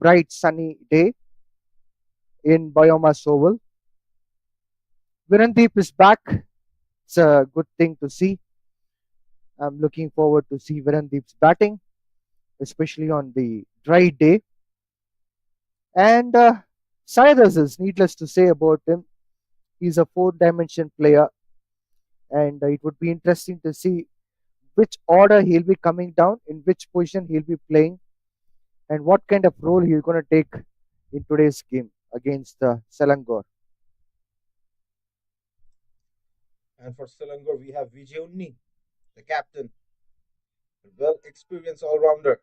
bright sunny day in BAYUEMAS Oval. Virandep is back. It's a good thing to see. I'm looking forward to see Virandep's batting, especially on the dry day. And Cyrus is needless to say about him. He's a four-dimension player, and it would be interesting to see which order he'll be coming down, in which position he'll be playing, and what kind of role he's going to take in today's game against Selangor. And for Selangor, we have Vijay, the captain, a well experienced all rounder.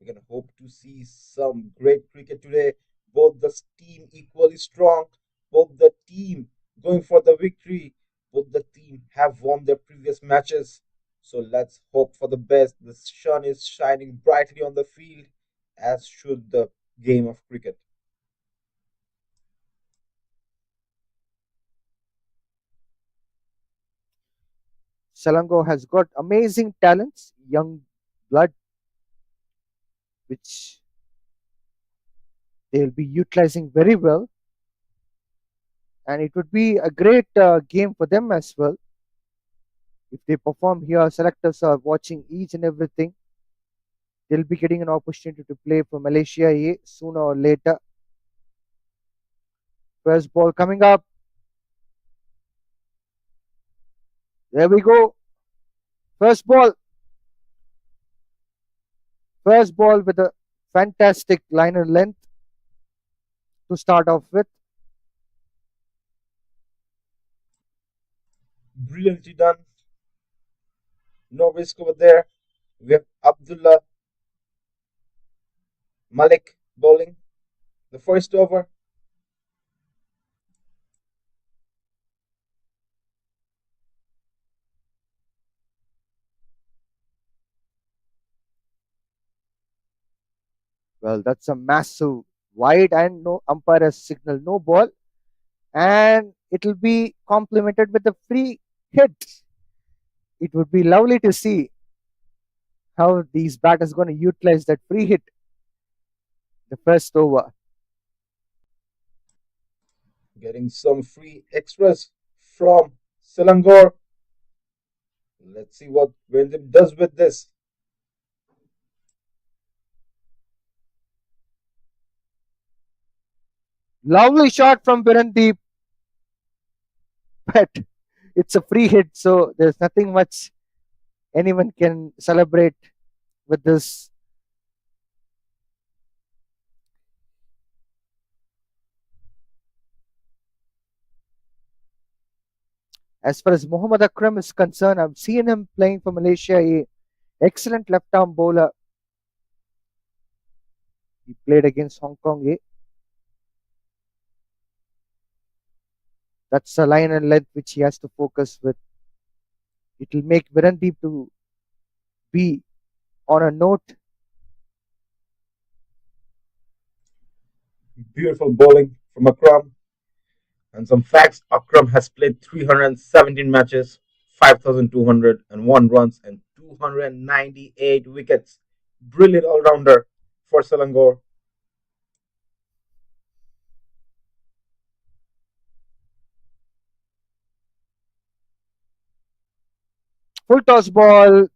We can hope to see some great cricket today. Both the team equally strong, both the team going for the victory, both the team have won their previous matches. So let's hope for the best. The sun is shining brightly on the field, as should the game of cricket. Selangor has got amazing talents, young blood, which they'll be utilizing very well. And it would be a great game for them as well. If they perform here, selectors are watching each and everything. They'll be getting an opportunity to play for Malaysia A sooner or later. First ball coming up. There we go. First ball. First ball with a fantastic liner length to start off with. Brilliantly done. No risk over there. We have Abdullah Malik bowling. The first over. Well, that's a massive wide, and no umpire has signal no ball. And it'll be complemented with a free hit. It would be lovely to see how these batters going to utilize that free hit the first over. Getting some free extras from Selangor. Let's see what Virandep does with this. Lovely shot from Virandep, but it's a free hit, so there's nothing much anyone can celebrate with this. As far as Mohammad Akram is concerned, I've seen him playing for Malaysia. A excellent left arm bowler. He played against Hong Kong A. That's a line and length which he has to focus with. It will make Virandep to be on a note. Beautiful bowling from Akram. And some facts: Akram has played 317 matches, 5,201 runs, and 298 wickets. Brilliant all rounder for Selangor. Full toss ball.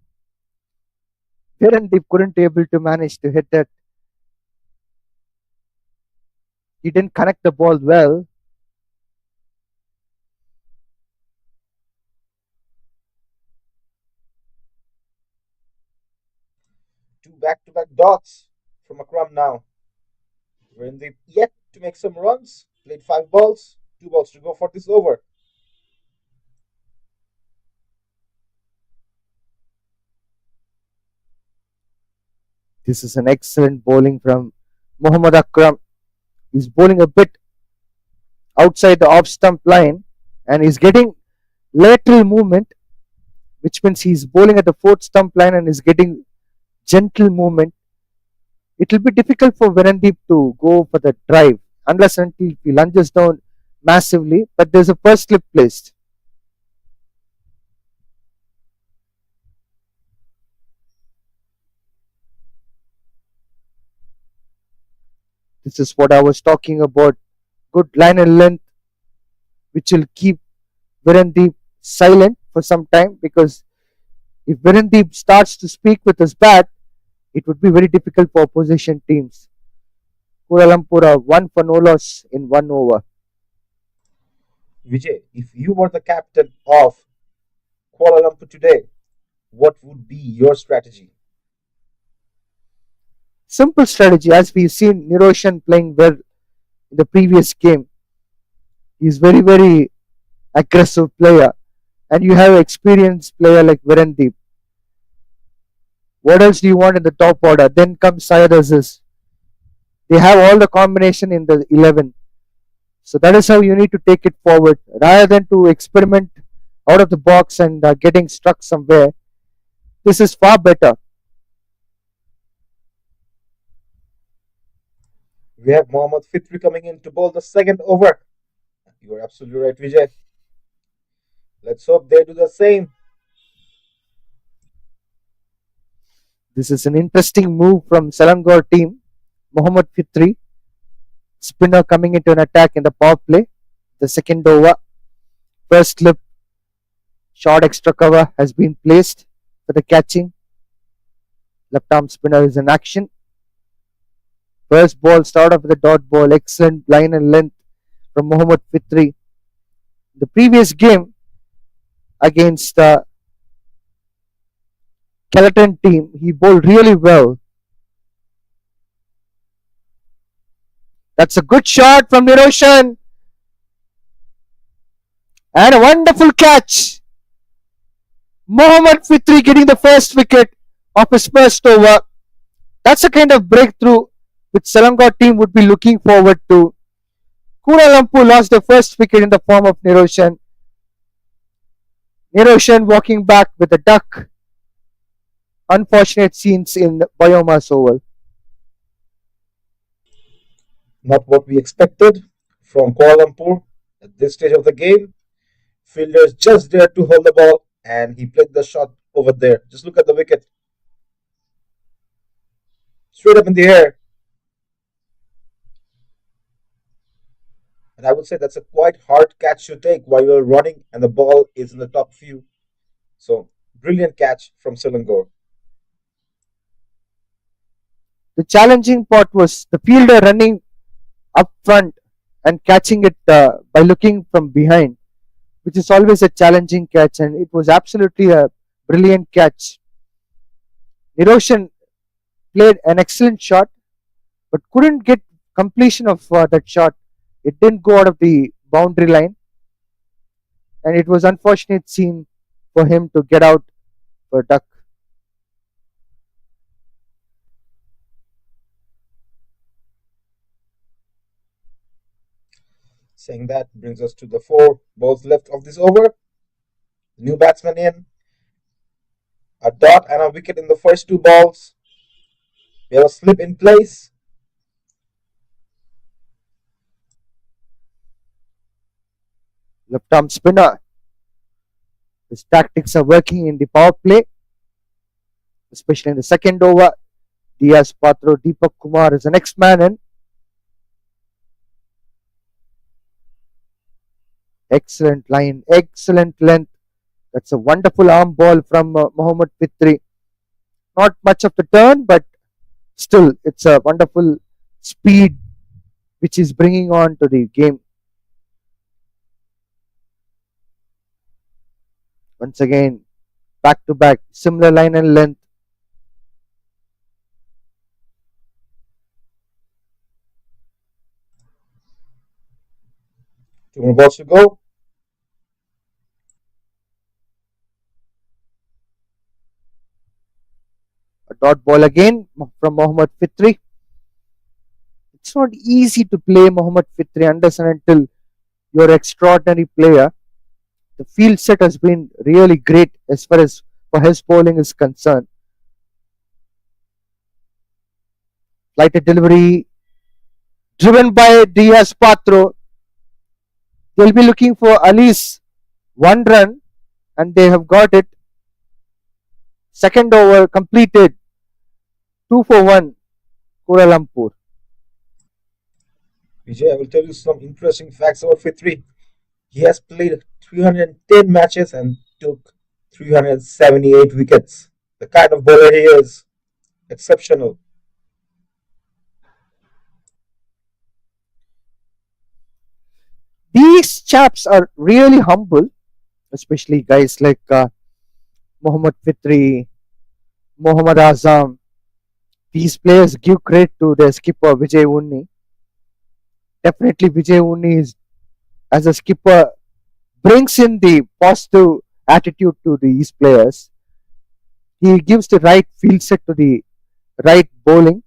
Virandep couldn't able to manage to hit that. He didn't connect the ball well. Two back-to-back dots from Akram now. Virandep yet to make some runs. Played 5 balls, 2 balls to go for this over. This is an excellent bowling from Mohammad Akram. He's bowling a bit outside the off stump line, and he's getting lateral movement, which means he's bowling at the fourth stump line and is getting gentle movement. It will be difficult for Virandep to go for the drive unless until he lunges down massively, but there's a first slip placed. This is what I was talking about. Good line and length, which will keep Virandep silent for some time, because if Virandep starts to speak with his bat, it would be very difficult for opposition teams. Kuala Lumpur are 1 for no loss in 1 over. Vijay, if you were the captain of Kuala Lumpur today, what would be your strategy? Simple strategy, as we've seen Niroshan playing well in the previous game. He's very aggressive player, and you have experienced player like Virandip. What else do you want in the top order? Then comes Syed Aziz. They have all the combination in the 11. So that is how you need to take it forward, rather than to experiment out of the box and getting struck somewhere. This is far better. We have Mohammad Fitri coming in to bowl the second over. You are absolutely right, Vijay. Let's hope they do the same. This is an interesting move from Selangor team. Mohammad Fitri, spinner coming into an attack in the power play. The second over, first slip, short extra cover has been placed for the catching. Left arm spinner is in action. First ball, start off with a dot ball. Excellent line and length from Mohammad Fitri. The previous game against the Skeleton team, he bowled really well. That's a good shot from Niroshan. And a wonderful catch. Mohammad Fitri getting the first wicket of his first over. That's the kind of breakthrough which Selangor team would be looking forward to. Kuala Lumpur lost the first wicket in the form of Niroshan. Niroshan walking back with a duck. Unfortunate scenes in BAYUEMAS Oval. Not what we expected from Kuala Lumpur at this stage of the game. Fielders just there to hold the ball, and he played the shot over there. Just look at the wicket. Straight up in the air. And I would say that's a quite hard catch to take while you're running and the ball is in the top few. So, brilliant catch from Selangor. The challenging part was the fielder running up front and catching it by looking from behind, which is always a challenging catch, and it was absolutely a brilliant catch. Niroshan played an excellent shot, but couldn't get completion of that shot. It didn't go out of the boundary line, and it was unfortunate scene for him to get out for duck. Saying that brings us to the 4 balls left of this over. New batsman in. A dot and a wicket in the first 2 balls. We have a slip in place. Left arm spinner. His tactics are working in the power play, especially in the second over. Diaz Patro, Deepak Kumar is the next man in. Excellent line, excellent length. That's a wonderful arm ball from Mohammad Fitri. Not much of the turn, but still, it's a wonderful speed which is bringing on to the game. Once again, back to back, similar line and length. Two more balls to go. A dot ball again from Mohammad Fitri. It's not easy to play Mohammad Fitri unless and until you're an extraordinary player. The field set has been really great as far as for his bowling is concerned. Flighted delivery driven by Diaz Patro. They'll be looking for at least 1 run, and they have got it. Second over completed. 2 for 1, Kuala Lumpur. Vijay, I will tell you some interesting facts about Fitri. He has played 310 matches and took 378 wickets. The kind of bowler he is, exceptional. These chaps are really humble, especially guys like Mohammad Fitri, Mohammad Azam. These players give credit to their skipper Vijay Unni. Definitely, Vijay Unni is, as a skipper, brings in the positive attitude to these players. He gives the right field set to the right bowling.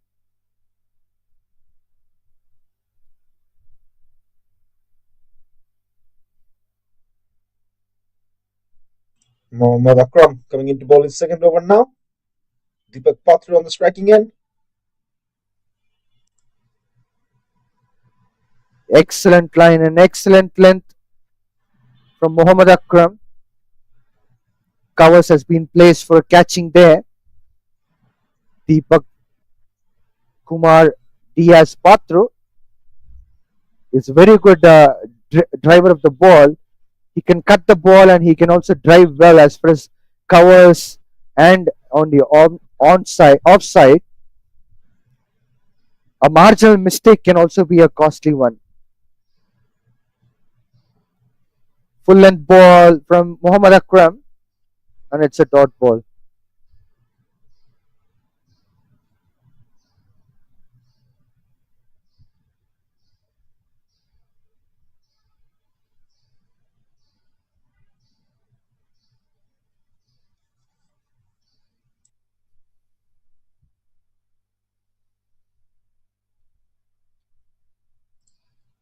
Mohammad Akram coming into ball his second over now. Deepak Patra on the striking end. Excellent line and excellent length from Mohammad Akram. Covers has been placed for catching there. Deepak Kumar Diaz Patro is a very good driver of the ball. He can cut the ball and he can also drive well as far as covers and on the onside offside. A marginal mistake can also be a costly one. Full length ball from Muhammad Akram and it's a dot ball.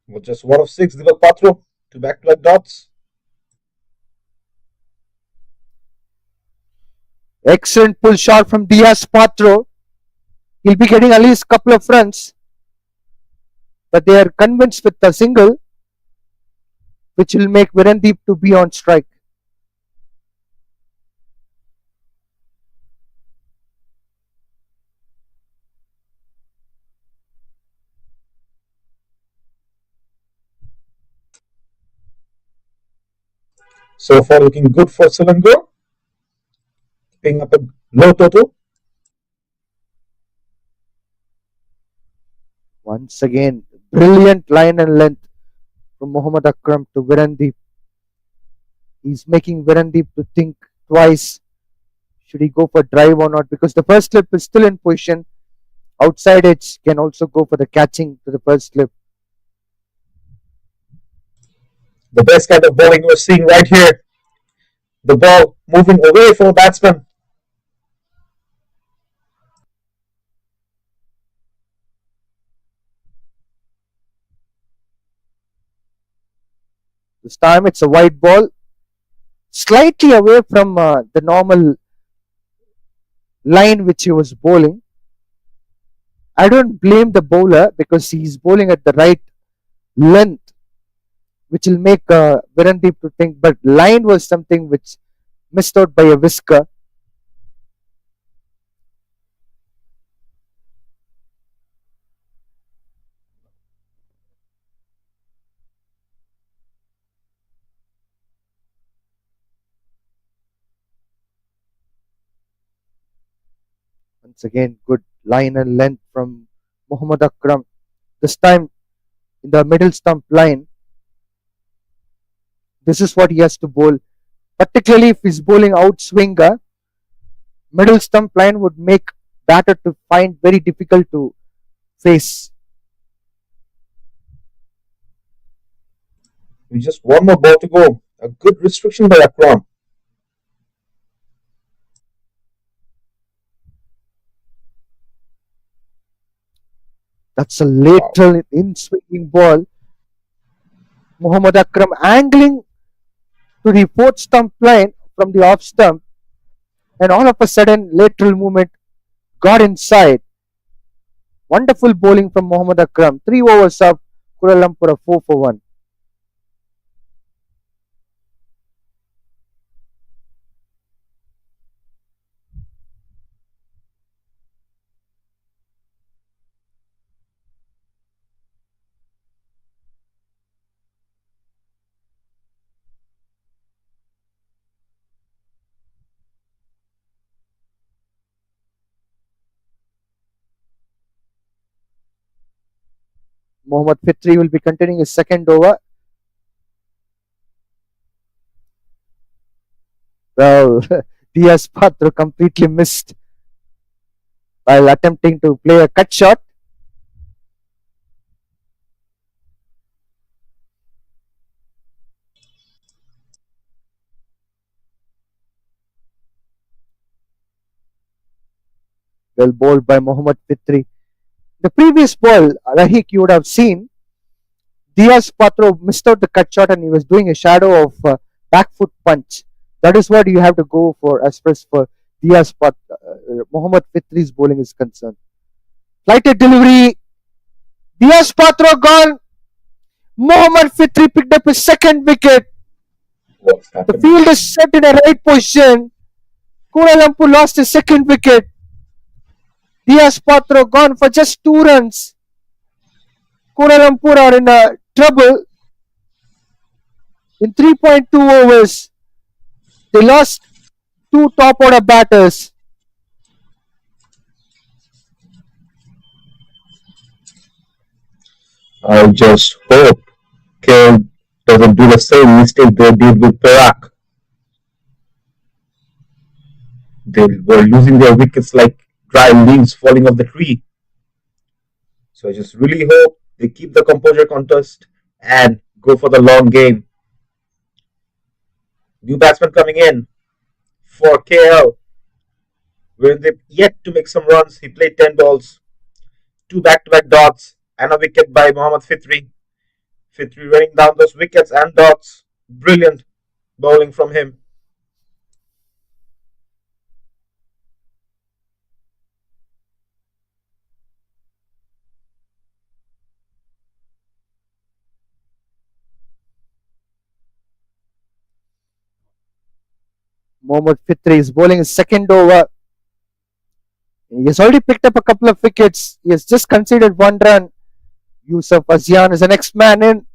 With just one of six, Deepak Patra, two back-to-back dots. Excellent pull shot from Diaz Patro. He'll be getting at least a couple of runs, but they are convinced with a single, which will make Virandep to be on strike. So far, looking good for Selangor, picking up a low total. Once again, brilliant line and length from Mohammad Akram to Virandep. He's making Virandep to think twice. Should he go for drive or not? Because the first slip is still in position. Outside edge can also go for the catching to the first slip. The best kind of bowling we're seeing right here. The ball moving away from a batsman. This time it's a wide ball, slightly away from the normal line which he was bowling. I don't blame the bowler because he's bowling at the right length, which will make Virandep to think. But line was something which missed out by a whisker. Once again, good line and length from Muhammad Akram. This time in the middle stump line. This is what he has to bowl. Particularly if he's bowling out swinger, middle stump line would make batter to find very difficult to face. With just one more ball to go. A good restriction by Akram. That's a Wow. lateral in swinging ball. Muhammad Akram angling to the fourth stump line from the off stump, and all of a sudden, lateral movement got inside. Wonderful bowling from Muhammad Akram. 3 overs up, Kuala Lumpur a 4 for 1. Mohammad Fitri will be continuing his second over. Well, Diaz Patro completely missed while attempting to play a cut shot. Well bowled by Mohammad Fitri. The previous ball, Rahik, you would have seen Diaz Patro missed out the cut shot and he was doing a shadow of back foot punch. That is what you have to go for as far as for Mohammad Fitri's bowling is concerned. Flighted delivery. Diaz Patro gone. Mohammad Fitri picked up his second wicket. What's The happening? field is set in a right position. Kuala Lumpur lost his second wicket. Diaz Patro gone for just 2 runs. Kuala Lumpur are in trouble in 3.2 overs. They lost 2 top order batters. I just hope KL doesn't do the same mistake they did with Perak. They were losing their wickets like dry leaves falling off the tree. So I just really hope they keep the composure contest and go for the long game. New batsman coming in for KL. Virandep yet to make some runs. He played 10 balls, 2 back-to-back dots, and a wicket by Mohammad Fitri. Fitri running down those wickets and dots. Brilliant bowling from him. Mohammad Fitri is bowling his second over. He has already picked up a couple of wickets. He has just conceded 1 run. Yusuf Azian is the next man in.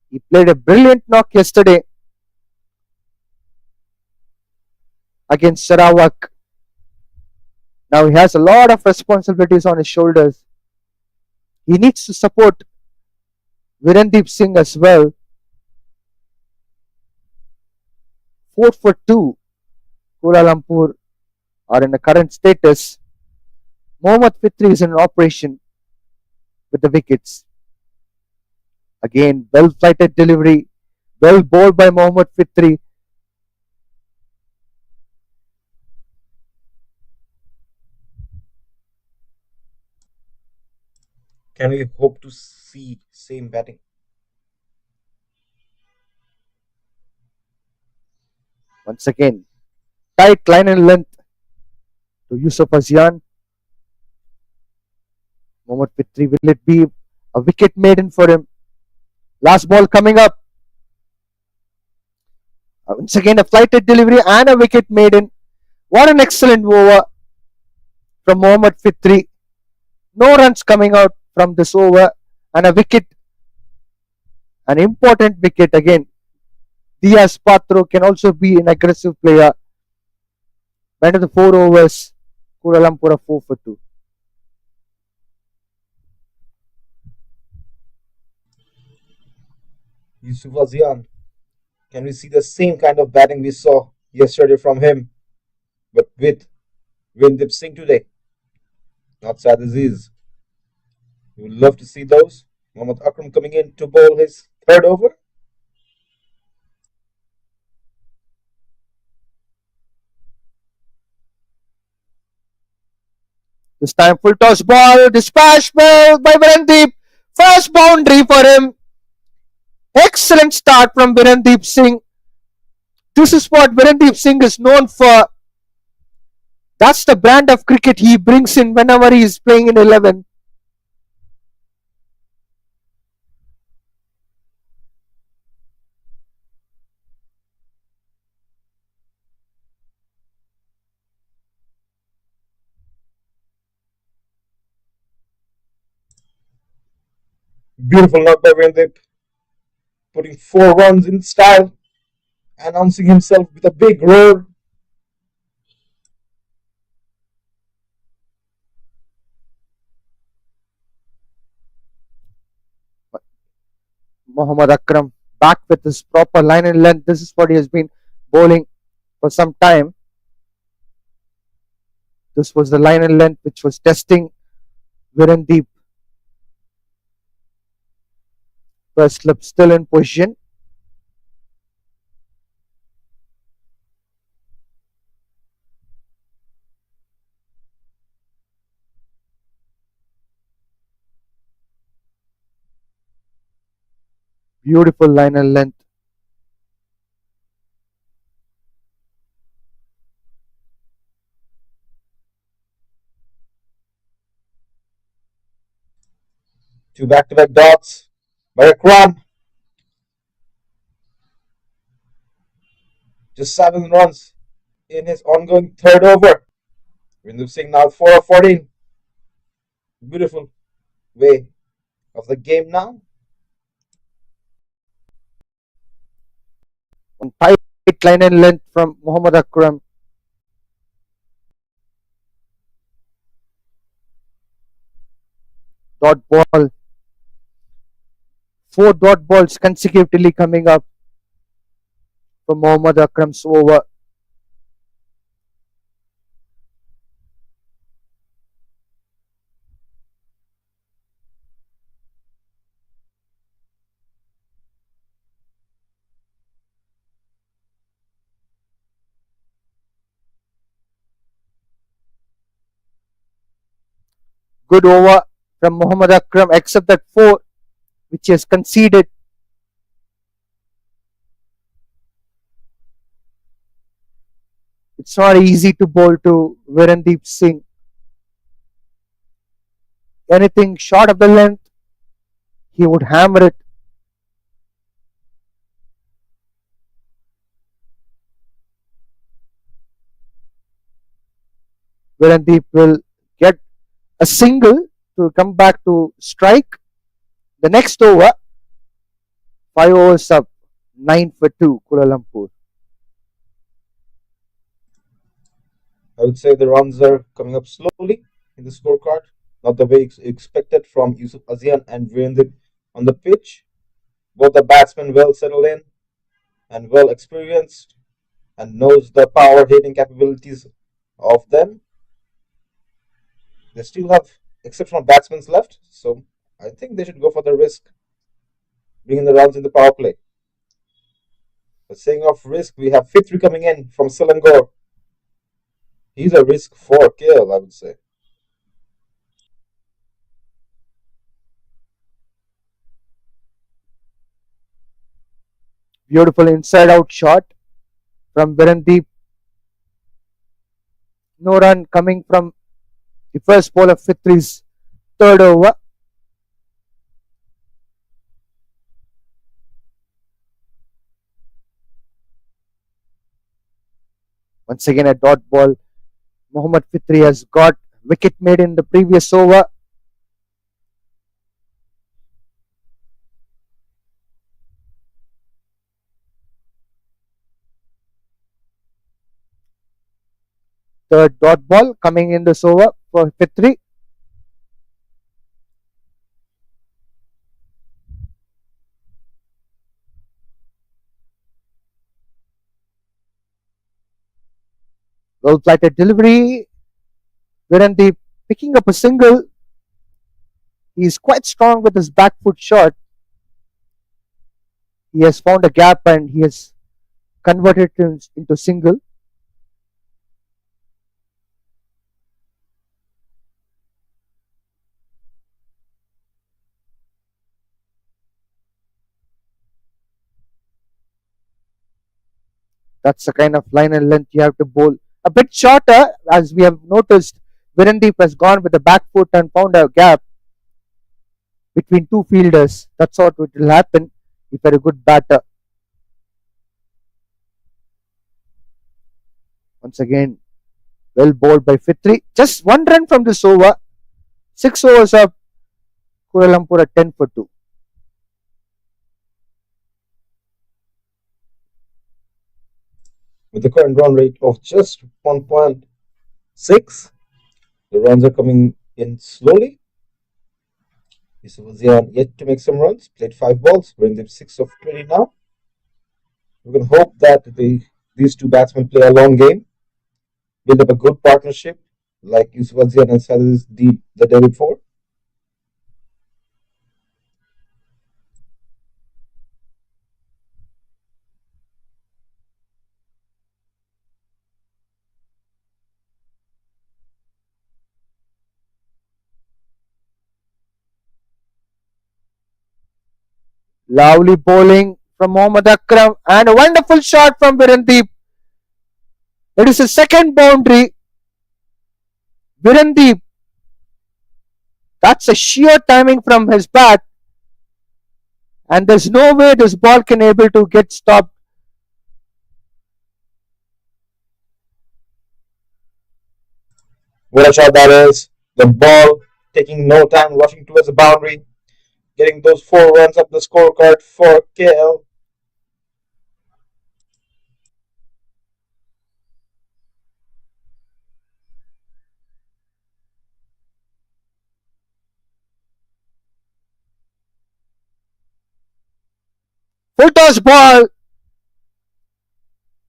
He played a brilliant knock yesterday against Sarawak. Now he has a lot of responsibilities on his shoulders. He needs to support Virandep Singh as well. 4 for 2. Kuala Lumpur are in the current status. Mohammad Fitri is in operation with the wickets. Again, well flighted delivery. Well bowled by Mohammad Fitri. Can we hope to see same batting? Once again, tight line and length to Yusuf Azian. Mohammad Fitri, will it be a wicket maiden for him? Last ball coming up. Once again, a flighted delivery and a wicket maiden. What an excellent over from Mohammad Fitri. No runs coming out from this over and a wicket. An important wicket again. Diaz Patro can also be an aggressive player. Went to the 4 overs. Kuala Lumpur are 4 for 2. Yusuf Azian. Can we see the same kind of batting we saw yesterday from him, but with Virandep Singh today? Not sad as is. We would love to see those. Mohammad Akram coming in to bowl his third over. This time full toss ball. Dispatch ball by Virandep. First boundary for him. Excellent start from Virandep Singh. This is what Virandep Singh is known for. That's the brand of cricket he brings in whenever he is playing in 11. Beautiful knock by Virandep, putting 4 runs in style, announcing himself with a big roar. Mohammad Akram back with his proper line and length. This is what he has been bowling for some time. This was the line and length which was testing Virandep. First slip still in position. Beautiful line and length. Two back-to-back dots by Akram. Just 7 runs in his ongoing third over. Virandep Singh now 4 of 14. Beautiful way of the game now. On tight line and length from Mohammad Akram. Dot ball. 4 dot balls consecutively coming up from Mohammad Akram's over. Good over from Mohammad Akram, except that 4 which he has conceded. It's not easy to bowl to Virandep Singh. Anything short of the length, he would hammer it. Virandep will get a single to come back to strike. The next over, 5 overs up, 9 for 2, Kuala Lumpur. I would say the runs are coming up slowly in the scorecard, not the way expected from Yusuf Azian and Virandep on the pitch. Both the batsmen well settled in and well experienced and knows the power hitting capabilities of them. They still have exceptional batsmen left, so I think they should go for the risk, bringing the runs in the power play. But saying of risk, we have Fitri coming in from Selangor. He's a risk for kill, I would say. Beautiful inside out shot from Virandep. No run coming from the first ball of Fitri's third over. Once again a dot ball. Mohammad Fitri has got wicket made in the previous over. Third dot ball coming in this over for Fitri. Well flighted delivery. Virandep picking up a single. He is quite strong with his back foot shot. He has found a gap and he has converted it into single. That's the kind of line and length you have to bowl. A bit shorter, as we have noticed. Virandep has gone with the back foot and found a gap between two fielders. That's what will happen if you're a good batter. Once again, well bowled by Fitri. Just 1 run from this over. 6 overs up. Kuala Lumpur at 10 for 2. With the current run rate of just 1.6, the runs are coming in slowly. Yusuf yet to make some runs, played 5 balls, Virandep 6 of 20 now. We can hope that these two batsmen play a long game, build up a good partnership like Yusuf and Sadis did the day before. Lovely bowling from Mohammad Akram and a wonderful shot from Virandeep. It is a second boundary. Virandeep, that's a sheer timing from his bat, and there's no way this ball can able to get stopped. What a shot that is! The ball taking no time, rushing towards the boundary, getting those 4 runs up the scorecard for KL. Full toss ball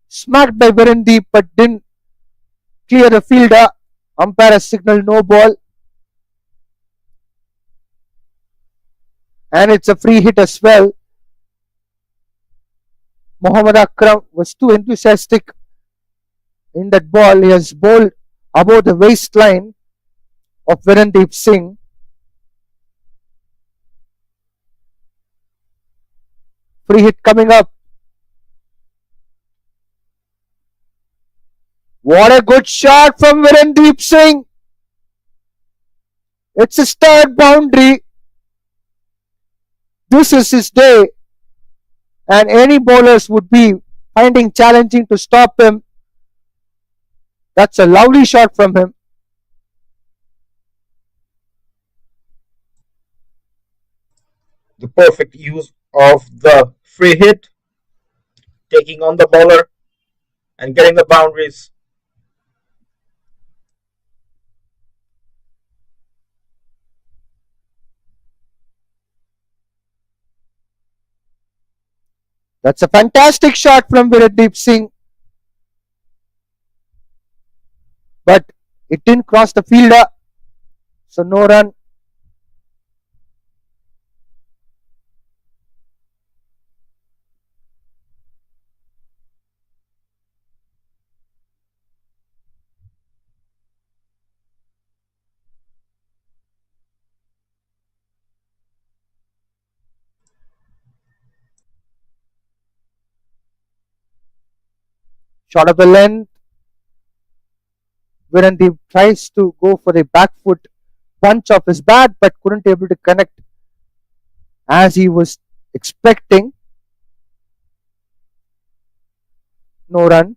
smacked by Virandeep but didn't clear the fielder. Umpire has signaled no ball, and it's a free hit as well. Mohammad Akram was too enthusiastic in that ball. He has bowled above the waistline of Virandep Singh. Free hit coming up. What a good shot from Virandep Singh. It's his third boundary. This is his day, and any bowlers would be finding challenging to stop him. That's a lovely shot from him. The perfect use of the free hit, taking on the bowler and getting the boundaries. That's a fantastic shot from Virandep Singh, but it didn't cross the fielder, so no run. Shot of the length. Virandep tries to go for a back foot punch of his bat, but couldn't able to connect as he was expecting. No run.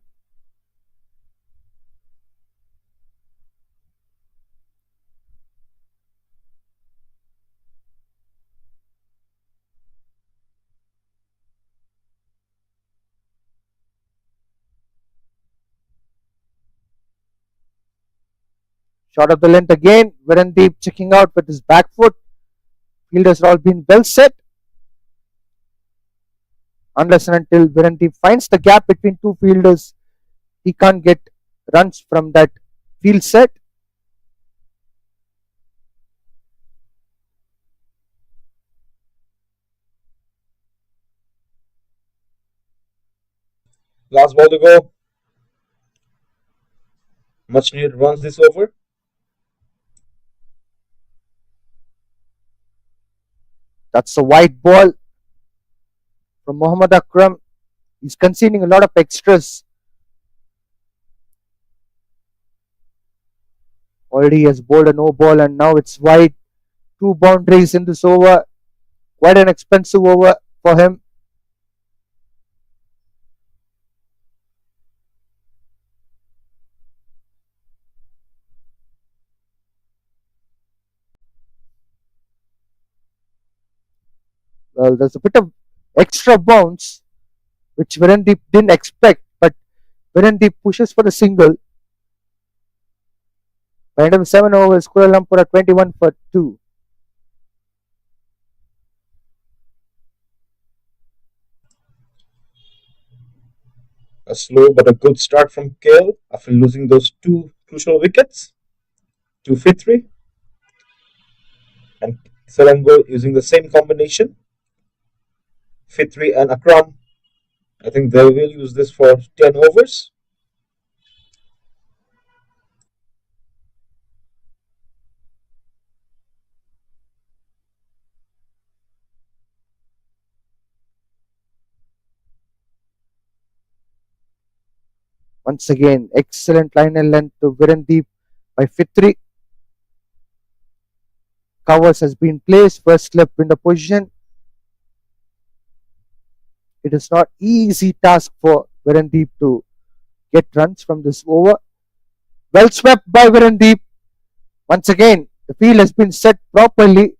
Shot of the length again. Virandep checking out with his back foot. Fielders are all been well set. Unless and until Virandep finds the gap between two fielders, he can't get runs from that field set. Last ball to go. Much needed runs this over. That's a wide ball from Mohammad Akram. He's conceding a lot of extras. Already he has bowled a no ball and now it's wide. 2 boundaries in this over. Quite an expensive over for him. Well, there's a bit of extra bounce which Virandep didn't expect, but Virandep pushes for the single. By end of 7 overs, Kuala Lumpur are 21 for 2. A slow but a good start from KL after losing those two crucial wickets to Fitri, and Selangor using the same combination, Fitri and Akram. I think they will use this for 10 overs. Once again, excellent line and length to Virandep by Fitri. Covers has been placed, first slip in the position. It is not easy task for Virandep to get runs from this over. Well swept by Virandep. Once again, the field has been set properly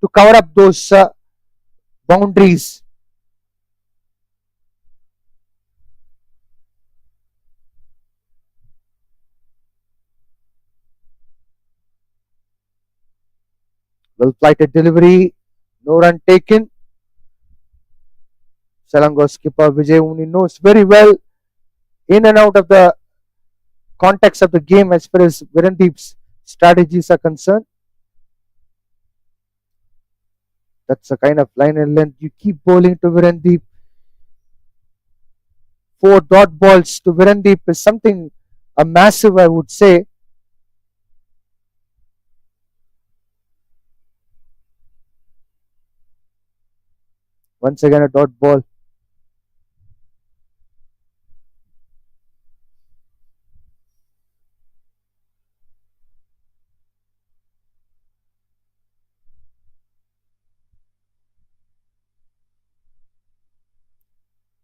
to cover up those boundaries. Well flighted delivery, no run taken. Selangor skipper Vijay Uni knows very well in and out of the context of the game as far as Virandep's strategies are concerned. That's the kind of line and length you keep bowling to Virandep. 4 dot balls to Virandep is something a massive, I would say. Once again, a dot ball.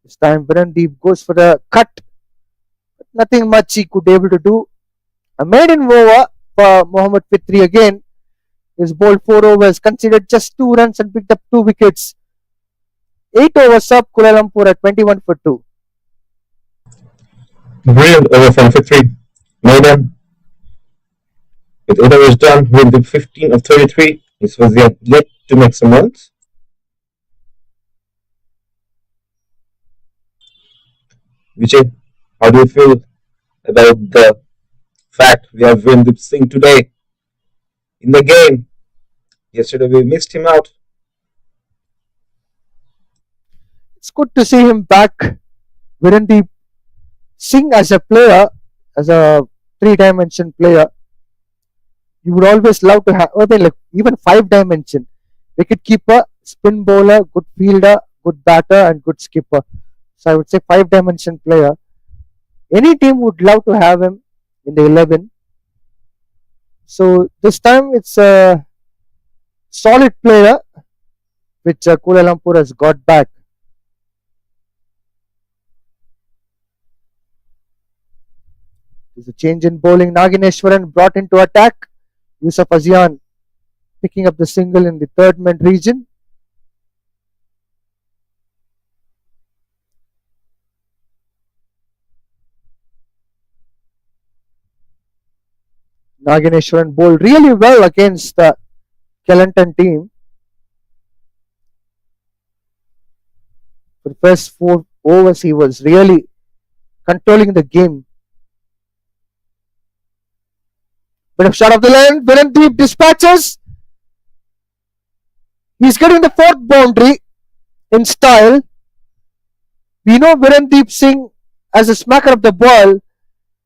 This time Virandep goes for the cut. But nothing much he could able to do. A maiden over for Mohammad Fitri again. His bowled 4 overs, considered just 2 runs and picked up 2 wickets. 8 overs up, Kuala Lumpur at 21 for 2. Brilliant over from Fitri. Maiden. With 8 overs done, with the 15 of 33, this was yet to make some runs. Vijay, how do you feel about the fact we have Virandep Singh today in the game? Yesterday we missed him out. It's good to see him back. Virandep Singh as a player, as a 3-dimension player, you would always love to have, like even 5-dimension. Wicket keeper, spin bowler, good fielder, good batter, and good skipper. So I would say 5-dimension player. Any team would love to have him in the 11. So this time it's a solid player which Kuala Lumpur has got back. There's a change in bowling. Nagineshwaran brought into attack. Yusuf Azian picking up the single in the third man region. Nagineshwaran bowled really well against the Kelantan team. For the first 4 overs, he was really controlling the game. Bit of shot of the line. Virandep dispatches. He's getting the 4th boundary in style. We know Virandep Singh as a smacker of the ball,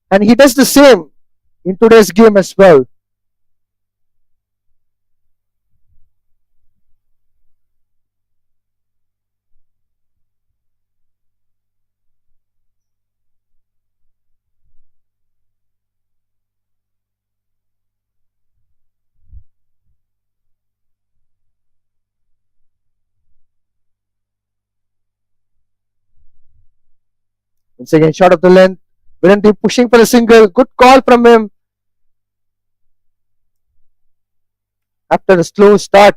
and he does the same in today's game as well. Once again, shot of the length. Virandep pushing for a single. Good call from him. After a slow start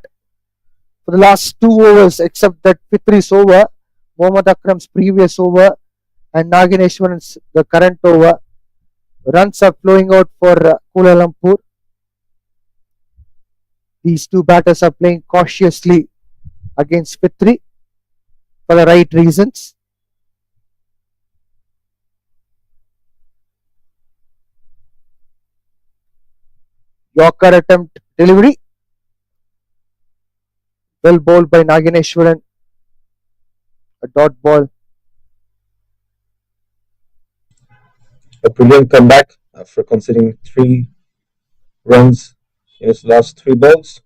for the last 2 overs, except that Fitri's over, Mohammad Akram's previous over, and Nagineshwaran's the current over. Runs are flowing out for Kuala Lumpur. These 2 batters are playing cautiously against Fitri for the right reasons. Yorker attempt delivery. Well bowled by Nagineshwaran. A dot ball. A brilliant comeback after conceding 3 runs in his last 3 balls.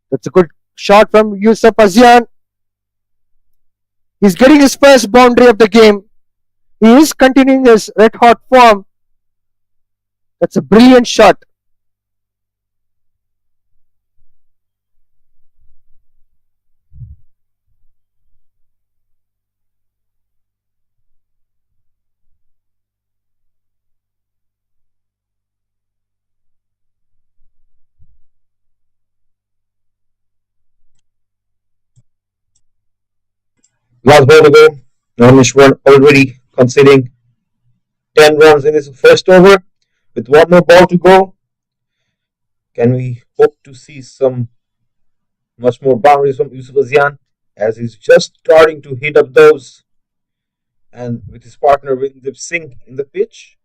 That's a good shot from Yusuf Azian. He's getting his first boundary of the game. He is continuing his red hot form. That's a brilliant shot. Last ball to go. Nagineshwaran already conceding 10 runs in his first over. With one more ball to go, can we hope to see some much more boundaries from Yusuf Azian as he's just starting to hit up those and with his partner Virandep Singh in the pitch?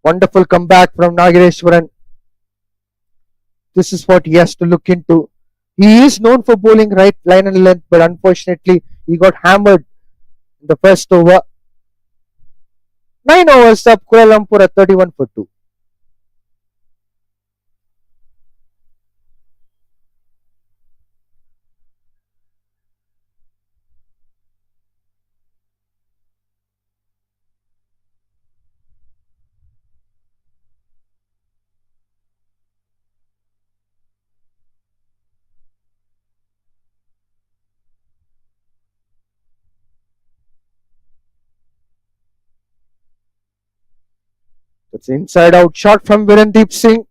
Wonderful comeback from Nagineshwaran. This is what he has to look into. He is known for bowling right line and length, but unfortunately, he got hammered in the first over. 9 overs up, Kuala Lumpur at 31 for 2. That's an inside out shot from Virandep Singh.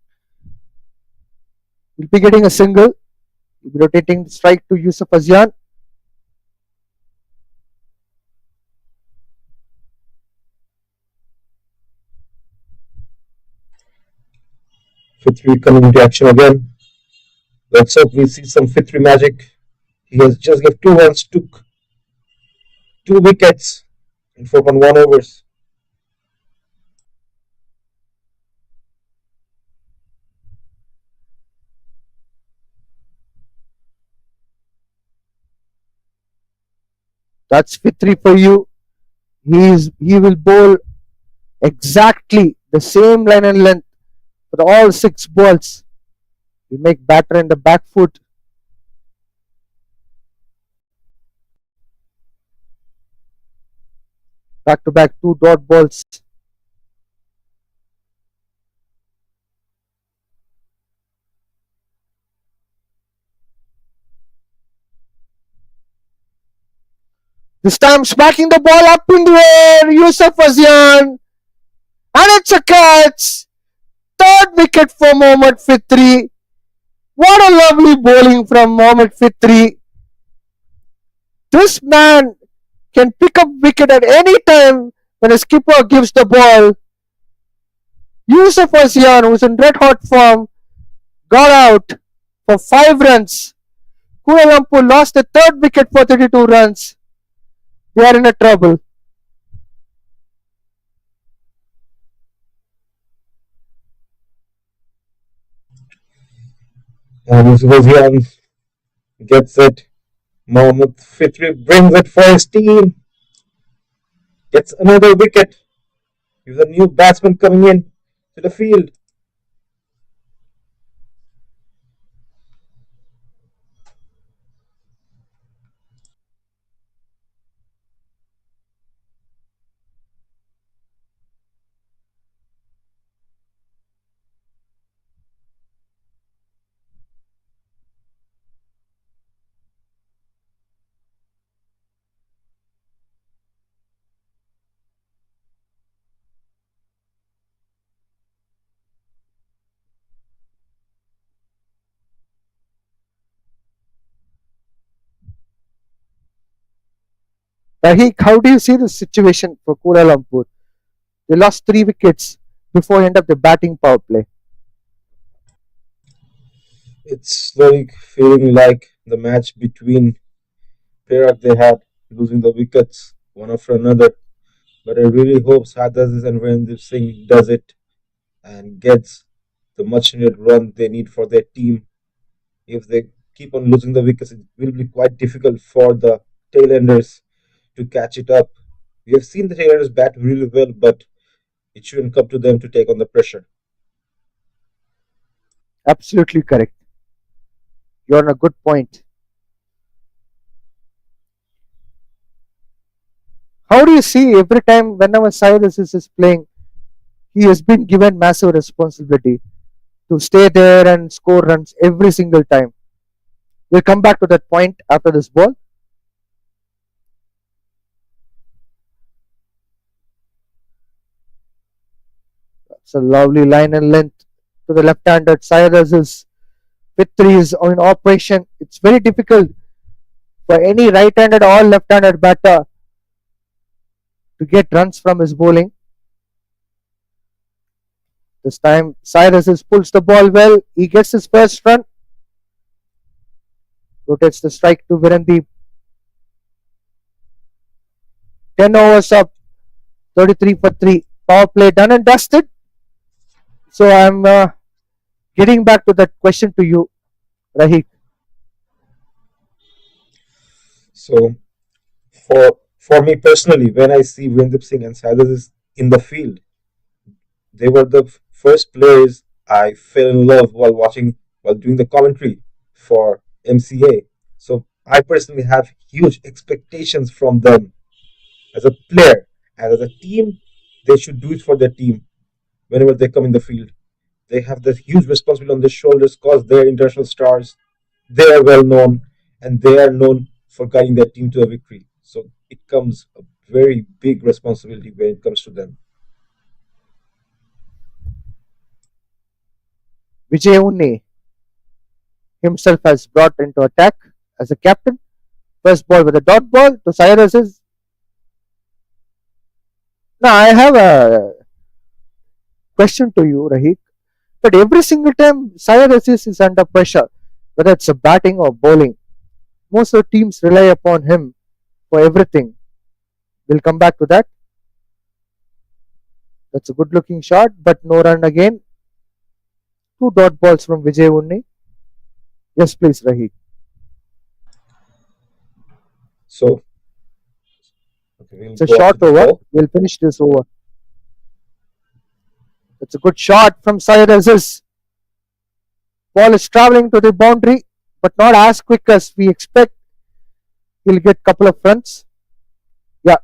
He'll be getting a single. He'll be rotating the strike to Yusuf Azian. Fitri coming into action again. Let's hope we see some Fitri magic. He has just gave 2 runs, took 2 wickets in 4.1 overs. That's Fitri for you. He will bowl exactly the same line and length for all 6 balls. He'll make batter in the back foot. Back to back 2 dot balls. This time smacking the ball up in the air. Yusuf Azian. And it's a catch. Third wicket for Mohammad Fitri. What a lovely bowling from Mohammad Fitri. This man can pick up wicket at any time when a skipper gives the ball. Yusuf Azian, who's in red hot form, got out for 5 runs. Kuala Lumpur lost the third wicket for 32 runs. They are in a trouble. And Yusuf gets it. Mohammad Fitri brings it for his team. Gets another wicket. With a new batsman coming in to the field. Rahik, how do you see the situation for Kuala Lumpur? They lost 3 wickets before end of the batting power play. It's very feeling like the match between Perak they had, losing the wickets one after another. But I really hope Sadhazis and Virandep Singh does it and gets the much needed run they need for their team. If they keep on losing the wickets, it will be quite difficult for the tailenders to catch it up. We have seen the tailenders bat really well, but it shouldn't come to them to take on the pressure. Absolutely correct. You're on a good point. How do you see every time whenever Cyrus is playing, he has been given massive responsibility to stay there and score runs every single time. We'll come back to that point after this ball. It's a lovely line and length to the left-handed. Cyrus is with threes in operation. It's very difficult for any right-handed or left-handed batter to get runs from his bowling. This time Cyrus pulls the ball well. He gets his first run. Rotates the strike to Virandep. 10 overs up. 33 for 3. Power play done and dusted. So I'm getting back to that question to you, Rahik. So for me personally, when I see Virandep Singh and Sadhazis in the field, they were the first players I fell in love while doing the commentary for MCA. So I personally have huge expectations from them as a player and as a team. They should do it for their team whenever they come in the field. They have this huge responsibility on their shoulders because they're international stars. They are well known and they are known for guiding their team to a victory. So it comes a very big responsibility when it comes to them. Vijay Unni himself has brought into attack as a captain. First ball with a dot ball to Cyrus. Now I have a question to you, Rahik. But every single time Cyrus is under pressure, whether it's a batting or bowling, most of the teams rely upon him for everything. We'll come back to that. That's a good looking shot, but no run again. 2 dot balls from Vijay Unni. Yes, please, Rahik. So okay, we'll It's a go up to short the over. ball. We'll finish this over. It's a good shot from Cyrus. Ball is traveling to the boundary, but not as quick as we expect. He'll get a couple of runs. Yeah,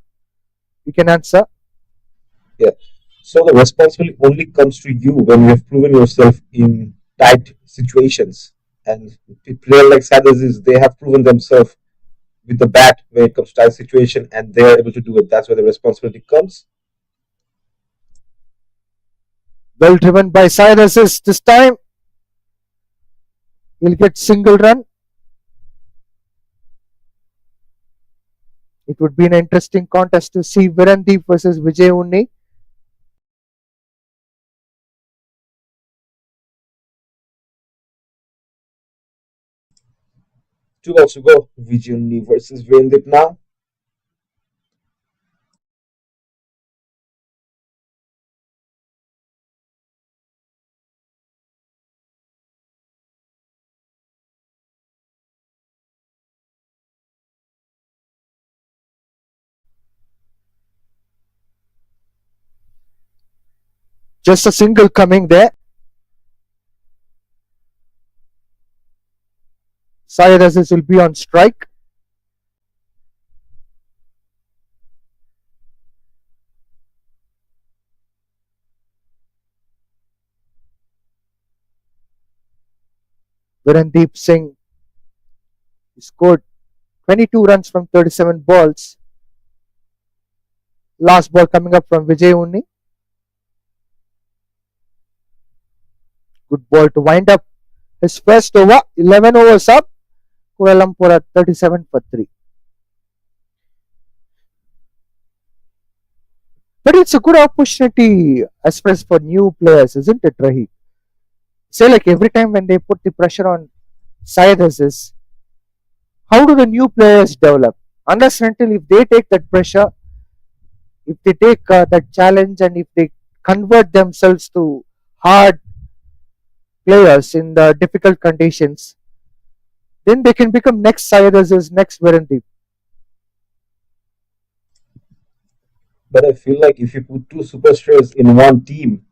you can answer. Yeah. So the responsibility only comes to you when you have proven yourself in tight situations. And a player like Sadhus is they have proven themselves with the bat when it comes to tight situation and they are able to do it. That's where the responsibility comes. Well driven by Cyrus this time. He'll get single run. It would be an interesting contest to see Virandep versus Vijay Unni. Two balls to go. Vijay versus Virandep now. Just a single coming there. Cyrus will be on strike. Virandep Singh scored 22 runs from 37 balls. Last ball coming up from Vijay Unni. Good ball to wind up his first over. 11 overs up. Kuala Lumpur at 37 for 3. But it's a good opportunity as far as for new players, isn't it, Rahi? Say like every time when they put the pressure on Syed Aziz, how do the new players develop? Unless and until if they take that pressure, if they take that challenge, and if they convert themselves to hard players in the difficult conditions, then they can become next Syed Aziz, next Virandep. But I feel like if you put two superstars in one team,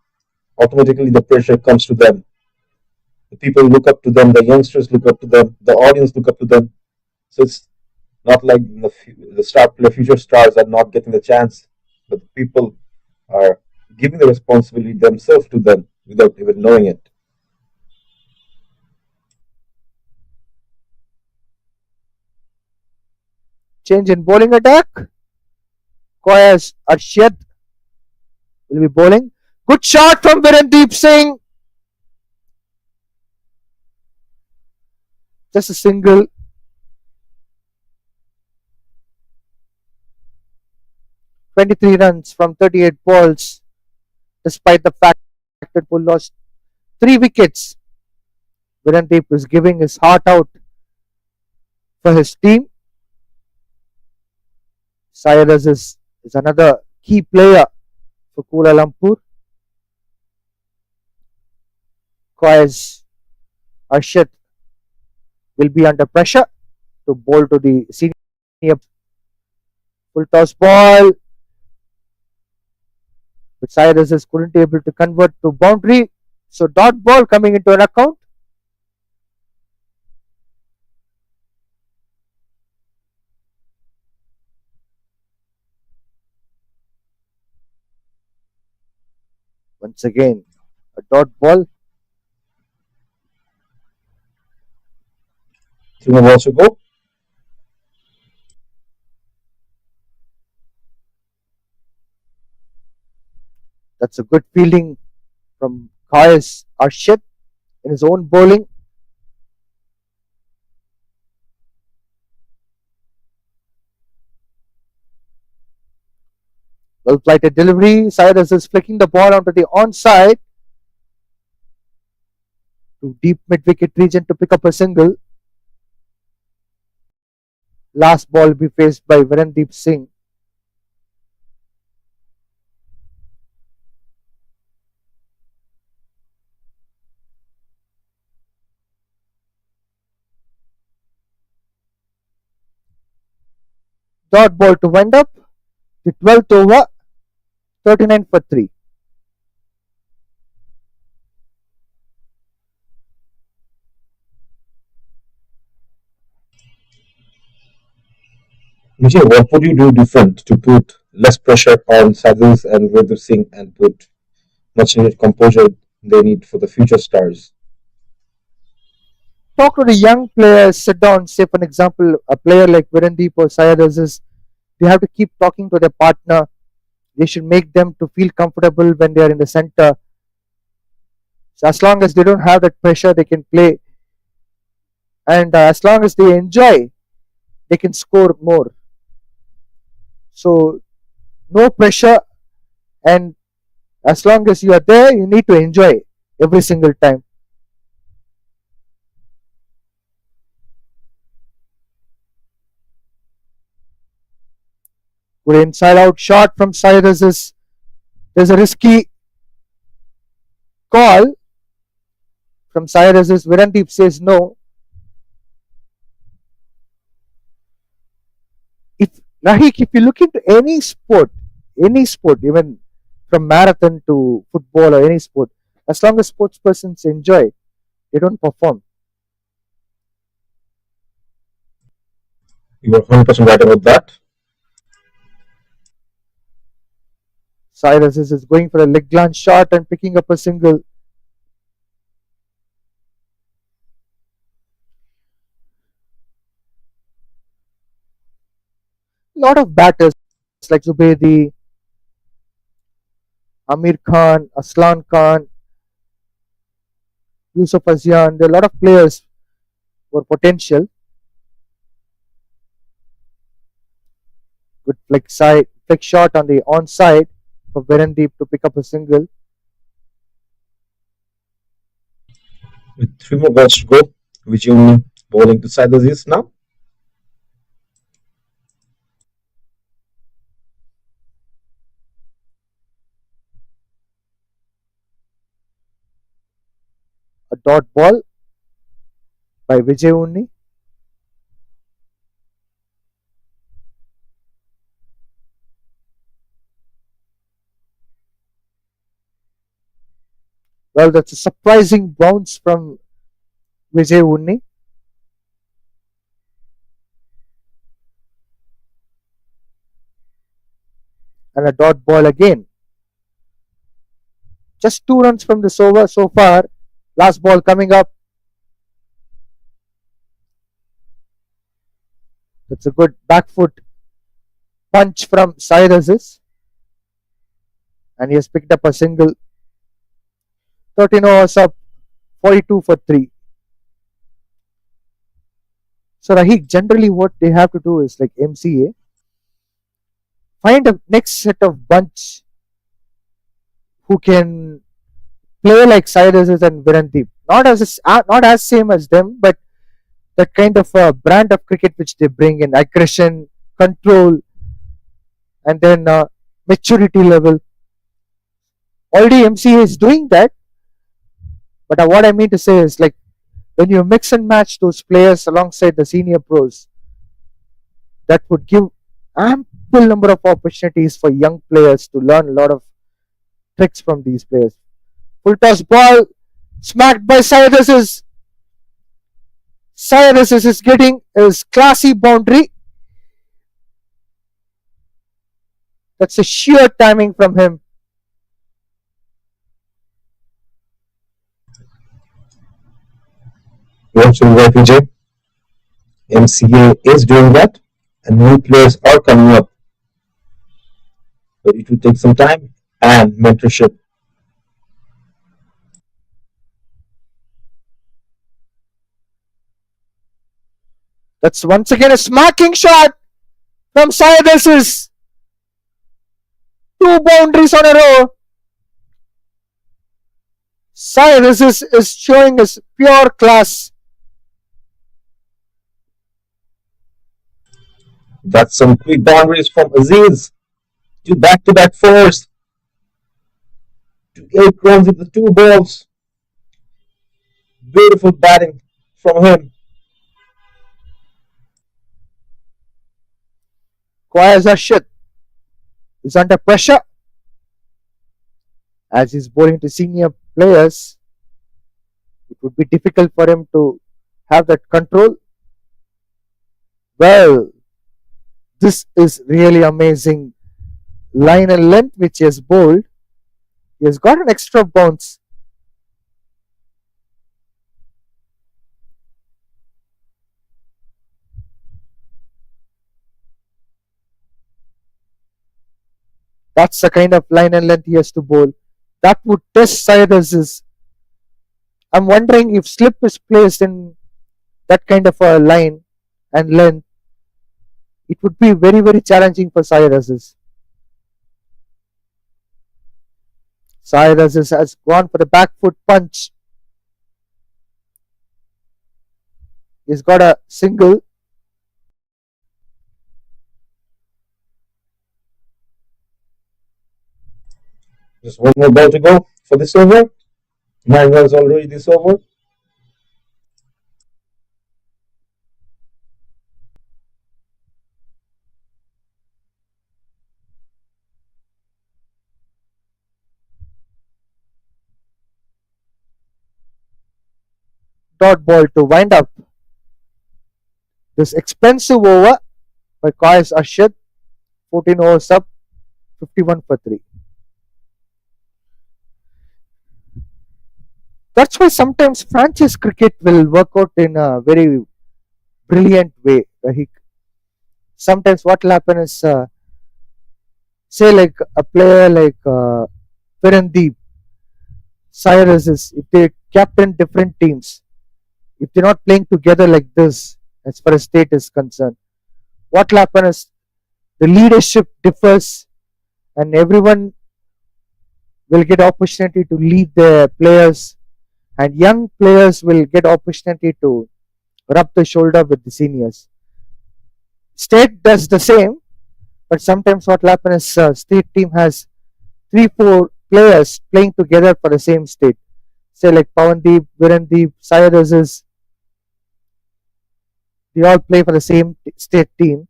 automatically the pressure comes to them. The people look up to them, the youngsters look up to them, the audience look up to them. So it's not like the future stars are not getting the chance, but the people are giving the responsibility themselves to them without even knowing it. Change in bowling attack. Koyas Arshad will be bowling. Good shot from Virandep Singh. Just a single. 23 runs from 38 balls, despite the fact that we lost 3 wickets. Virandep is giving his heart out for his team. Syed Aziz is another key player for Kuala Lumpur. Koyas Arshad will be under pressure to bowl to the senior. Full toss ball, but Syed Aziz couldn't be able to convert to boundary. So dot ball coming into an account. Once again, a dot ball. 3 more balls to go. That's a good fielding from Koyas Arshad in his own bowling. Well flighted delivery. Syed Aziz flicking the ball onto the onside to deep mid wicket region to pick up a single. Last ball will be faced by Virandep Singh. Dot ball to wind up the 12th over, 39 for 3. Vijay, what would you do different to put less pressure on Sadhus and Virendra Singh and put much needed composure they need for the future stars? Talk to the young players, sit down, say for an example, a player like Virandep or Syed Aziz, they have to keep talking to their partner. They should make them to feel comfortable when they are in the center. So as long as they don't have that pressure, they can play. And as long as they enjoy, they can score more. So no pressure, and as long as you are there, you need to enjoy every single time. Good inside out shot from Syed Aziz. There's a risky call from Syed Aziz. Virandep says no. If Rahik, if you look into any sport, even from marathon to football or any sport, as long as sports persons enjoy, they don't perform. You were 100% right about that. Syed Aziz is going for a leg glance shot and picking up a single. Lot of batters like Zubedi, Amir Khan, Aslan Khan, Yusuf Azian. There are a lot of players for potential. Good flick shot on the onside for Virandep to pick up a single. With three more balls to go, Vijay bowling to side this now. A dot ball by Vijay Unni. Well, that's a surprising bounce from Vijay Unni. And a dot ball again. Just 2 runs from this over so far. Last ball coming up. That's a good back foot punch from Syed Aziz. And he has picked up a single. 13 overs up, 42 for 3. So Rahik, generally what they have to do is like MCA, find a next set of bunch who can play like Cyrus and Virandip. Not as same as them, but that kind of brand of cricket which they bring in aggression, control, and then maturity level. Already MCA is doing that, but what I mean to say is like when you mix and match those players alongside the senior pros, that would give ample number of opportunities for young players to learn a lot of tricks from these players. Full toss ball smacked by Cyrus. Cyrus is getting his classy boundary. That's a sheer timing from him. You're absolutely right, Vijay. MCA is doing that, and new players are coming up. But it will take some time and mentorship. That's once again a smacking shot from Cyrus. 2 boundaries on a row. Cyrus is showing his pure class. That's some quick boundaries from Aziz. Two back-to-back fours. To 8 runs with the 2 balls. Beautiful batting from him. Quayas Arshad is under pressure as he's bowling to senior players. It would be difficult for him to have that control. Well, this is really amazing line and length which he has bowled. He has got an extra bounce. That's the kind of line and length he has to bowl. That would test Cyrus's. I'm wondering if slip is placed in that kind of a line and length, it would be very, very challenging for Cyrus's. Cyrus has gone for the back foot punch. He's got a single. Just one more ball to go for this over. 9 runs already this over. Dot ball to wind up this expensive over by Qais Arshad. 14 overs up, 51 for 3. That's why sometimes franchise cricket will work out in a very brilliant way, Rahik. Sometimes what will happen is, say like a player like Virandep, Cyrus, if they captain different teams, if they're not playing together like this, as far as state is concerned, what will happen is the leadership differs and everyone will get opportunity to lead the players, and young players will get opportunity to rub the shoulder with the seniors. State does the same, but sometimes what happens is state team has 3 4 players playing together for the same state. Say like Pawandeep, Virandep, Sayadasis, they all play for the same state team.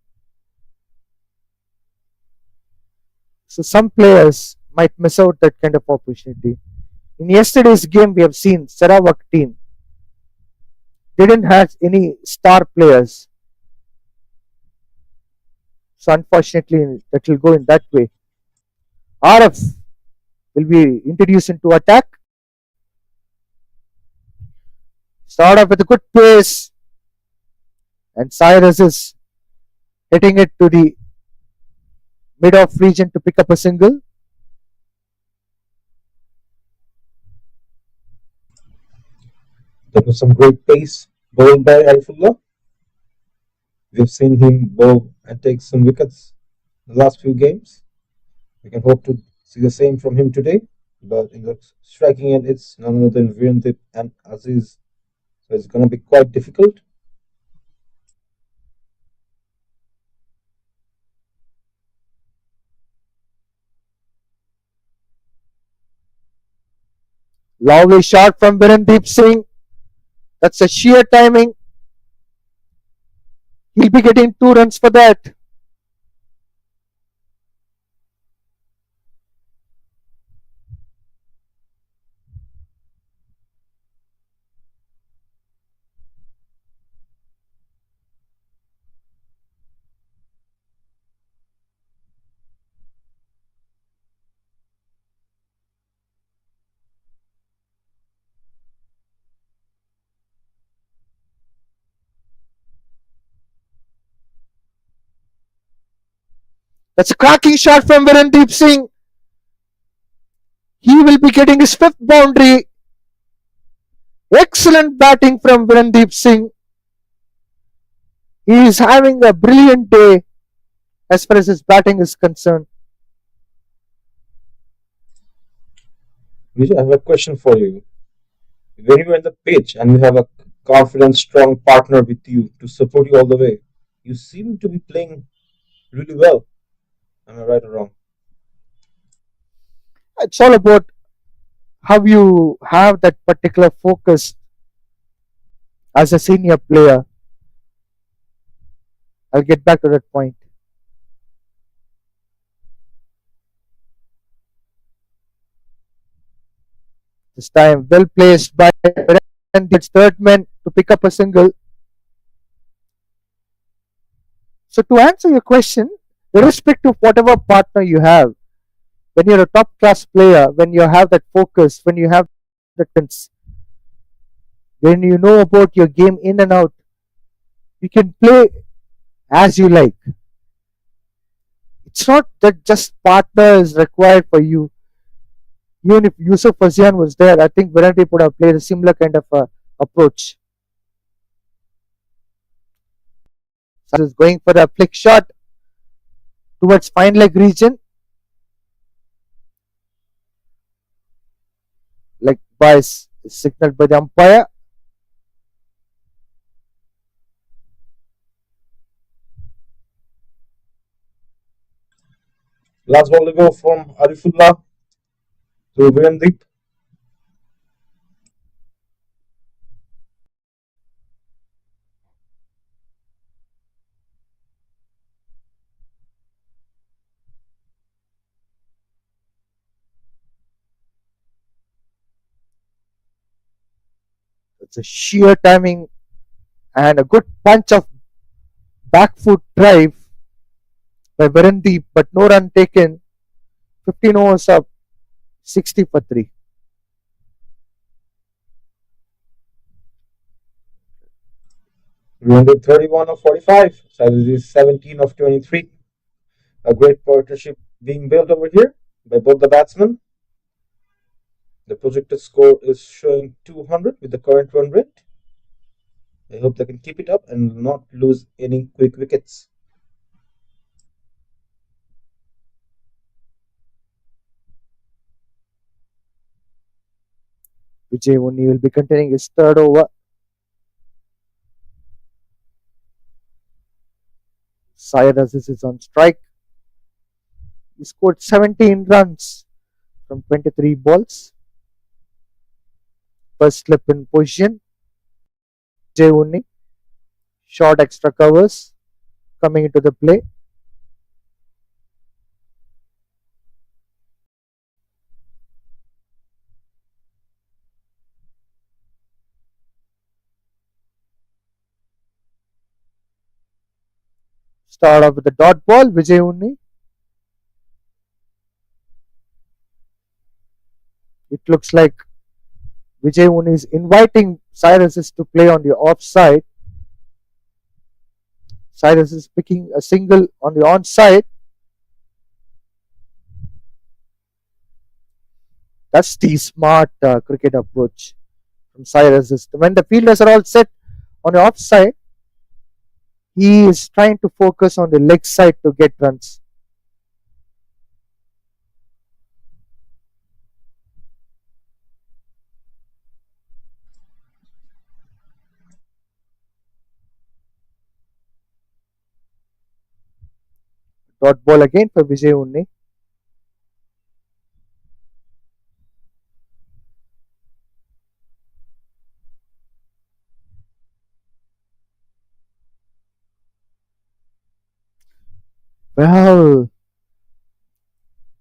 So some players might miss out that kind of opportunity. In yesterday's game, we have seen Sarawak team didn't have any star players. So unfortunately, that will go in that way. RF will be introduced into attack. Start off with a good pace, and Cyrus is hitting it to the mid-off region to pick up a single. That was some great pace bowled by Arifullah. We've seen him bowl and take some wickets in the last few games. We can hope to see the same from him today. But in the striking end, it's none other than Virandep and Aziz. So it's going to be quite difficult. Lovely shot from Virandep Singh. That's a sheer timing. He'll be getting 2 runs for that. That's a cracking shot from Virandep Singh. He will be getting his 5th boundary. Excellent batting from Virandep Singh. He is having a brilliant day as far as his batting is concerned. Vijay, I have a question for you. When you're in the pitch and you have a confident, strong partner with you to support you all the way, you seem to be playing really well. Am I right or wrong? It's all about how you have that particular focus as a senior player. I'll get back to that point. This time, well placed by its third man to pick up a single. So, to answer your question, irrespective of whatever partner you have, when you're a top class player, when you have that focus, when you have that when you know about your game in and out, you can play as you like. It's not that just partner is required for you. Even if Yusuf Azian was there, I think Virandep would have played a similar kind of approach. So is going for a flick shot towards fine leg region, like by signaled by the umpire. Last ball to go from Arifullah to Virandip. It's a sheer timing and a good punch of back foot drive by Virandip, but no run taken. 15 overs up, 60 for 3. Virandip 31 of 45. So this is 17 of 23. A great partnership being built over here by both the batsmen. The projected score is showing 200 with the current run rate. I hope they can keep it up and not lose any quick wickets. Vijay Unni will be containing his third over. Syed Aziz is on strike. He scored 17 runs from 23 balls. First slip in position. Vijay Unni. Short extra covers coming into the play. Start off with the dot ball. Vijay Unni. It looks like Vijay Unni is inviting Cyrus to play on the offside. Cyrus is picking a single on the onside. That's the smart cricket approach from Cyrus. When the fielders are all set on the offside, he is trying to focus on the leg side to get runs. Dot ball again for Vijay Unni. Well,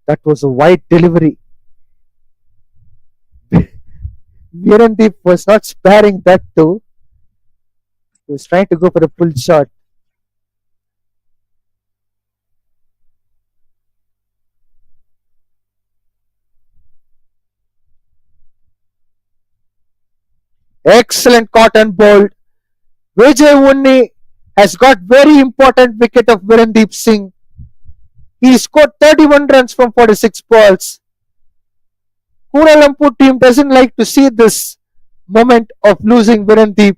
that was a wide delivery. Virandep was not sparing that too. He was trying to go for a pull shot. Excellent cotton ball. Vijay Unni has got very important wicket of Virandep Singh. He scored 31 runs from 46 balls. Kuala Lumpur team doesn't like to see this moment of losing Virandep.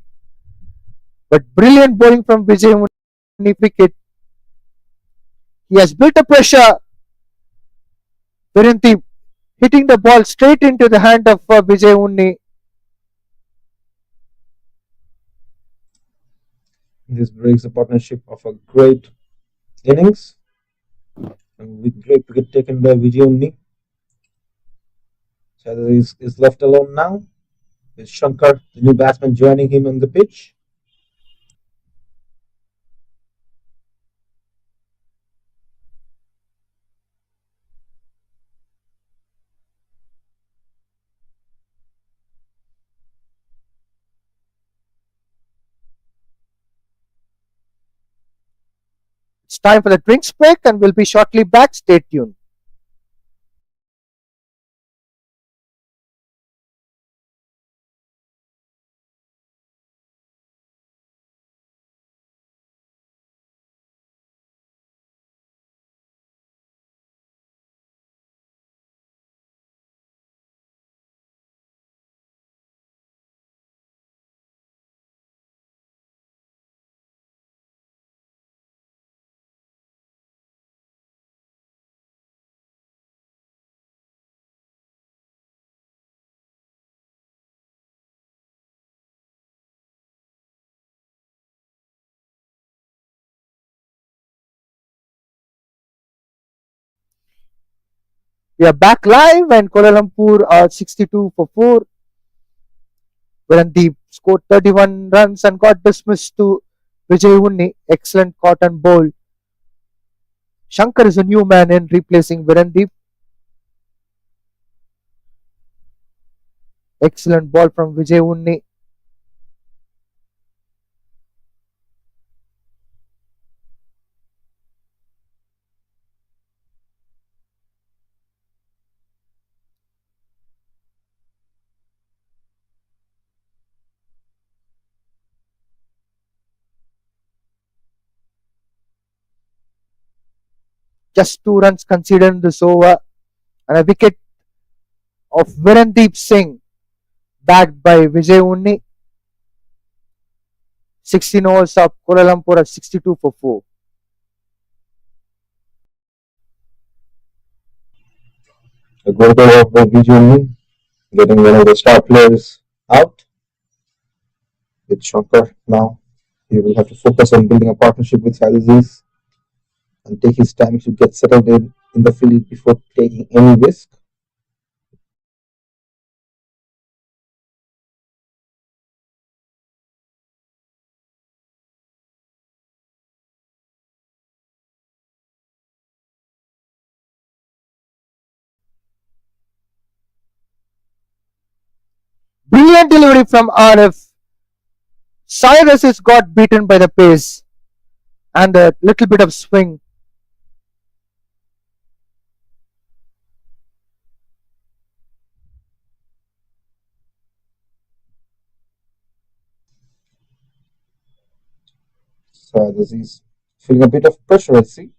But brilliant bowling from Vijay Unni wicket. He has built a pressure. Virandep hitting the ball straight into the hand of Vijay Unni. This breaks the partnership of a great innings and with great wicket taken by Vijay Unni. Chadha is left alone now with Shankar, the new batsman, joining him on the pitch. It's time for the drinks break and we'll be shortly back. Stay tuned. We are back live and Kuala Lumpur are 62 for 4. Virandep scored 31 runs and got dismissed to Vijay Unni. Excellent cotton bowl. Shankar is a new man in replacing Virandep. Excellent ball from Vijay Unni. Just 2 runs conceded in this over and a wicket of Virandep Singh backed by Vijay Unni. 16 overs of Kuala Lumpur at 62 for 4. A great over by Vijay Unni. getting one of the star players out with Shankar now. He will have to focus on building a partnership with Aziz and take his time to get settled in the field before taking any risk. Brilliant delivery from RF. Cyrus has got beaten by the pace and a little bit of swing. So Aziz feeling a bit of pressure, I see.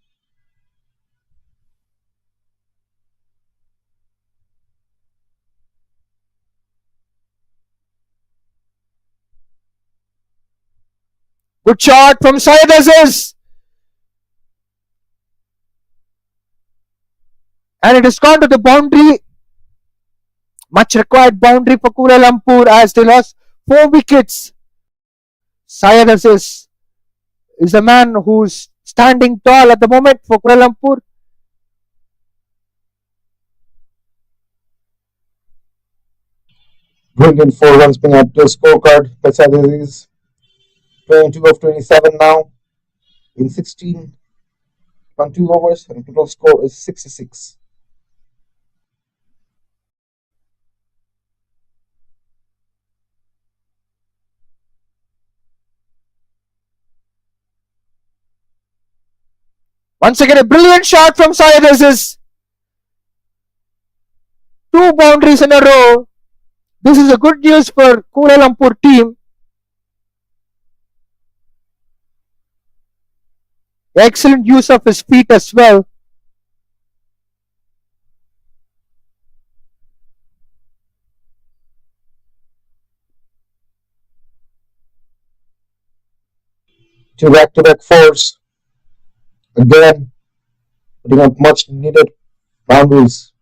Good shot from Cyrus, and it has gone to the boundary. Much required boundary for Kuala Lumpur as they lost 4 wickets. Cyrus is a man who's standing tall at the moment for Kuala Lumpur. Brilliant 4 runs being added to the scorecard by Aziz. 22 of 27 now in 16.2 overs, and total score is 66. Once again, a brilliant shot from Cyrus. 2 boundaries in a row. This is a good news for Kuala Lumpur team. Excellent use of his feet as well. Two back-to-back fours. Again, putting up much needed boundaries.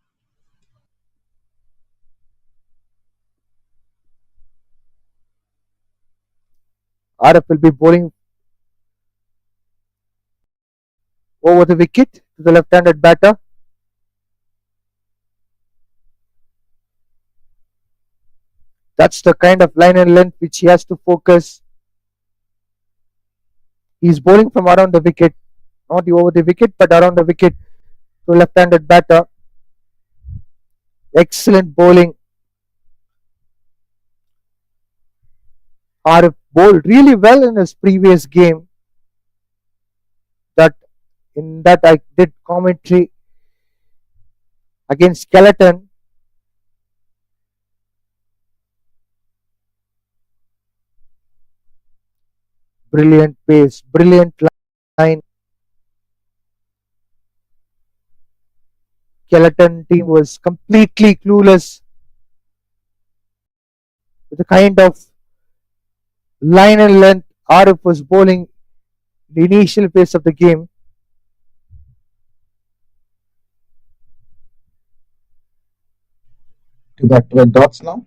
RF will be bowling over the wicket to the left-handed batter. That's the kind of line and length which he has to focus. He's bowling from around the wicket, not over the wicket, but around the wicket to left-handed batter. Excellent bowling. RF bowled really well in his previous game. That in that I did commentary against Skeleton. Brilliant pace, brilliant line. Skeleton team was completely clueless with the kind of line and length RF was bowling the initial phase of the game. Two back-to-back dots now.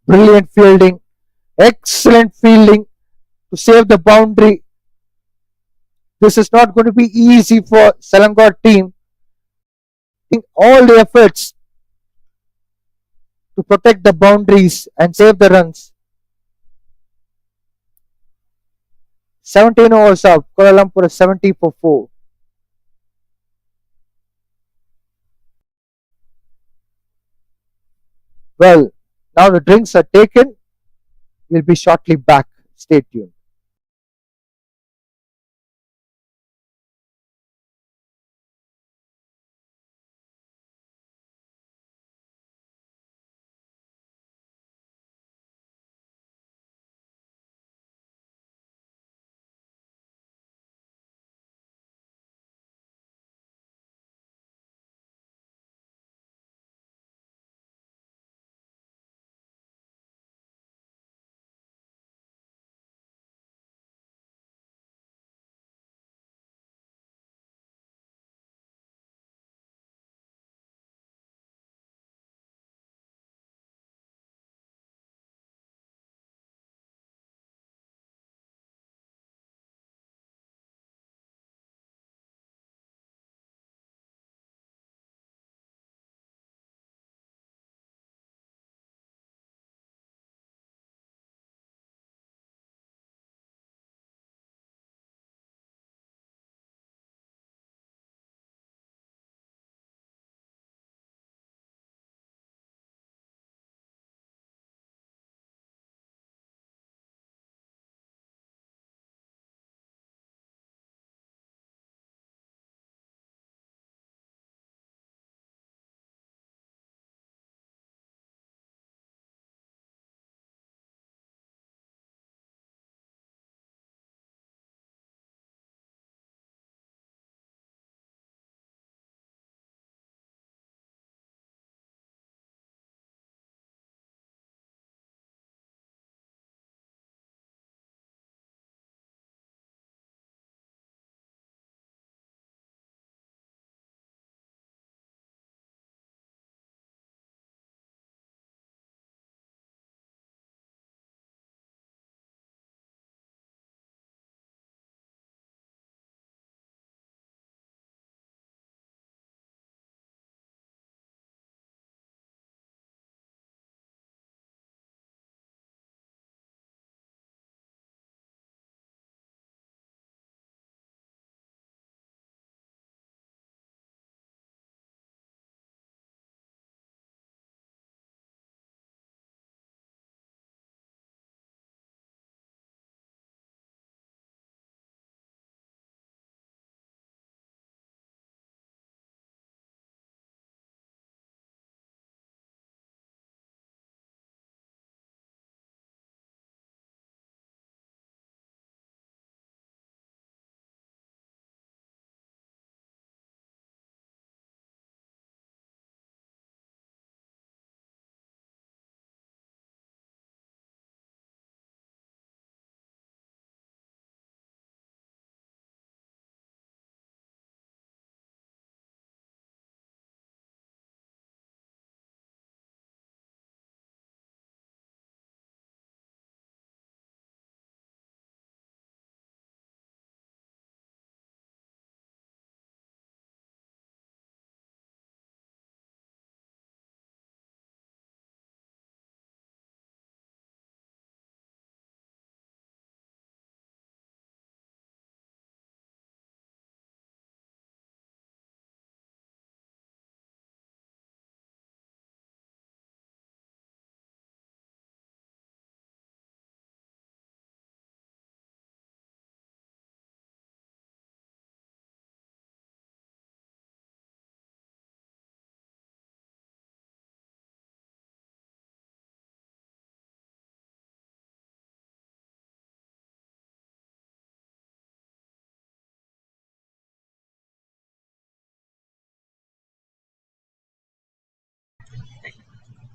Brilliant fielding, excellent fielding to save the boundary. This is not going to be easy for Selangor team. All the efforts to protect the boundaries and save the runs. 17 overs up. Kuala Lumpur is 70 for 4. Well, now the drinks are taken. We'll be shortly back. Stay tuned.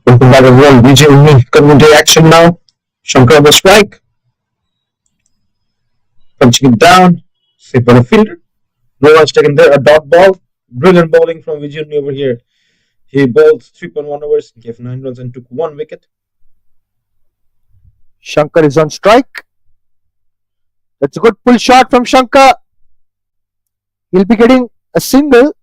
Welcome back everyone. BAYUEMAS coming into action now. Shankar on the strike, punching it down. Safe by the fielder. No one's taken there. A dot ball. Brilliant bowling from BAYUEMAS over here. He bowled 3.1 overs, gave 9 runs, and took 1 wicket. Shankar is on strike. That's a good pull shot from Shankar. He'll be getting a single.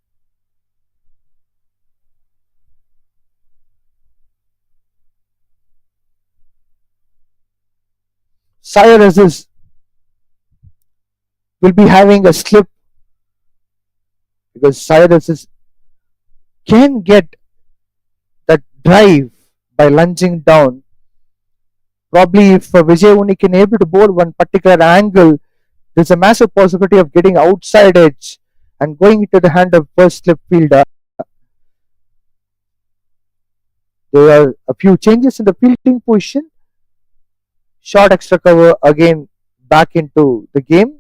Cyrus will be having a slip because Cyrus can get that drive by lunging down. Probably if Vijay Uni can able to bowl one particular angle, there's a massive possibility of getting outside edge and going into the hand of first slip fielder. There are a few changes in the fielding position. Short extra cover again back into the game.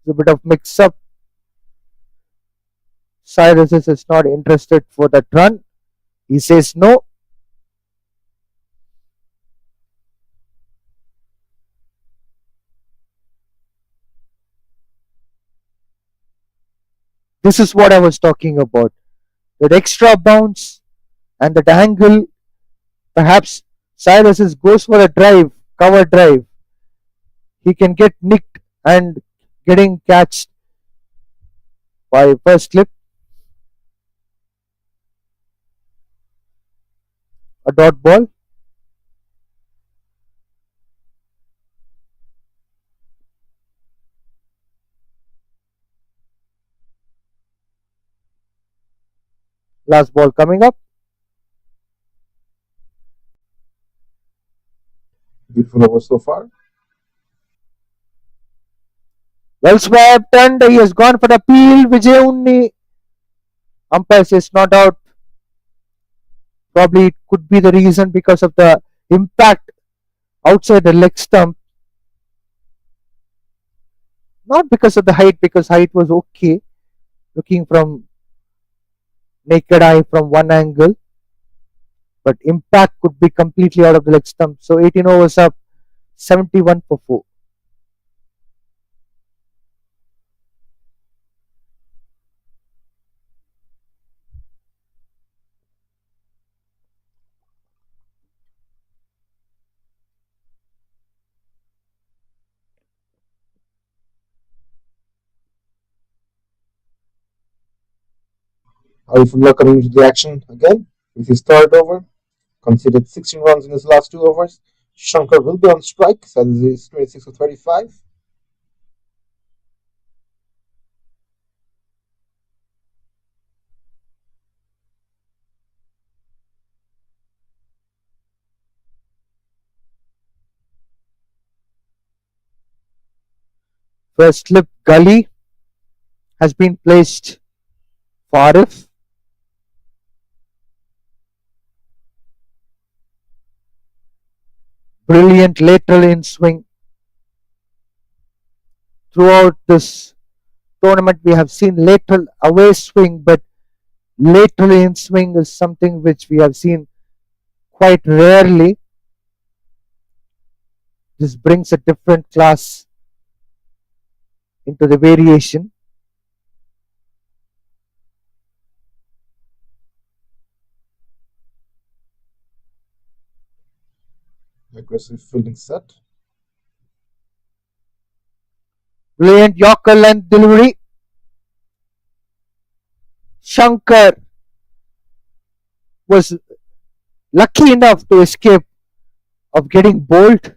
There's a bit of mix up. Cyrus is not interested for that run. He says no. This is what I was talking about. That extra bounce and that angle. Perhaps Cyrus goes for a drive, cover drive. He can get nicked and getting catched by first slip. A dot ball. Last ball coming up. Beautiful over so far. Well swept and he has gone for the peel. Vijay Unni. Umpire says not out. Probably it could be the reason because of the impact outside the leg stump. Not because of the height, because height was okay. Looking from naked eye from one angle. But impact could be completely out of the leg stump. So 18 overs up, 71 for 4. Arifullah coming into the action again with his third over. Conceded 16 runs in his last 2 overs. Shankar will be on strike, so this is 26 of 35. First slip gully has been placed for Arif. Brilliant lateral in swing. Throughout this tournament, we have seen lateral away swing, but lateral in swing is something which we have seen quite rarely. This brings a different class into the variation. Aggressive fielding set. Brilliant Yorker length delivery. Shankar was lucky enough to escape of getting bowled.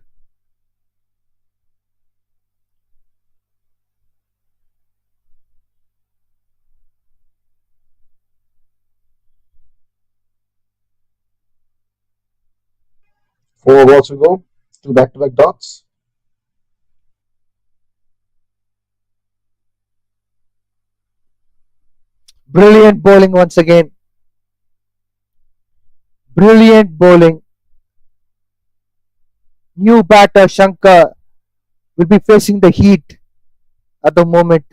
Four balls to go. 2 back-to-back dots. Brilliant bowling once again. Brilliant bowling. New batter Shankar will be facing the heat at the moment,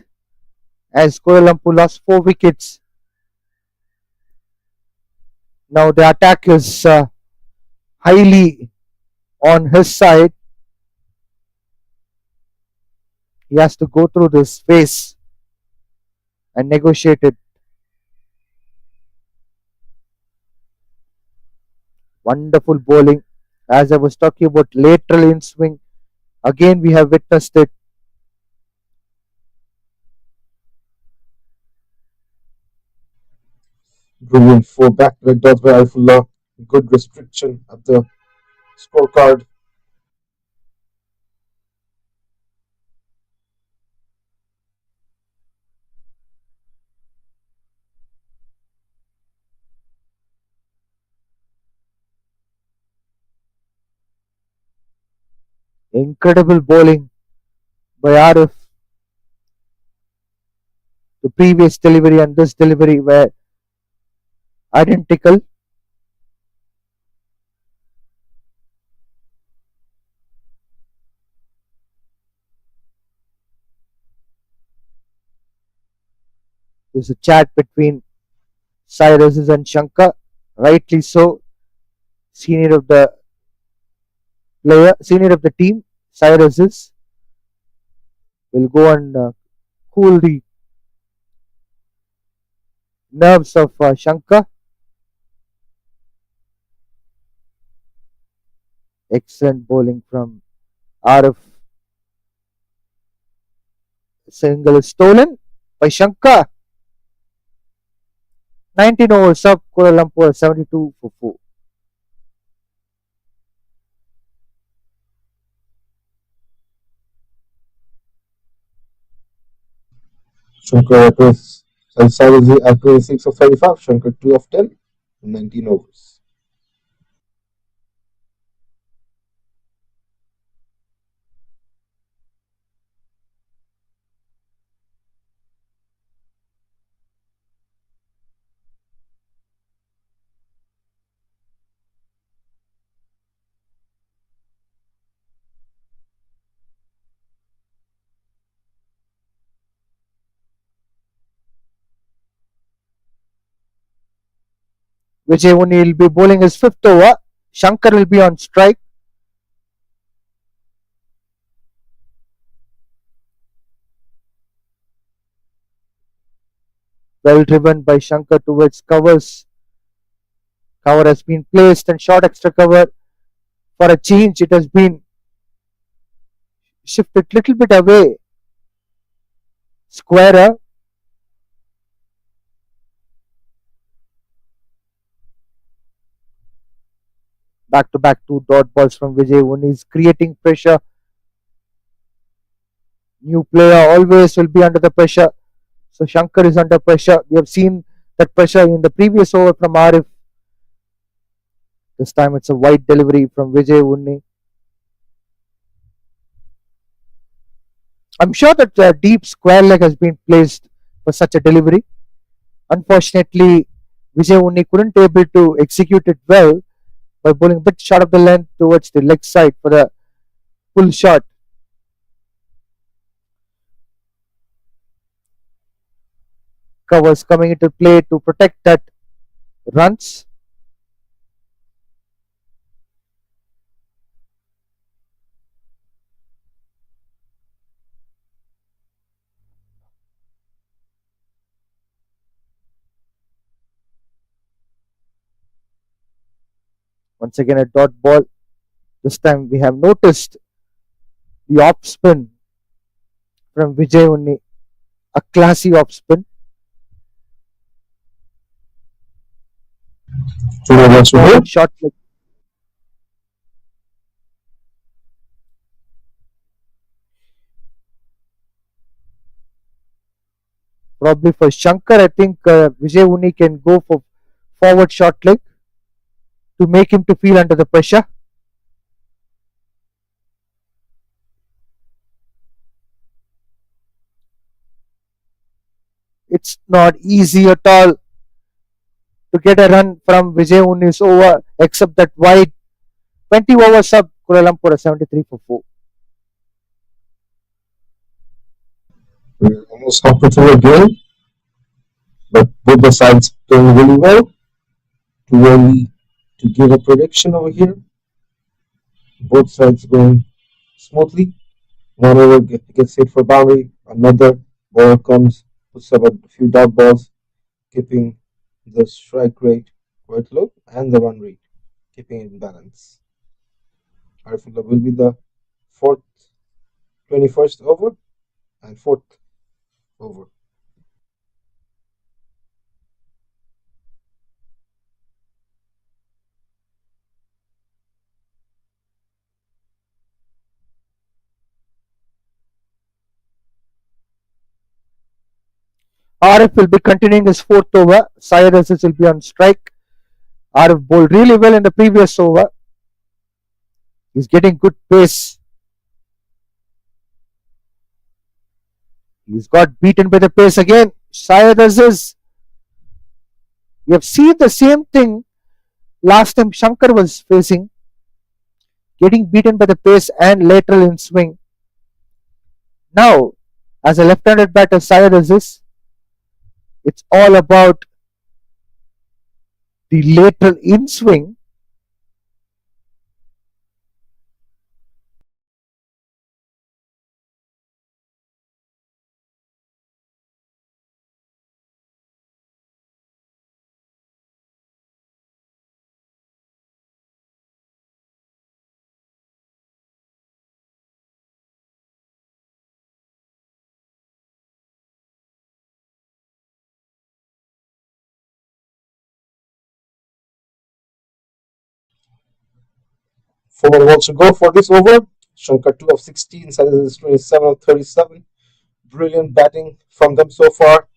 as Kuala Lumpur lost 4 wickets. Now the attack is highly on his side. He has to go through this phase and negotiate it. Wonderful bowling. As I was talking about lateral in swing, again we have witnessed it. Brilliant for back-to-back dots by Arifullah. Good restriction at the scorecard. Incredible bowling by Arif. The previous delivery and this delivery were identical. There's a chat between Cyrus and Shankar. Rightly so. Senior of the senior of the team, Cyrus will go and cool the nerves of Shankar. Excellent bowling from Arif. Single is stolen by Shankar. 19 overs up, Kuala Lumpur 72 for 4. Shankar at 26 of 35. Shankar 2 of 10 in 19 overs. Vijay will be bowling his fifth over. Shankar will be on strike. Well driven by Shankar towards covers. Cover has been placed and short extra cover. For a change, it has been shifted little bit away. Squarer. Back to back 2 dot balls from Vijay is creating pressure. New player always will be under the pressure. So Shankar is under pressure. We have seen that pressure in the previous over from Arif. This time it's a wide delivery from Vijay Unni. I'm sure that a deep square leg has been placed for such a delivery. Unfortunately, Vijay Unni couldn't able to execute it well by bowling a bit short of the length towards the leg side for the full shot. Covers coming into play to protect that runs. Once again a dot ball. This time we have noticed the off spin from Vijay Unni. A classy off spin. Shot leg. Probably for Shankar, I think Vijay Unni can go for forward short leg to make him to feel under the pressure. It's not easy at all to get a run from Vijay Unni's over, except that wide 20 overs up, Kuala Lumpur 73 for 4. We're almost halfway through a game, but both the sides playing really well. Too early to give a prediction over here. Both sides going smoothly. One over gets hit for boundary. Another ball comes, puts up a few dot balls, keeping the strike rate quite low and the run rate keeping it in balance. Arifullah will be the fourth 21st over and fourth over. Arif will be continuing his fourth over. Syed Aziz will be on strike. Arif bowled really well in the previous over. He's getting good pace. He's got beaten by the pace again. Syed Aziz. We have seen the same thing last time Shankar was facing. Getting beaten by the pace and lateral in swing. Now, as a left-handed batter, Syed Aziz, it's all about the lateral in swing. Four balls to go for this over. Shankar 2 of 16, Sadis is 27 of 37. Brilliant batting from them so far.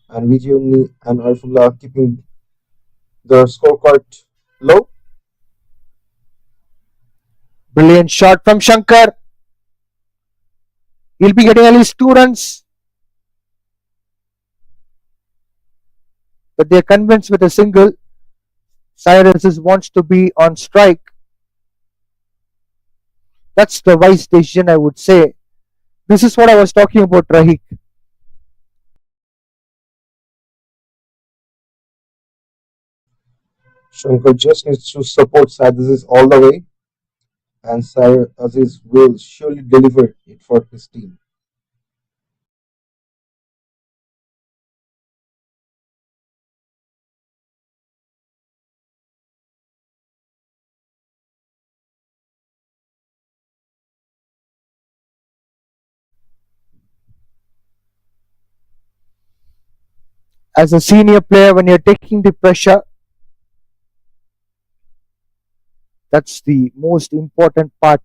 And Vijay and Arifullah keeping the scorecard low. Brilliant shot from Shankar. He'll be getting at least 2 runs. But they're convinced with a single. Syed Aziz wants to be on strike. That's the wise decision, I would say. This is what I was talking about, Rahik. Shankar just needs to support Syed Aziz all the way, and Syed Aziz will surely deliver it for his team. As a senior player, when you're taking the pressure, that's the most important part.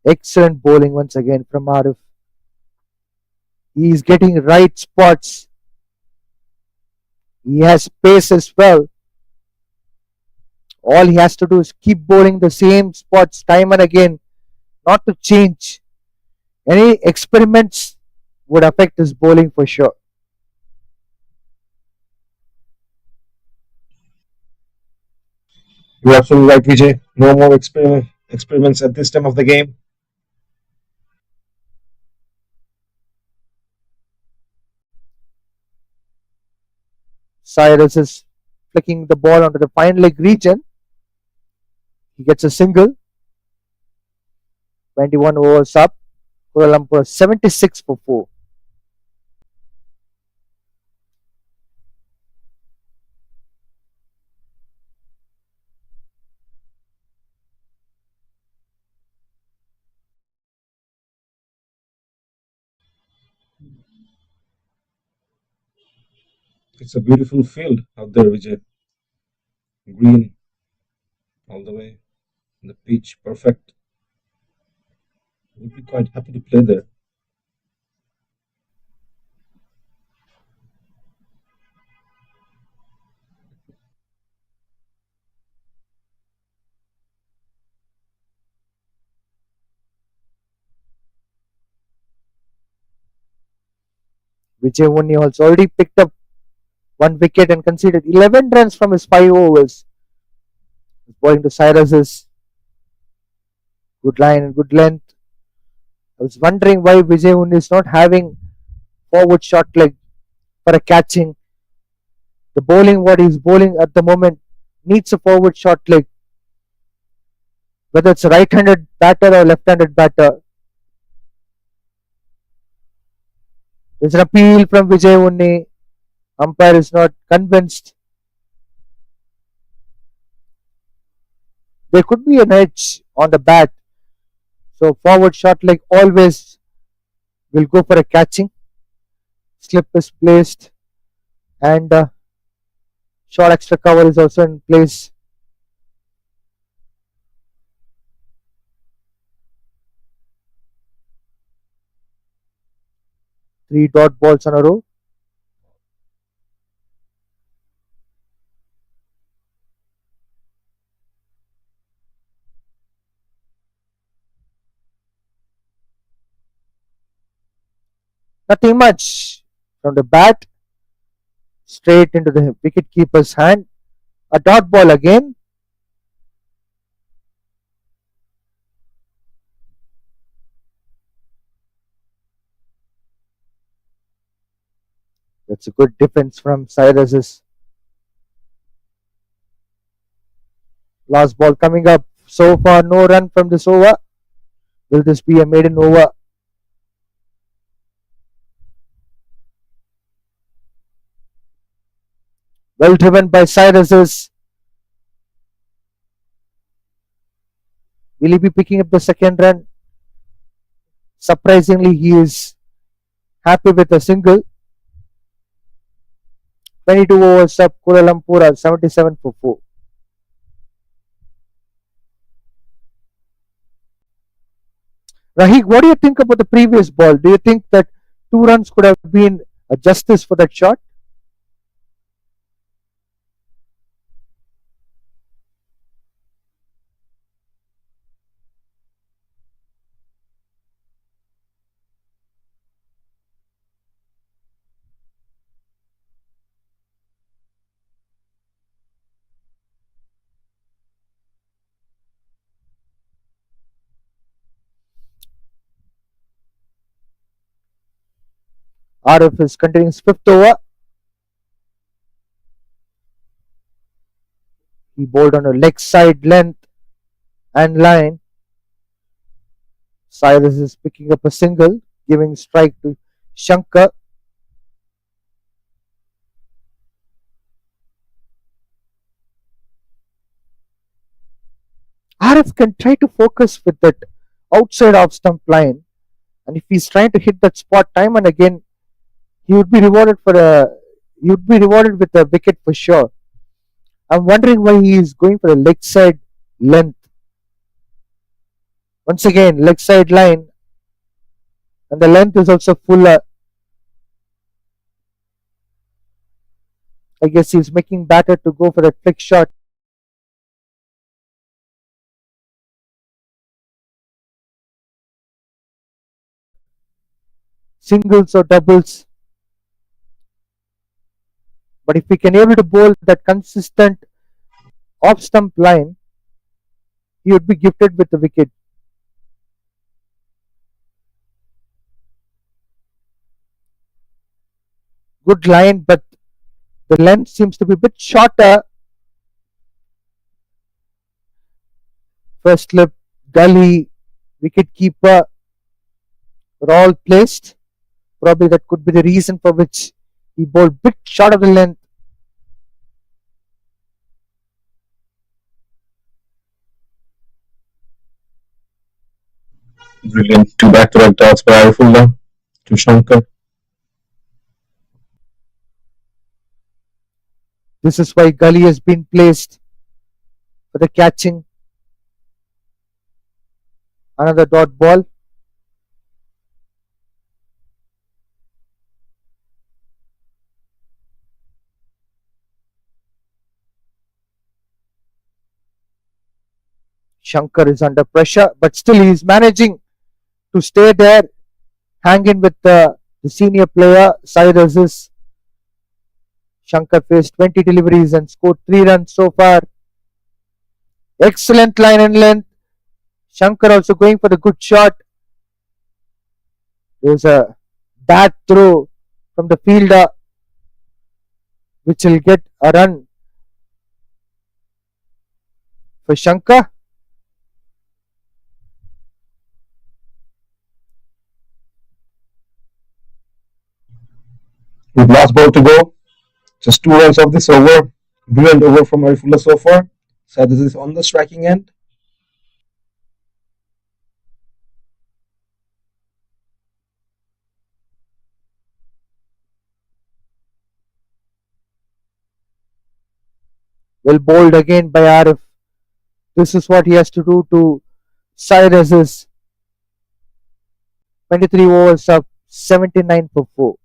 Excellent bowling once again from Arif. He's getting right spots. He has pace as well. All he has to do is keep bowling the same spots time and again, not to change. Any experiments would affect his bowling for sure. You're absolutely right, Vijay. No more experiments at this time of the game. Cyrus is flicking the ball onto the fine leg region. He gets a single. 21 overs up. Kuala Lumpur 76 for 4. It's a beautiful field out there, Vijay. Green all the way. The pitch perfect. Would be quite happy to play there. Vijay has already picked up 1 wicket and conceded 11 runs from his 5 overs. Bowling to Cyrus's good line and good length. I was wondering why Vijay Unni is not having forward short leg for a catching. The bowling what he's bowling at the moment needs a forward short leg, whether it's a right-handed batter or left-handed batter. There's an appeal from Vijay Unni. Umpire is not convinced. There could be an edge on the bat. So forward short leg always will go for a catching. Slip is placed and short extra cover is also in place. Three dot balls on a row. Nothing much from the bat straight into the wicket keeper's hand. A dot ball again. That's a good defense from Cyrus's. Last ball coming up. So far, no run from this over. Will this be a maiden over? Well driven by Cyrus's. Will he be picking up the second run? Surprisingly, he is happy with a single. 22 overs up, Kuala Lumpur at 77 for 4. Rahik, what do you think about the previous ball? Do you think that 2 runs could have been a justice for that shot? RF is continuing his fifth over. He bowled on a leg side length and line. Cyrus is picking up a single, giving strike to Shankar. RF can try to focus with that outside off stump line, and if he's trying to hit that spot time and again, he would be rewarded with a wicket for sure. I'm wondering why he is going for a leg side length. Once again, leg side line, and the length is also fuller. I guess he's making batter to go for a flick shot. Singles or doubles. But if he can able to bowl that consistent off stump line, he would be gifted with the wicket. Good line, but the length seems to be a bit shorter. First slip, gully, wicket keeper were all placed. Probably that could be the reason for which he bowled a bit short of the length. Brilliant. Two back-to-back dots by Arifullah to Shankar. This is why gully has been placed for the catching. Another dot ball. Shankar is under pressure, but still he is managing to stay there, hang in with the senior player. Cyrus is. Shankar faced 20 deliveries and scored 3 runs so far. Excellent line and length. Shankar also going for the good shot. There's a bad throw from the fielder, which will get a run for Shankar. With last ball to go, just 2 runs of this over. Brilliant over from Arifullah so far. So this is on the striking end. Well bowled again by Arif. This is what he has to do to Cyrus's 23 overs of 79 for 4.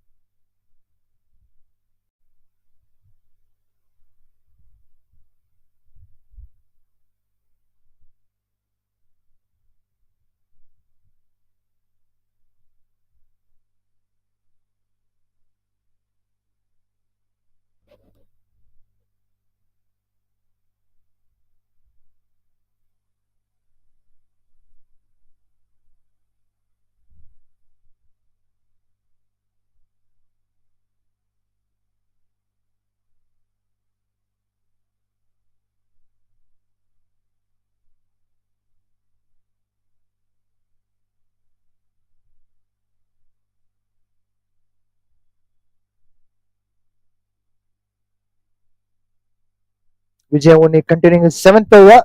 Vijay only continuing his 7th over.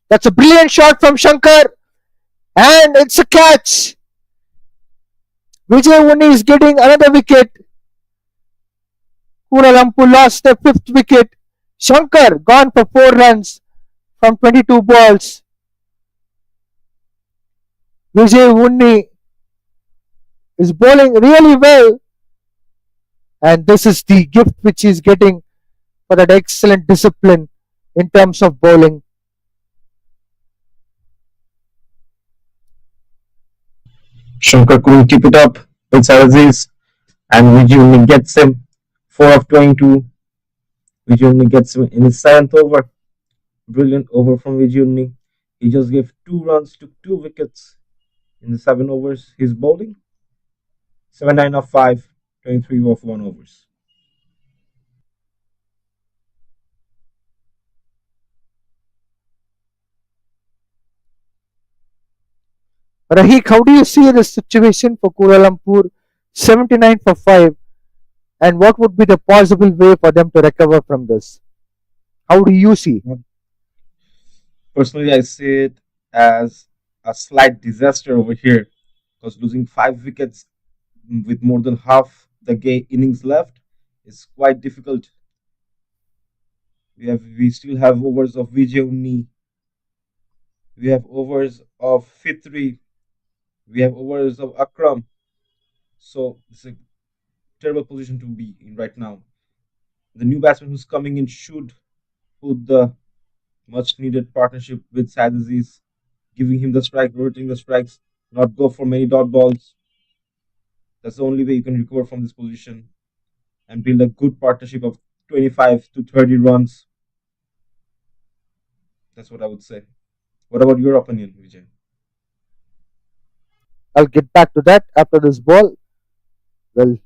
That's a brilliant shot from Shankar. And it's a catch. Vijay Unni is getting another wicket. Kuala Lumpur lost their 5th wicket. Shankar gone for 4 runs from 22 balls. Vijay Unni is bowling really well. And this is the gift which he is getting for that excellent discipline in terms of bowling. Shankar couldn't keep it up with Saraziz, and Vijay only gets him 4 of 22. Vijay only gets him in his 7th over. Brilliant over from Vijay only. He just gave 2 runs, took 2 wickets in the 7 overs he's bowling. 7-9 of 5, 23 of 1 overs. Rahik, how do you see the situation for Kuala Lumpur? 79 for 5. And what would be the possible way for them to recover from this? How do you see? Personally, I see it as a slight disaster over here because losing 5 wickets with more than half the innings left is quite difficult. We still have overs of Vijay Unni. We have overs of Fitri. We have overs of Akram. So it's a terrible position to be in right now. The new batsman who's coming in should put the much needed partnership with Saad Aziz, giving him the strike, rotating the strikes, not go for many dot balls. That's the only way you can recover from this position and build a good partnership of 25 to 30 runs. That's what I would say. What about your opinion, Vijay? I'll get back to that after this ball. Well,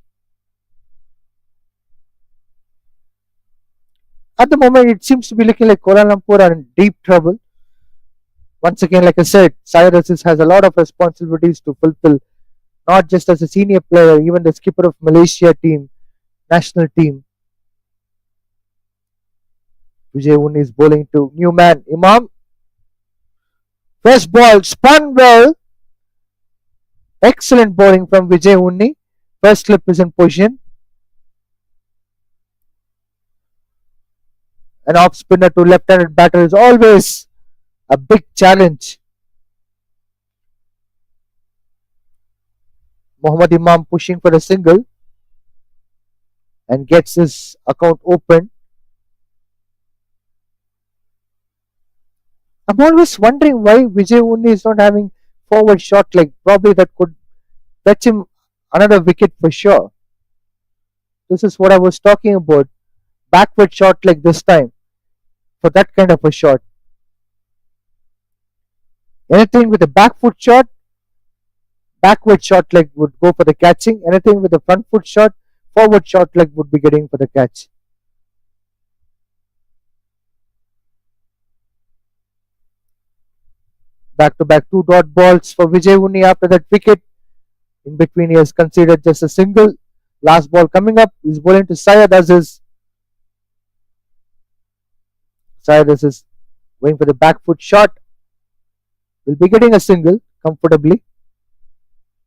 at the moment, it seems to be looking like Kuala Lumpur are in deep trouble. Once again, like I said, Cyrus has a lot of responsibilities to fulfill, not just as a senior player, even the skipper of Malaysia team, national team. Vijay Unni is bowling to new man Imam. First ball spun well. Excellent bowling from Vijay Unni. First slip is in position. An off spinner to left-handed batter is always a big challenge. Mohammad Imam pushing for a single and gets his account open. I'm always wondering why Vijay Unni is not having forward shot leg. Probably that could fetch him another wicket for sure. This is what I was talking about. Backward shot like this time for that kind of a shot. Anything with a back foot shot, backward short leg would go for the catching. Anything with a front foot shot, forward short leg would be getting for the catch. Back to back two dot balls for Vijay Unni after that wicket. In between, he has conceded just a single. Last ball coming up, he's bowling to Syed Aziz. Syed Aziz going for the back foot shot. Will be getting a single comfortably.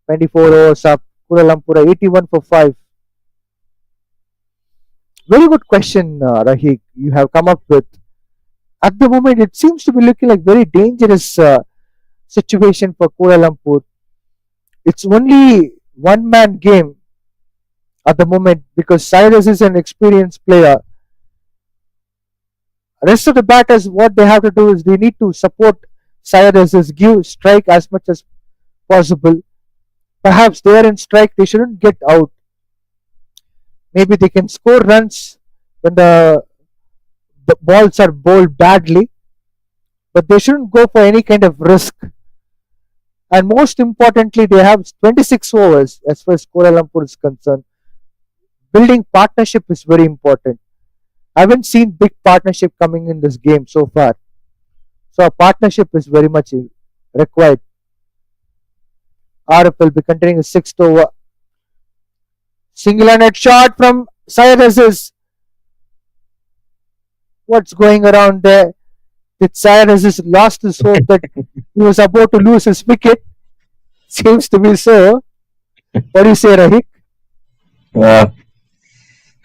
24 overs up. Kuala Lumpur 81 for 5. Very good question, Rahik, you have come up with. At the moment, it seems to be looking like very dangerous situation for Kuala Lumpur. It's only one man game at the moment because Cyrus is an experienced player. Rest of the batters, what they have to do is they need to support Cyrus, is give strike as much as possible. Perhaps they are in strike, they shouldn't get out. Maybe they can score runs when the balls are bowled badly, but they shouldn't go for any kind of risk. And most importantly, they have 26 overs as far as Kuala Lumpur is concerned. Building partnership is very important. I haven't seen big partnership coming in this game so far. So a partnership is very much required. RF will be continuing the sixth over. Single-handed shot from Syed Aziz. What's going around there? Did Syed Aziz lost his hope that he was about to lose his wicket? Seems to be so. What do you say, Rahik?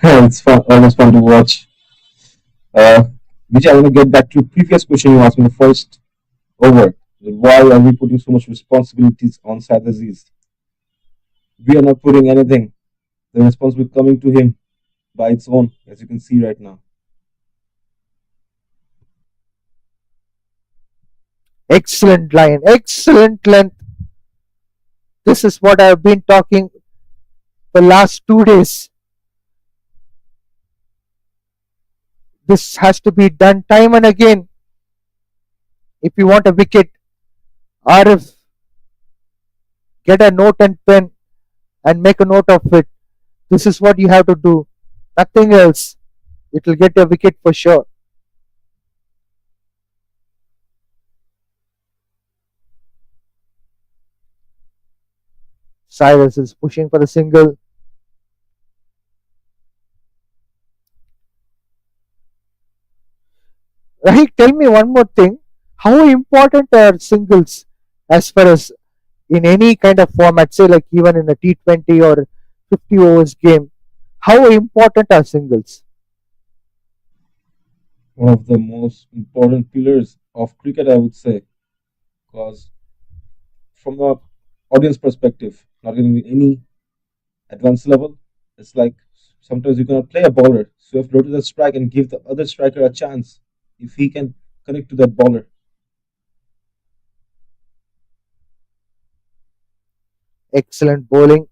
It's fun, always fun to watch. Vijay, I want to get back to the previous question you asked me the first over. Why are we putting so much responsibilities on Syed Aziz? We are not putting anything. The responsibility coming to him by its own, as you can see right now. Excellent line, excellent length. This is what I've been talking the last 2 days. This has to be done time and again. If you want a wicket, Arif, get a note and pen and make a note of it. This is what you have to do. Nothing else. It will get a wicket for sure. Cyrus is pushing for the single. Rahik, tell me one more thing. How important are singles as far as in any kind of format, say like even in a T20 or 50 overs game? How important are singles? One of the most important pillars of cricket, I would say, because from a audience perspective, not getting any advanced level, it's like sometimes you cannot play a bowler, so you have to rotate the strike and give the other striker a chance if he can connect to that bowler. Excellent bowling.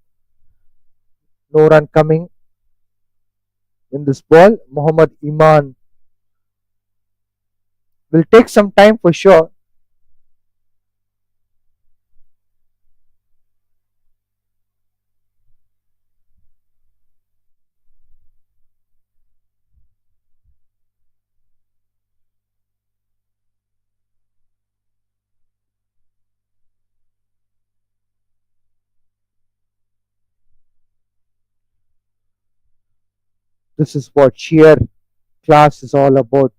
No run coming in this ball. Muhammad Iman will take some time for sure. This is what sheer class is all about.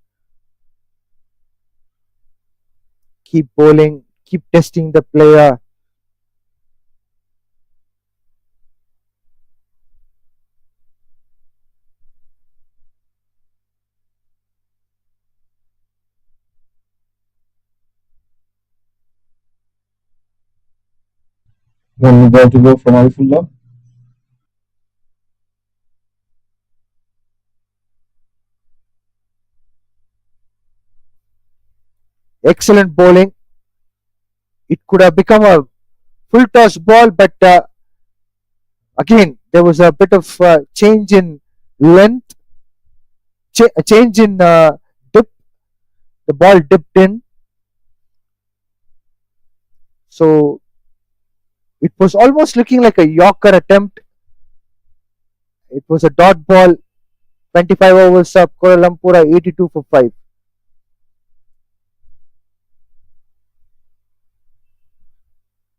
Keep bowling, keep testing the player. One ball to go from Arifullah. Excellent bowling. It could have become a full toss ball, but again, there was a bit of change in length, change in dip. The ball dipped in. So it was almost looking like a Yorker attempt. It was a dot ball, 25 overs up, Kuala Lumpur are 82 for 5.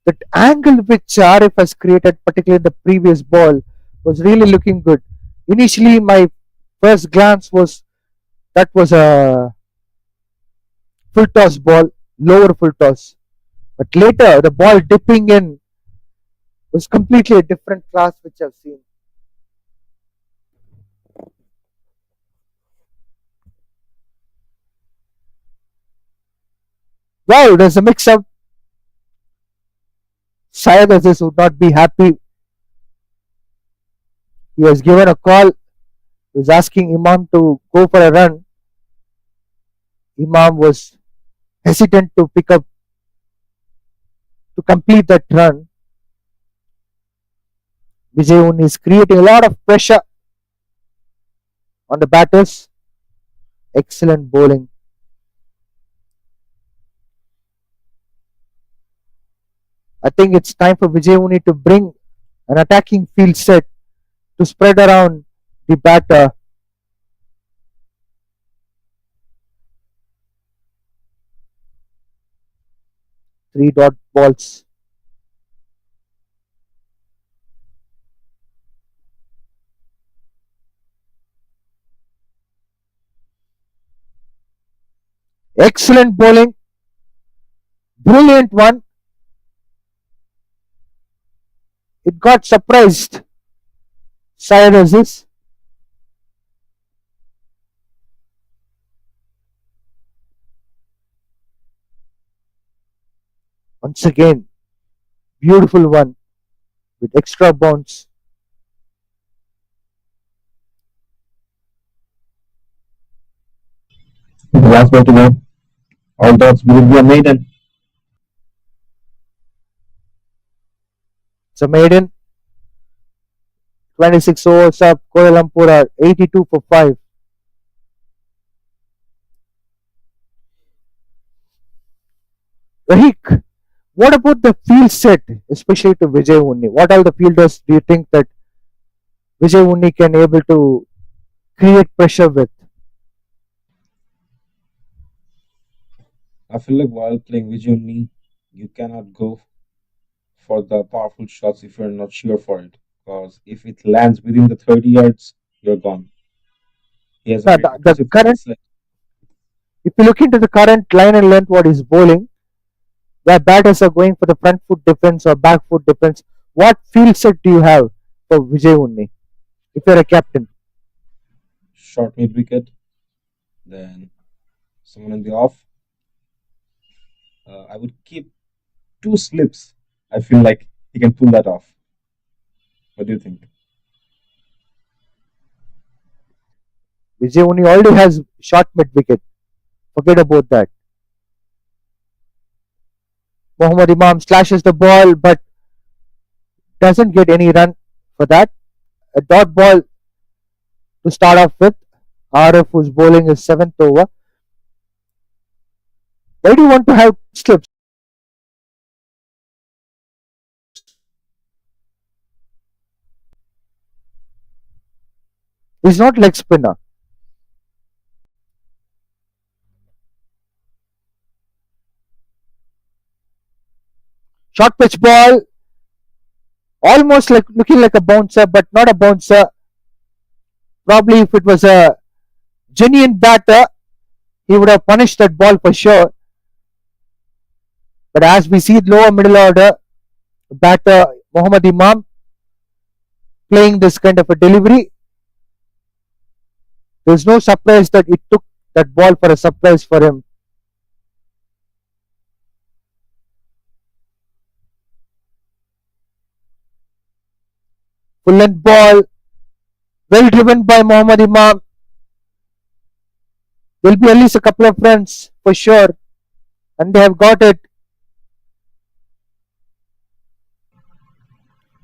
That angle which RF has created, particularly in the previous ball, was really looking good. Initially, my first glance was that was a full toss ball, lower full toss. But later, the ball dipping in was completely a different class which I've seen. Wow, there's a mix up. Syed Aziz would not be happy. He was given a call. He was asking Imam to go for a run. Imam was hesitant to pick up to complete that run. Vijay is creating a lot of pressure on the batters. Excellent bowling. I think it's time for Vijay to bring an attacking field set to spread around the batter. Three dot balls. Excellent bowling. Brilliant one. It got surprised. Syed Aziz. Once again, beautiful one with extra bounce. Last ball to go. All dots will be a maiden. It's a maiden. 26 overs up. Kuala Lumpur are 82 for 5. Rahik, what about the field set, especially to Vijay Unni? What all the fielders do you think that Vijay Unni can able to create pressure with? I feel like while playing Vijay, you cannot go for the powerful shots if you're not sure for it. Because if it lands within the 30 yards, you're gone. He has a The, very the, the aggressive skill current, set. if you look into the current line and length, what is bowling, where batters are going for the front foot defense or back foot defense, what field set do you have for Vijay Unni if you're a captain? Short mid wicket, then someone in the off. I would keep two slips. I feel like he can pull that off. What do you think? Vijay Unni already has short mid wicket. Forget about that. Mohammad Imam slashes the ball but doesn't get any run for that. A dot ball to start off with. RF who's bowling his seventh over. Why do you want to have slips? He's not leg spinner. Short pitch ball, almost like looking like a bouncer, but not a bouncer. Probably if it was a genuine batter, he would have punished that ball for sure. But as we see lower middle order batter Mohammad Imam playing this kind of a delivery, there's no surprise that it took that ball for a surprise for him. Full length ball, well driven by Mohammad Imam. Will be at least a couple of runs for sure, and they have got it.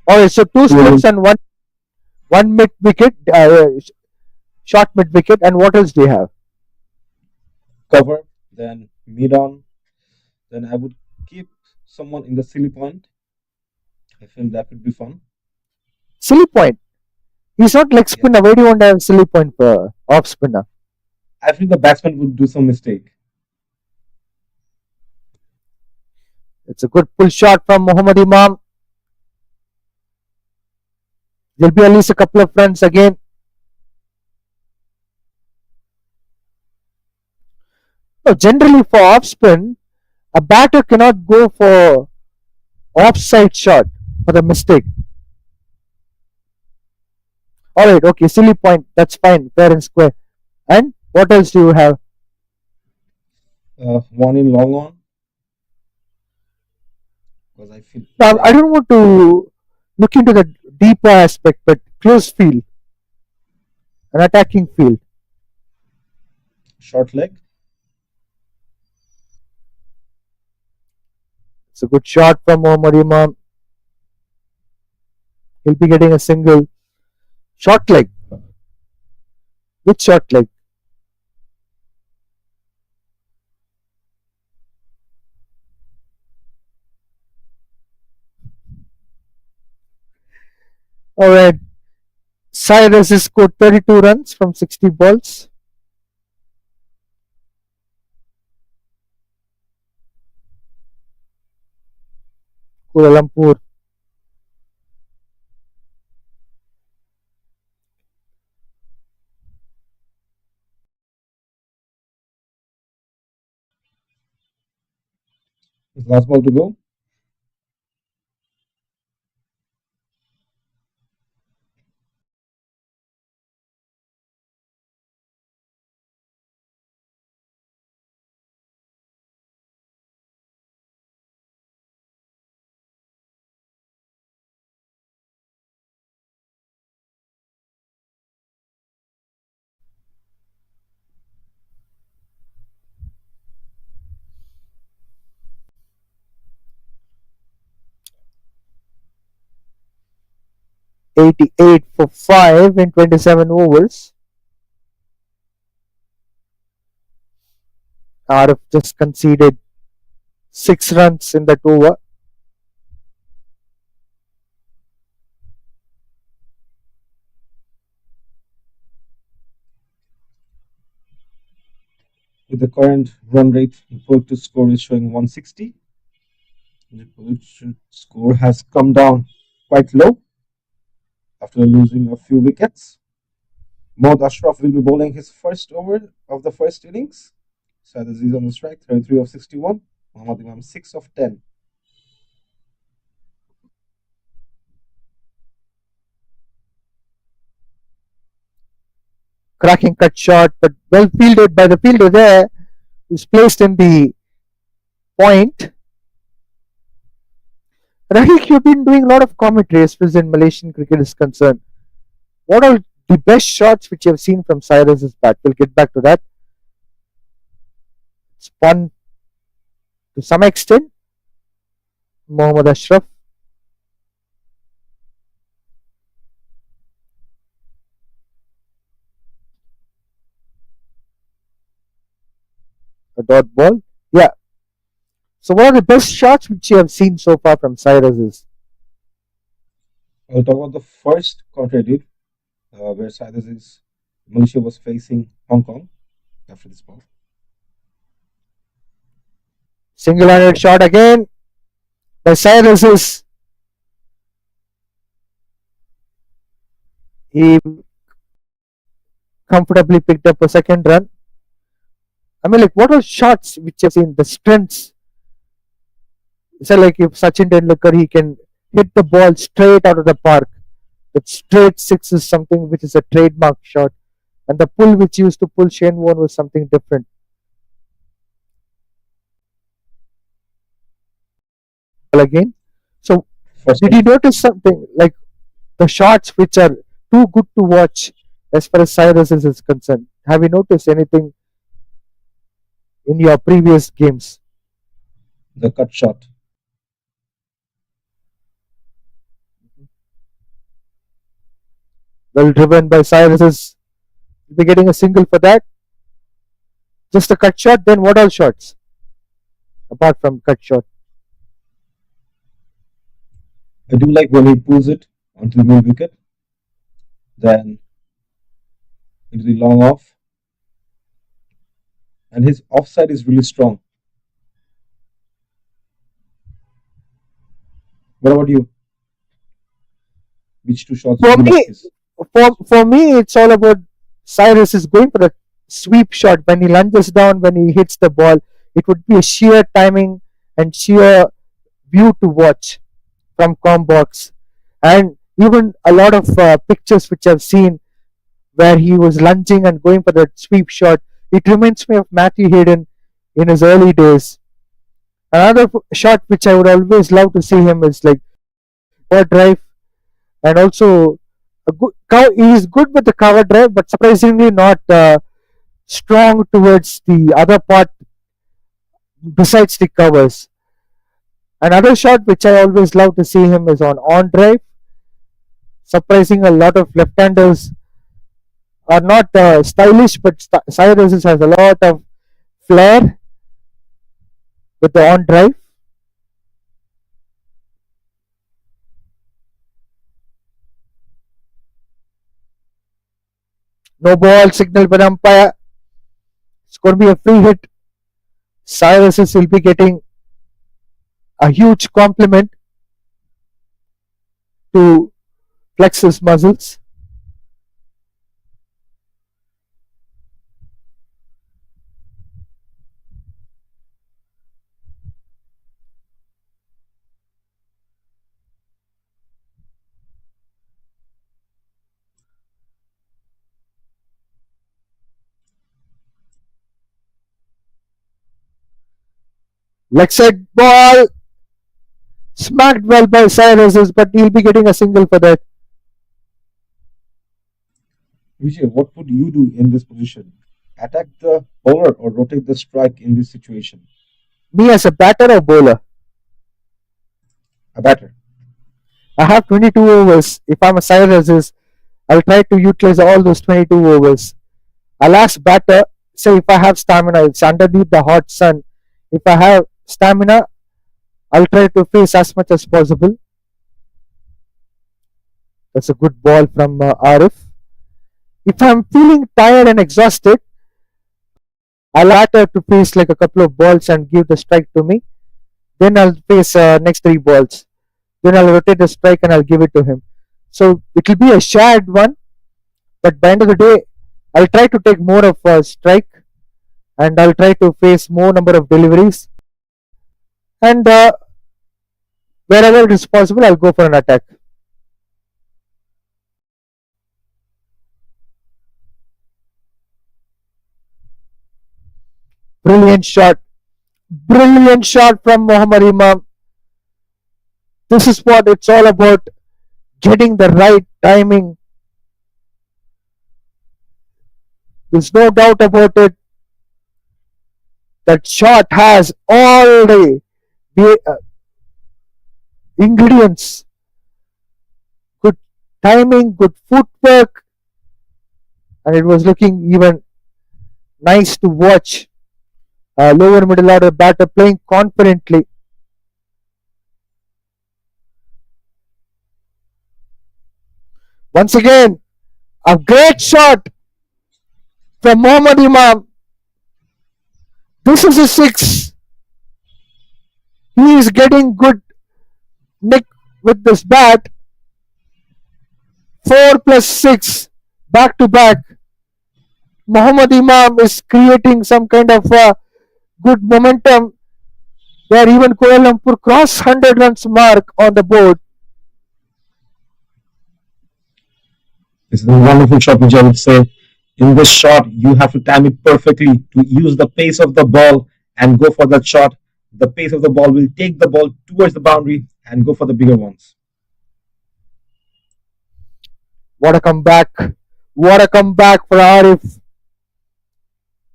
Alright, so two slips and one mid wicket, short mid wicket, and what else do you have? Cover, then mid on. Then I would keep someone in the silly point. I feel that would be fun. Silly point. He's not leg Yeah. spinner. Why do you want to have silly point for off spinner? I feel the batsman would do some mistake. It's a good pull shot from Muhammad Imam. There'll be at least a couple of runs again. No, generally for off spin, a batter cannot go for offside shot for the mistake. All right, okay, silly point. That's fine, fair and square. And what else do you have? One in long on. Because I feel Now, I don't want to look into the deeper aspect, but close field, an attacking field. short leg. It's a good shot from Mohammad Imam. He'll be getting a single. Short leg. Which short leg? All right. Cyrus has scored 32 runs from 60 balls. Kuala Lumpur. Last ball to go. .88 for 5 in 27 overs. RF just conceded 6 runs in that over. With the current run rate, the projected score is showing 160. The projected score has come down quite low after losing a few wickets. Mohd Ashraf will be bowling his first over of the first innings. Saad Aziz on the strike, 33 of 61. Muhammad Imam, 6 of 10. Cracking cut shot, but well fielded by the fielder there, who's placed in the point. Rahik, you've been doing a lot of commentary as far as in Malaysian cricket is concerned. What are the best shots which you have seen from Cyrus's bat? We'll get back to that. Spun to some extent. Mohammad Ashraf. A dot ball. Yeah. So what are the best shots which you have seen so far from Cyrus's? I'll talk about the first counter I did, where Saad Aziz, Malaysia was facing Hong Kong after this ball. Single-handed shot again by Cyrus's. He comfortably picked up a second run. I mean, like, what are shots which you have seen? The strengths. So, like, if Sachin Tendulkar, he can hit the ball straight out of the park. That straight six is something which is a trademark shot. And the pull which used to pull Shane Warne was something different. Again. So, did you notice something like the shots which are too good to watch as far as Cyrus is concerned? Have you noticed anything in your previous games? The cut shot. Well driven by Cyrus. You'll be getting a single for that. Just a cut shot, then what all shots? Apart from cut shot. I do like when he pulls it onto the mid wicket, then into the long off, and his offside is really strong. What about you? Which two shots For would you like me, his? for me, it's all about Cyrus is going for a sweep shot when he lunges down, when he hits the ball. It would be a sheer timing and sheer view to watch from Combox, and even a lot of pictures which I've seen where he was lunging and going for that sweep shot. It reminds me of Matthew Hayden in his early days. Another shot which I would always love to see him is like cover drive, and also he is good with the cover drive, but surprisingly not strong towards the other part besides the covers. Another shot which I always love to see him is on drive. Surprising, a lot of left-handers are not stylish, but Cyrus has a lot of flair with the on drive. No ball signal by umpire. It's going to be a free hit. Cyrus will be getting a huge compliment to flex his muscles. Leg side ball smacked well by Cyrus, but he'll be getting a single for that. Vijay, what would you do in this position? Attack the bowler or rotate the strike in this situation? Me as a batter or bowler? A batter. I have 22 overs. If I'm a Cyrus, I'll try to utilize all those 22 overs. I'll ask batter, say if I have stamina, it's underneath the hot sun. If I have stamina, I'll try to face as much as possible. That's a good ball from Arif. If I'm feeling tired and exhausted, I'll batter to face like a couple of balls and give the strike to me. Then I'll face next three balls. Then I'll rotate the strike and I'll give it to him. So it will be a shared one, but by the end of the day, I'll try to take more of a strike, and I'll try to face more number of deliveries. And wherever it is possible, I'll go for an attack. Brilliant shot. Brilliant shot from Muhammad Imam. This is what it's all about, getting the right timing. There's no doubt about it. That shot has all the ingredients. Good timing, good footwork, and it was looking even nice to watch. Lower middle order batter playing confidently. Once again, a great shot from Mohammad Imam. This is a six. He is getting good nick with this bat. 4 plus 6 back to back. Mohammad Imam is creating some kind of good momentum where even Kuala Lumpur cross 100 runs mark on the board. This is a wonderful shot, which I would say. In this shot, you have to time it perfectly to use the pace of the ball and go for that shot. The pace of the ball will take the ball towards the boundary and go for the bigger ones. What a comeback. What a comeback for Arif.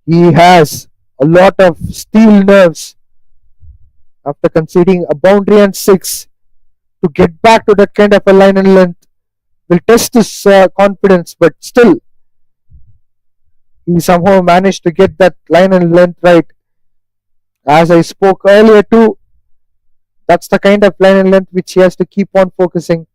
He has a lot of steel nerves after conceding a boundary and 6 to get back to that kind of a line and length. Will test his confidence, but still he somehow managed to get that line and length right. As I spoke earlier too, That's the kind of line and length which he has to keep on focusing.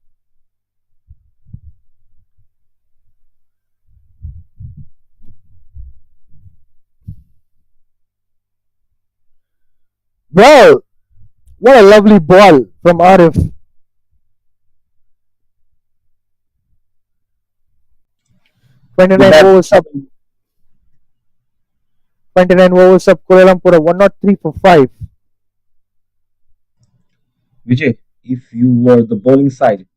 Well, what a lovely ball from Arif. 29 With that, overs up. 29 overs up. Kuala Lumpur 103 for 5. Vijay, if you were the bowling side,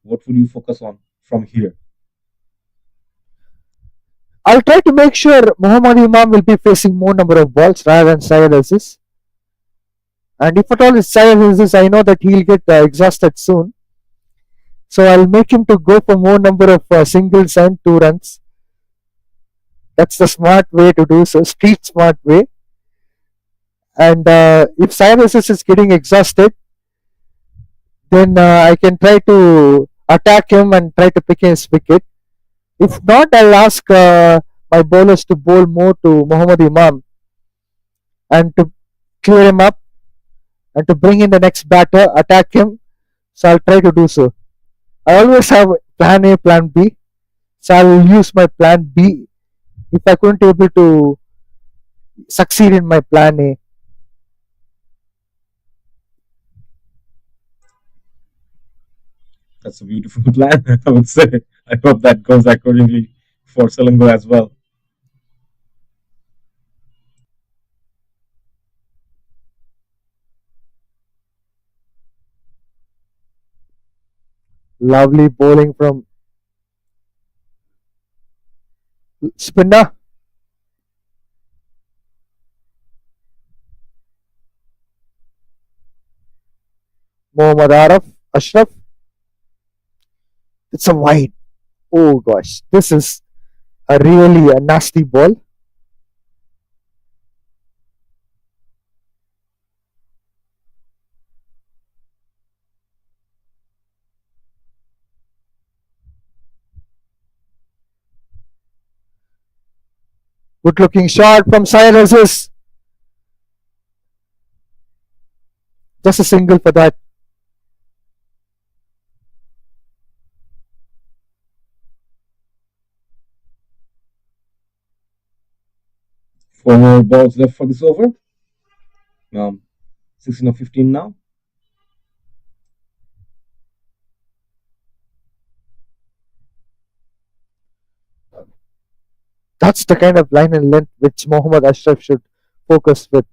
what would you focus on from here? I'll try to make sure Muhammad Imam will be facing more number of balls rather than Syed Aziz. And if at all it's Syed Aziz, I know that he'll get exhausted soon. So I'll make him to go for more number of singles and 2 runs. That's the smart way to do so, street smart way. And if Syed Aziz is getting exhausted, then I can try to attack him and try to pick his wicket. If not, I'll ask my bowlers to bowl more to Muhammad Imam and to clear him up and to bring in the next batter, attack him. So I'll try to do so. I always have plan A, plan B. So I'll use my plan B if I couldn't able to succeed in my plan A. That's a beautiful plan, I would say. I hope that goes accordingly for Selangor as well. Lovely bowling from spinner. Mohammad Ashraf. It's a wide. Oh gosh, this is a really a nasty ball. Good looking shot from Syed Aziz. Just a single for that. Four more balls left for this over. 16 or 15 now. That's the kind of line and length which Mohammad Ashraf should focus with.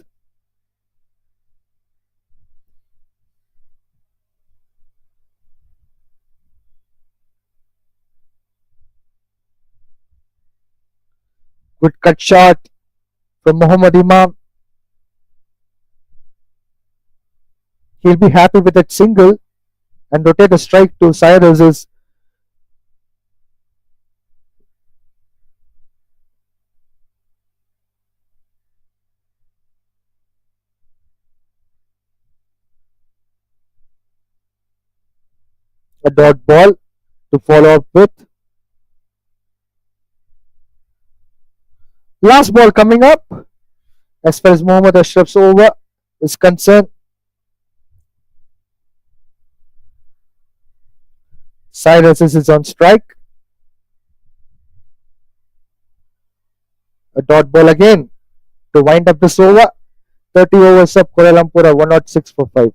Good cut shot from Muhammad Imam. He'll be happy with that single and rotate a strike to Syed Aziz. A dot ball to follow up with. Last ball coming up as far as Mohammad Ashraf's over is concerned. Syed Aziz is on strike. A dot ball again to wind up this over. 30 overs up, Kuala Lumpur 106 for 5.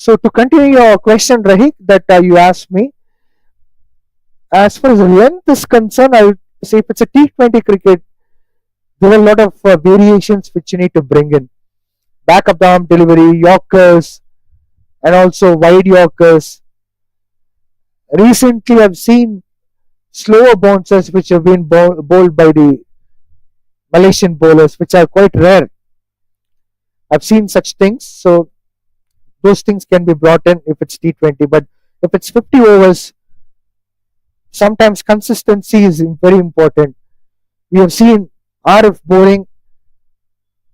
So to continue your question, Rahik, that you asked me, as far as length is concerned, I would say if it's a T20 cricket, there are a lot of variations which you need to bring in. Back of the arm delivery, Yorkers, and also wide Yorkers. Recently, I've seen slower bouncers which have been bowled by the Malaysian bowlers, which are quite rare. I've seen such things. So those things can be brought in if it's T20. But if it's 50 overs, sometimes consistency is very important. We have seen RF bowling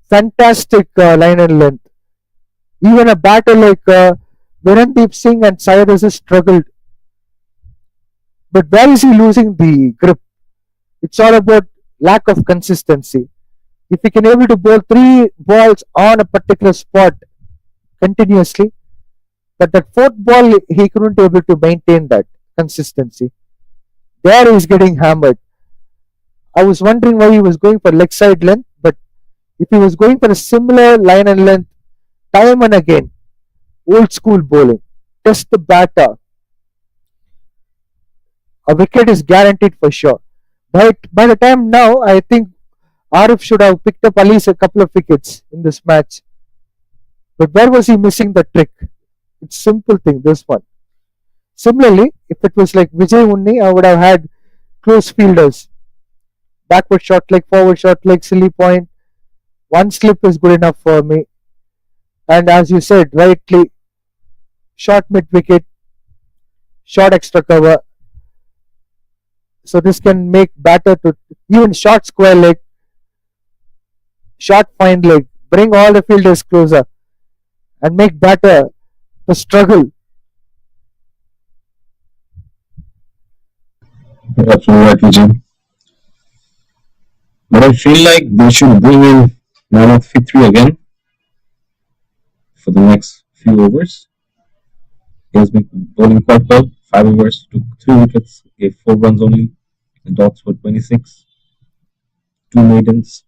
fantastic line and length. Even a batter like Virandep Singh and Syed has struggled. But where is he losing the grip? It's all about lack of consistency. If he can able to bowl three balls on a particular spot continuously, but that fourth ball he couldn't able to maintain that consistency. There he's getting hammered. I was wondering why he was going for leg side length, but if he was going for a similar line and length time and again, old school bowling, test the batter, a wicket is guaranteed for sure. But by the time now, I think Arif should have picked up at least a couple of wickets in this match. But where was he missing the trick? It's simple thing, this one. Similarly, if it was like Vijay Unni, I would have had close fielders. Backward shot leg, forward shot leg, silly point. One slip is good enough for me. And as you said, rightly, short mid wicket, short extra cover. So this can make batter to even short square leg, short fine leg, bring all the fielders closer and make batter to struggle. You're absolutely right, Vijay. But I feel like they should bring in Mohammad Fitri again for the next few overs. He has been bowling quite well. 5 overs, took 3 wickets, gave 4 runs only. The dots were 26, 2 maidens.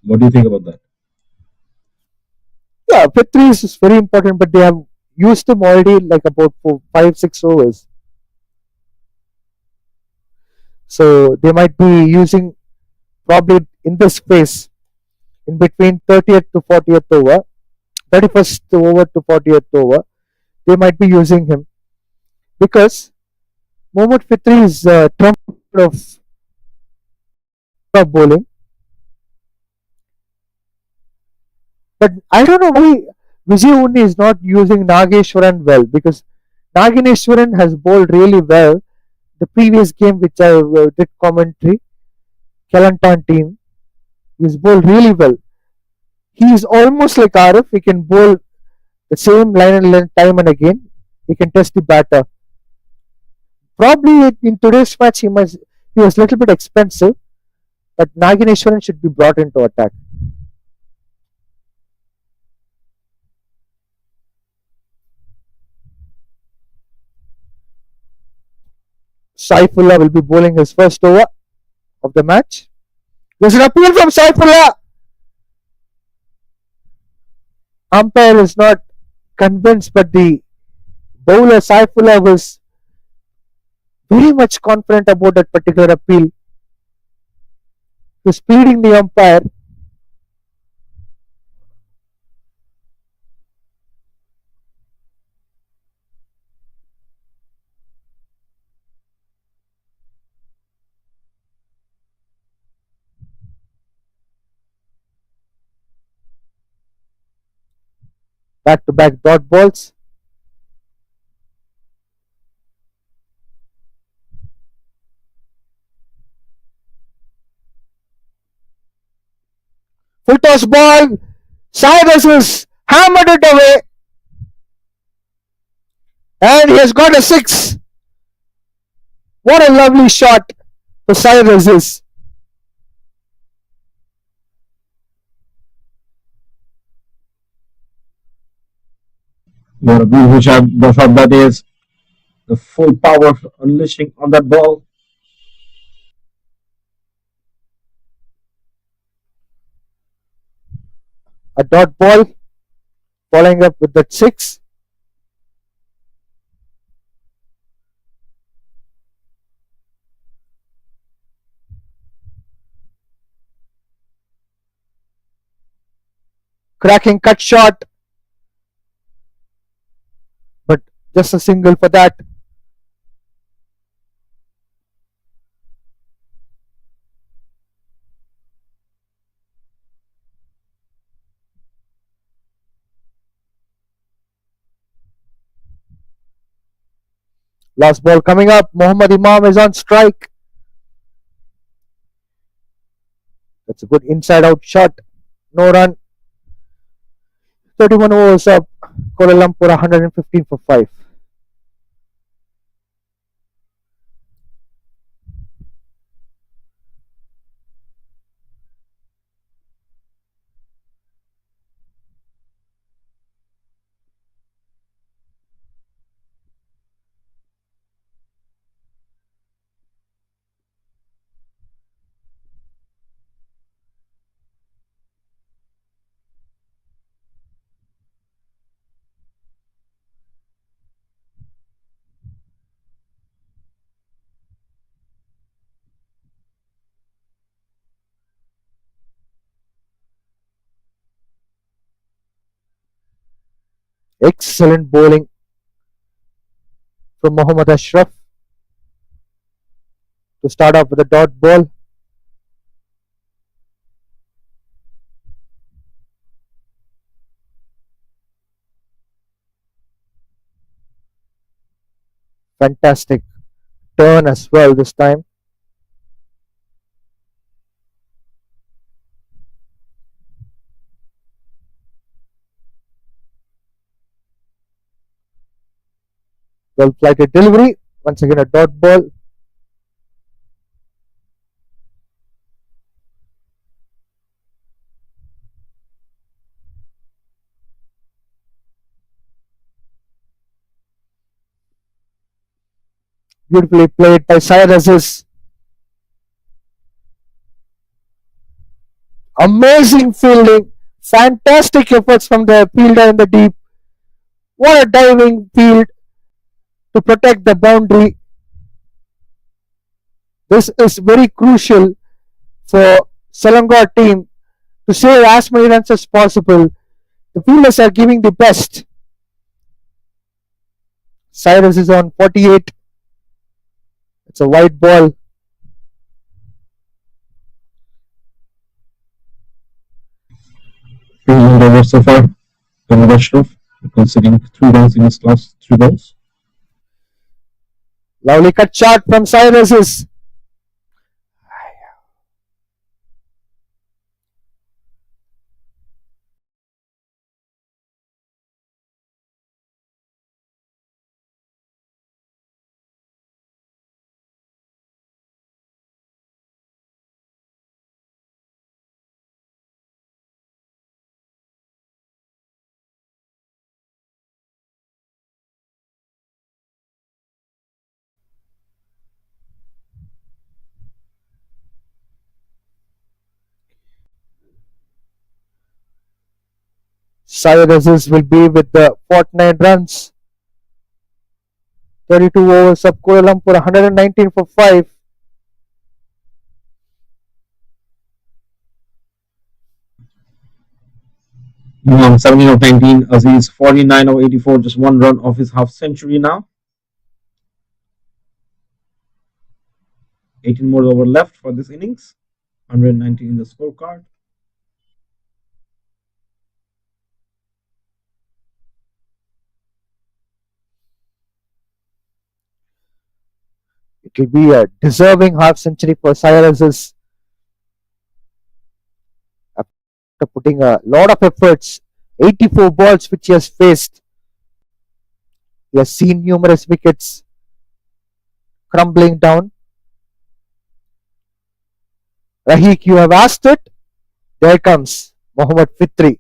What do you think about that? Yeah, Petri is very important, but they have used him already like about 5, 6 overs. So they might be using probably in this phase in between 30th to 40th over, 31st over to 40th over, they might be using him because Mohammad Fitri is trump of bowling. But I don't know why Vijay Unni is not using Nageshwaran well because Nagineshwaran has bowled really well. The previous game which I did commentary, Kelantan team, he's bowled really well. He is almost like Arif. He can bowl the same line and length time and again. He can test the batter. Probably in today's match he was a little bit expensive, but Nagineshwaran should be brought into attack. Saifullah will be bowling his first over of the match. There's an appeal from Saifullah. Umpire is not convinced, but the bowler Saifullah was very much confident about that particular appeal. He was pleading the umpire. Back to back dot balls. Full toss ball. Cyrus has hammered it away. And he has got a six. What a lovely shot for Cyrus. What a beautiful shot that is. The full power unleashing on that ball. A dot ball following up with that six. Cracking cut shot. But just a single for that. Last ball coming up. Mohammad Imam is on strike. That's a good inside out shot. No run. 31 overs up. Kuala Lumpur 115 for 5. Excellent bowling from Mohammad Ashraf to start off with a dot ball. Fantastic turn as well this time. Well flighted delivery. Once again a dot ball. Beautifully played by Syed Aziz. Amazing fielding. Fantastic efforts from the fielder in the deep. What a diving field to protect the boundary. This is very crucial for Selangor team to save as many runs as possible. The fielders are giving the best. Cyrus is on 48. It's a wide ball. Brilliant over so far. Mohammad Ashraf conceding 3 runs in his last 3 balls. Lovely cut shot from Cyrus. Cyrus will be with the 49 runs. 32 overs of Kuala Lumpur 119 for 5. Imam 17 of 19, Aziz 49 of 84, just 1 run off his half century now. 18 more over left for this innings. 119 in the scorecard. It will be a deserving half century for Cyrus after putting a lot of efforts. 84 balls which he has faced. He has seen numerous wickets crumbling down. Rahik, you have asked it. There comes Mohammad Fitri.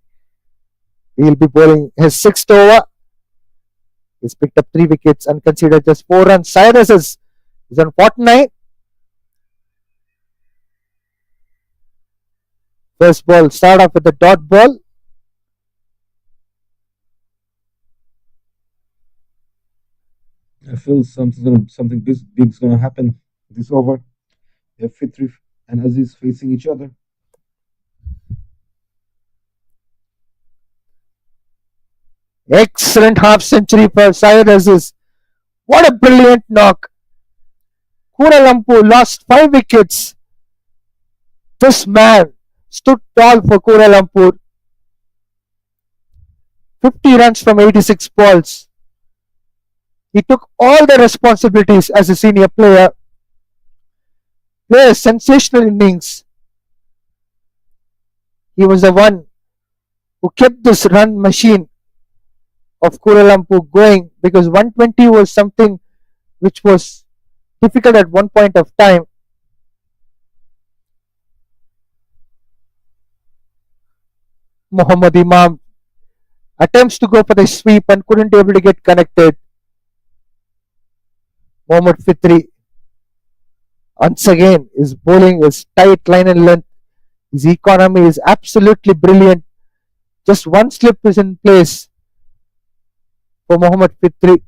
He will be bowling his 6th over. He's picked up 3 wickets and considered just 4 runs. Cyrus is on 49. First ball, start off with the dot ball. I feel something big is going to happen this over. They have Fitri and Aziz facing each other. Excellent half century for Cyrus. What a brilliant knock. Kuala Lumpur lost 5 wickets. This man stood tall for Kuala Lumpur. 50 runs from 86 balls. He took all the responsibilities as a senior player, played a sensational innings. He was the one who kept this run machine of Kuala Lumpur going, because 120 was something which was difficult at one point of time. Muhammad Imam attempts to go for the sweep and couldn't able to get connected. Mohammad Fitri once again is bowling is tight line and length. His economy is absolutely brilliant. Just one slip is in place for Mohammad Fitri.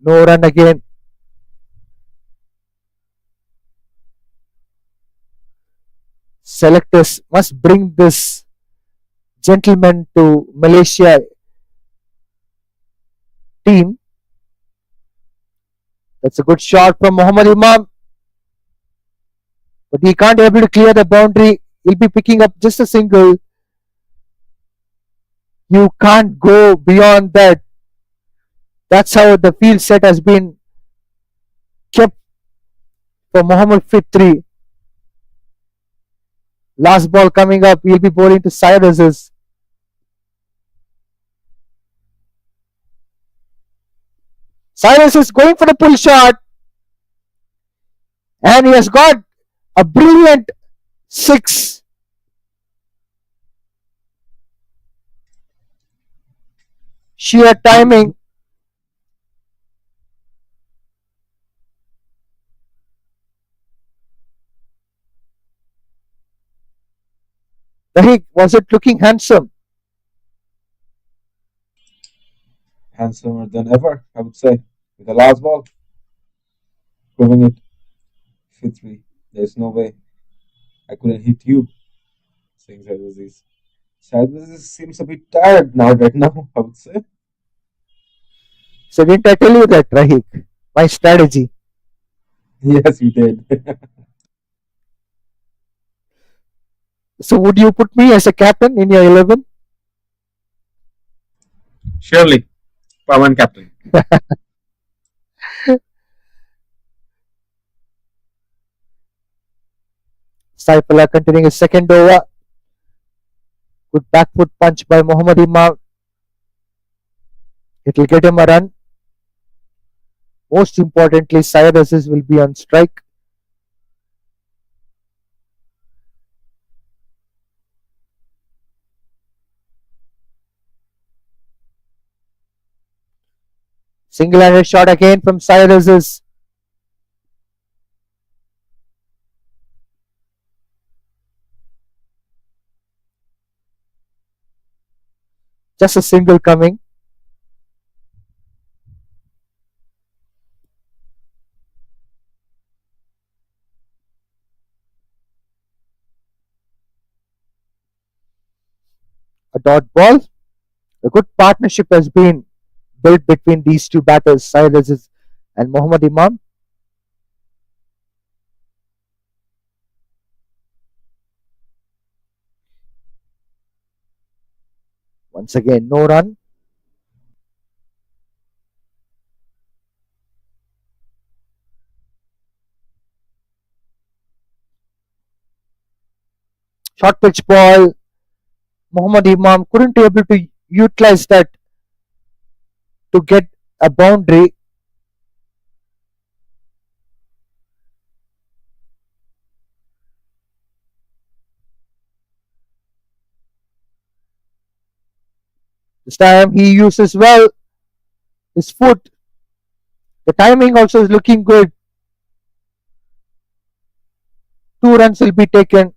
No run again. Selectors must bring this gentleman to Malaysia team. That's a good shot from Muhammad Imam, but he can't able to clear the boundary. He'll be picking up just a single. You can't go beyond that. That's how the field set has been kept for Muhammad Fitri. Last ball coming up. He'll be bowling to Cyrus. Cyrus is going for the pull shot, and he has got a brilliant six. Sheer timing. Rahik, was it looking handsome? Handsomer than ever, I would say. With the last ball, proving it. Fitri, there's no way I couldn't hit you. Saying Cyrus seems a bit tired now, right now, I would say. So didn't I tell you that, Rahik? My strategy. Yes, you did. So would you put me as a captain in your 11? Surely, Pawan captain. Saifullah continuing his second over. Good back foot punch by Muhammad Imam. It will get him a run. Most importantly, Cyrus will be on strike. Single-handed shot again from Cyrus. Just a single coming. A dot ball. A good partnership has been built between these two batters, Cyrus and Muhammad Imam. Once again, no run. Short pitch ball. Muhammad Imam couldn't be able to utilize that to get a boundary. This time he uses well his foot. The timing also is looking good. 2 runs will be taken.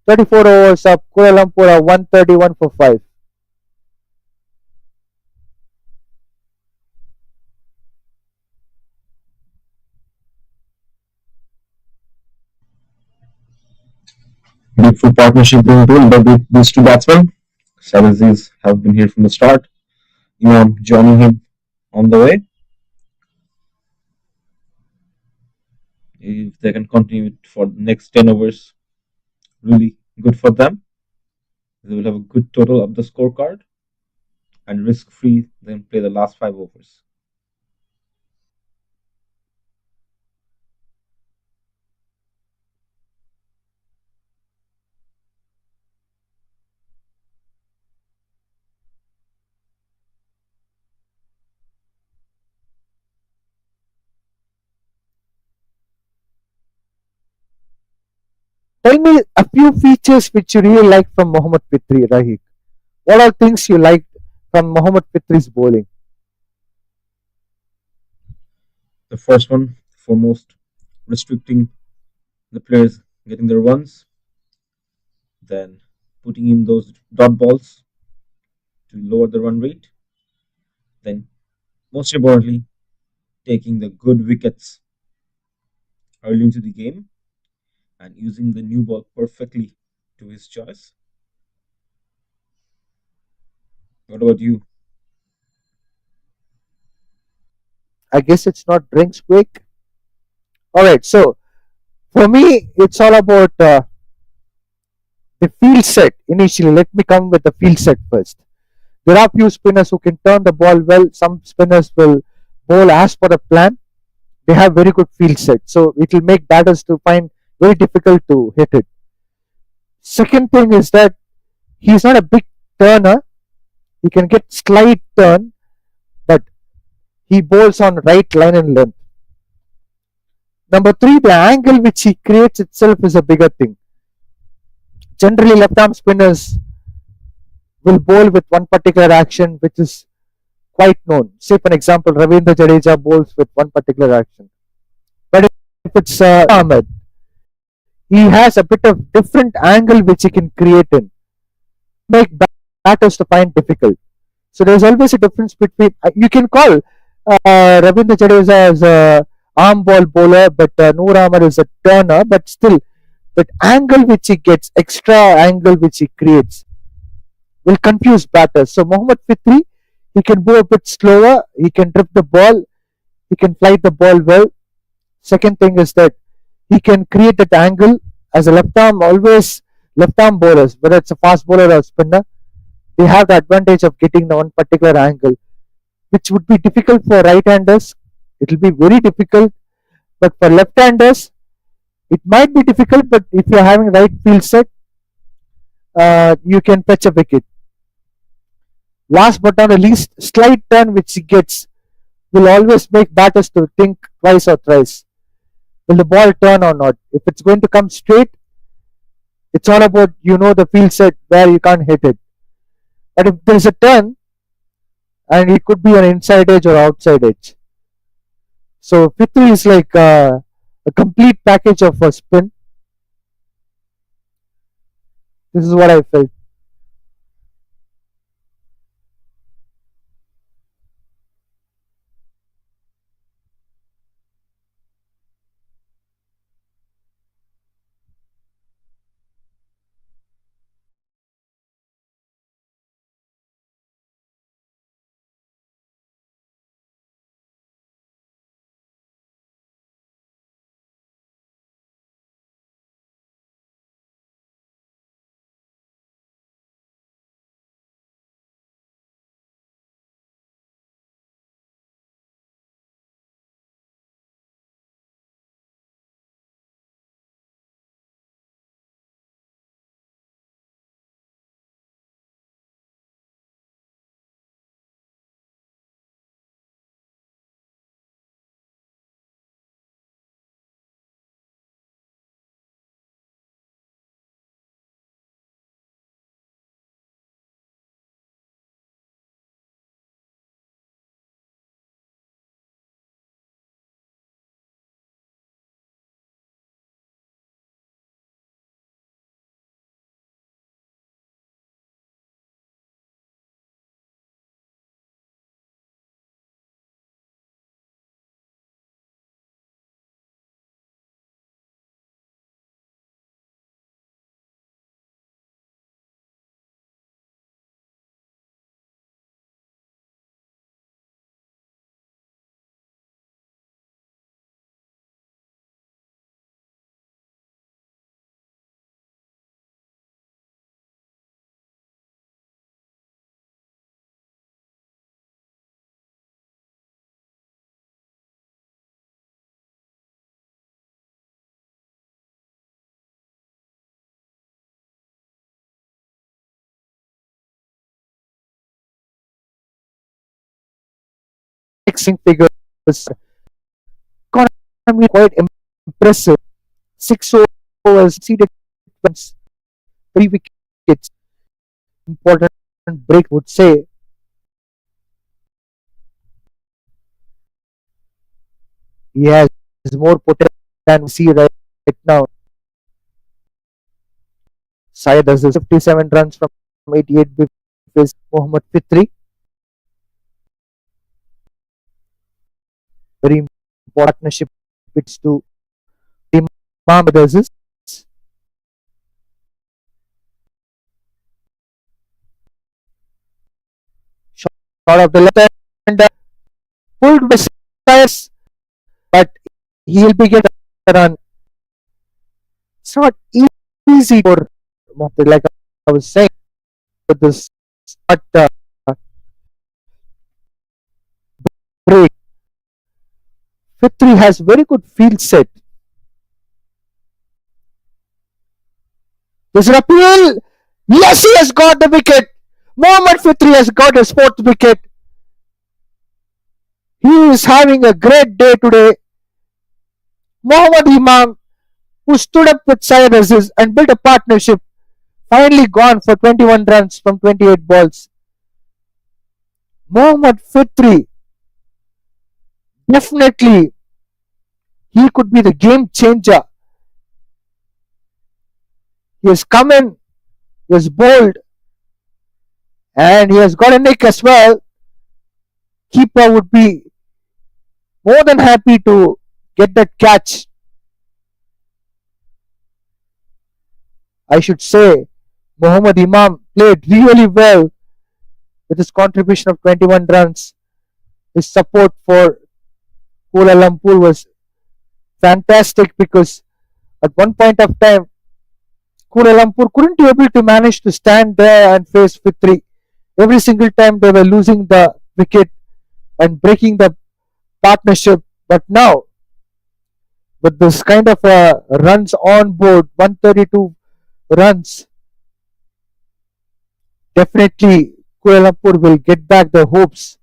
34 overs up. Kuala Lumpur are 131 for 5. Beautiful partnership being built by these two batsmen. Cyrus have been here from the start. Imam joining him on the way. If they can continue it for the next 10 overs, really good for them. They will have a good total of the scorecard and risk free then play the last 5 overs. Tell me a few features which you really like from Mohammad Fitri, Rahik. What are things you liked from Mohammad Fitri's bowling? The first one, foremost, restricting the players getting their runs, then putting in those dot balls to lower the run rate, then most importantly, taking the good wickets early into the game and using the new ball perfectly to his choice. What about you? I guess it's not drinks quick. All right, so for me, it's all about the field set initially. Let me come with the field set first. There are few spinners who can turn the ball well. Some spinners will bowl as per the plan. They have very good field set, so it will make batters to find very difficult to hit it. Second thing is that he's not a big turner. He can get slight turn, but he bowls on right line and length. Number three, the angle which he creates itself is a bigger thing. Generally, left arm spinners will bowl with one particular action which is quite known. Say, for example, Ravindra Jadeja bowls with one particular action. But if it's Ahmed, he has a bit of different angle which he can create in, make batters to find difficult. So there's always a difference between you can call Ravindra Jadeja as a arm ball bowler, but Noor Ahmed is a turner. But still, that angle which he gets, extra angle which he creates, will confuse batters. So Mohammad Fitri, he can go a bit slower. He can drift the ball. He can flight the ball well. Second thing is that he can create that angle as a left arm. Always left arm bowlers, whether it's a fast bowler or a spinner, they have the advantage of getting the one particular angle, which would be difficult for right-handers. It will be very difficult, but for left-handers, it might be difficult. But if you're having right field set, you can fetch a wicket. Last but not the least, slight turn which he gets will always make batters to think twice or thrice. Will the ball turn or not? If it's going to come straight, it's all about the field set where you can't hit it. But if there's a turn, and it could be an inside edge or outside edge. So Fitri is like a complete package of a spin. This is what I felt. figures. Economy quite impressive. 6 overs, exceeded runs, 3 wickets. Important break, would say. He has more potential than we see right now. Syed has 57 runs from 88 with Mohammad Fitri. Very important partnership. It's to Imam Brothers. Shot of the left and pulled by Syed, but he'll be getting a run. It's not easy for Mohammad, like I was saying, with this but break. Fitri has very good field set. There's an appeal. Yes, he has got the wicket. Mohammad Fitri has got his 4th wicket. He is having a great day today. Mohammad Imam, who stood up with Syed Aziz and built a partnership, finally gone for 21 runs from 28 balls. Mohammad Fitri, definitely, he could be the game changer. He has come in, he has bowled, and he has got a nick as well. Keeper would be more than happy to get that catch. I should say, Mohammad Imam played really well with his contribution of 21 runs. His support for Kuala Lumpur was fantastic because at one point of time, Kuala Lumpur couldn't be able to manage to stand there and face Fitri. Every single time they were losing the wicket and breaking the partnership. But now, with this kind of runs on board, 132 runs, definitely Kuala Lumpur will get back the hopes.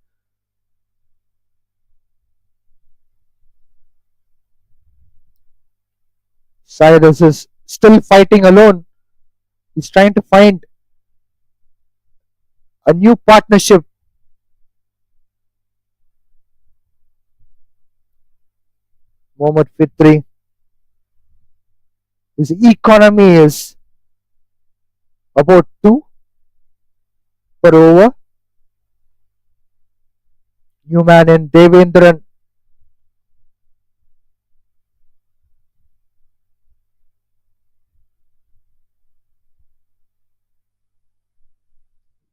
Cyrus is still fighting alone. He's trying to find a new partnership. Mohammad Fitri. His economy is about 2 per over. New man in Devendran.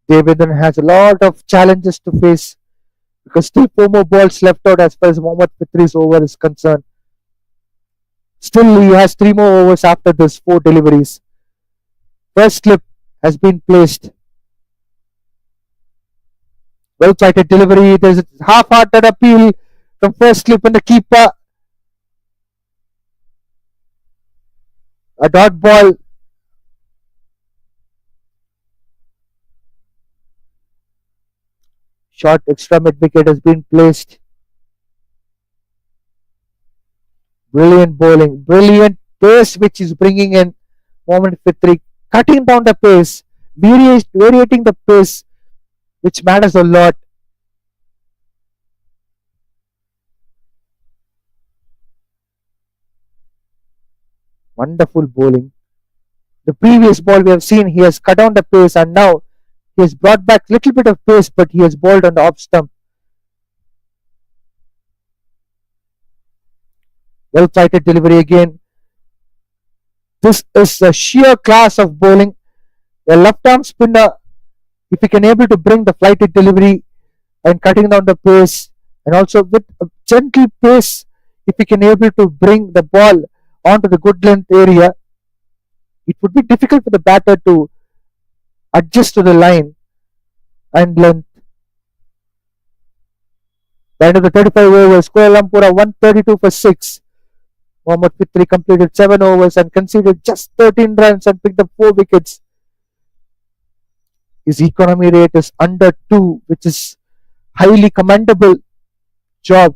Devendran has a lot of challenges to face because still 4 more balls left out as far as Mohammad Fitri's over is concerned. Still, he has 3 more overs after this 4 deliveries. First slip has been placed. Well sighted delivery. There's a half-hearted appeal from first slip and the keeper. A dot ball. Short extra mid wicket has been placed. Brilliant bowling, brilliant pace which is bringing in Mohammad Fitri, cutting down the pace, variating the pace, which matters a lot. Wonderful bowling. The previous ball we have seen, he has cut down the pace and now he has brought back a little bit of pace, but he has bowled on the off stump. Well sighted delivery again. This is a sheer class of bowling. The left arm spinner, if he can able to bring the flighted delivery and cutting down the pace, and also with a gentle pace, if he can able to bring the ball onto the good length area, it would be difficult for the batter to adjust to the line and length. The end of the 35 overs, Kuala Lumpur are 132 for 6. Mohammad Fitri completed 7 overs and conceded just 13 runs and picked up 4 wickets. His economy rate is under 2, which is highly commendable. job.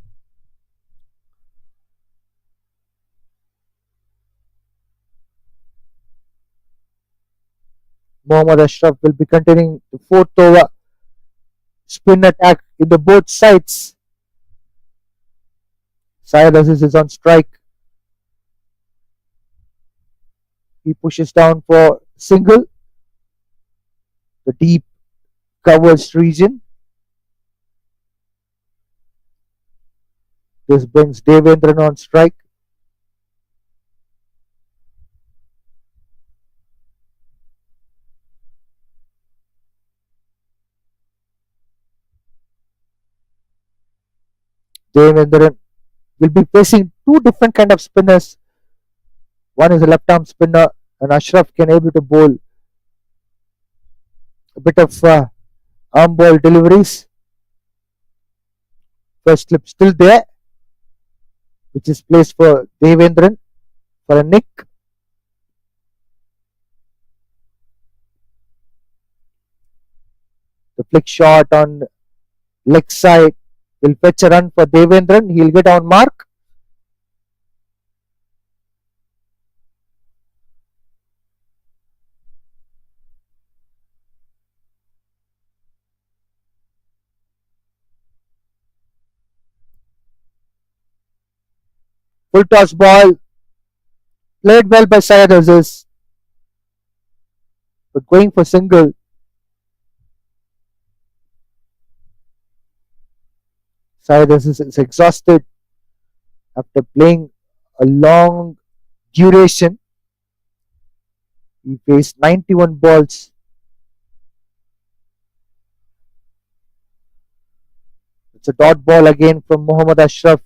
Mohammad Ashraf will be continuing the fourth over spin attack in the both sides. Syed Aziz is on strike. He pushes down for single. The deep covers region. This brings Devendran on strike. Devendran will be facing two different kind of spinners. One is a left arm spinner, and Ashraf can able to bowl a bit of arm ball deliveries. First slip still there, which is placed for Devendran for a nick. The flick shot on leg side will fetch a run for Devendran. He'll get on mark. Full toss ball. Played well by Syed Aziz. But going for single. Syed Aziz is exhausted after playing a long duration. He faced 91 balls. It's a dot ball again from Mohammad Ashraf.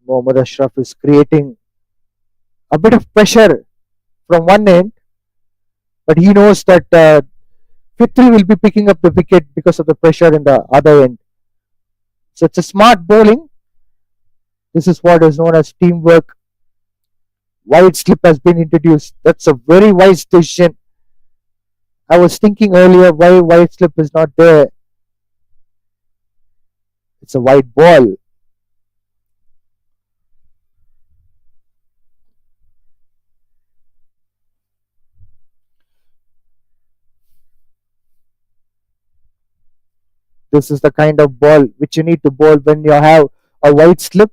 Mohammad Ashraf is creating a bit of pressure from one end, but he knows that Fitri will be picking up the wicket because of the pressure in the other end. So it's a smart bowling. This is what is known as teamwork. Wide slip has been introduced. That's a very wise decision. I was thinking earlier why wide slip is not there. It's a wide ball. This is the kind of ball which you need to bowl when you have a wide slip.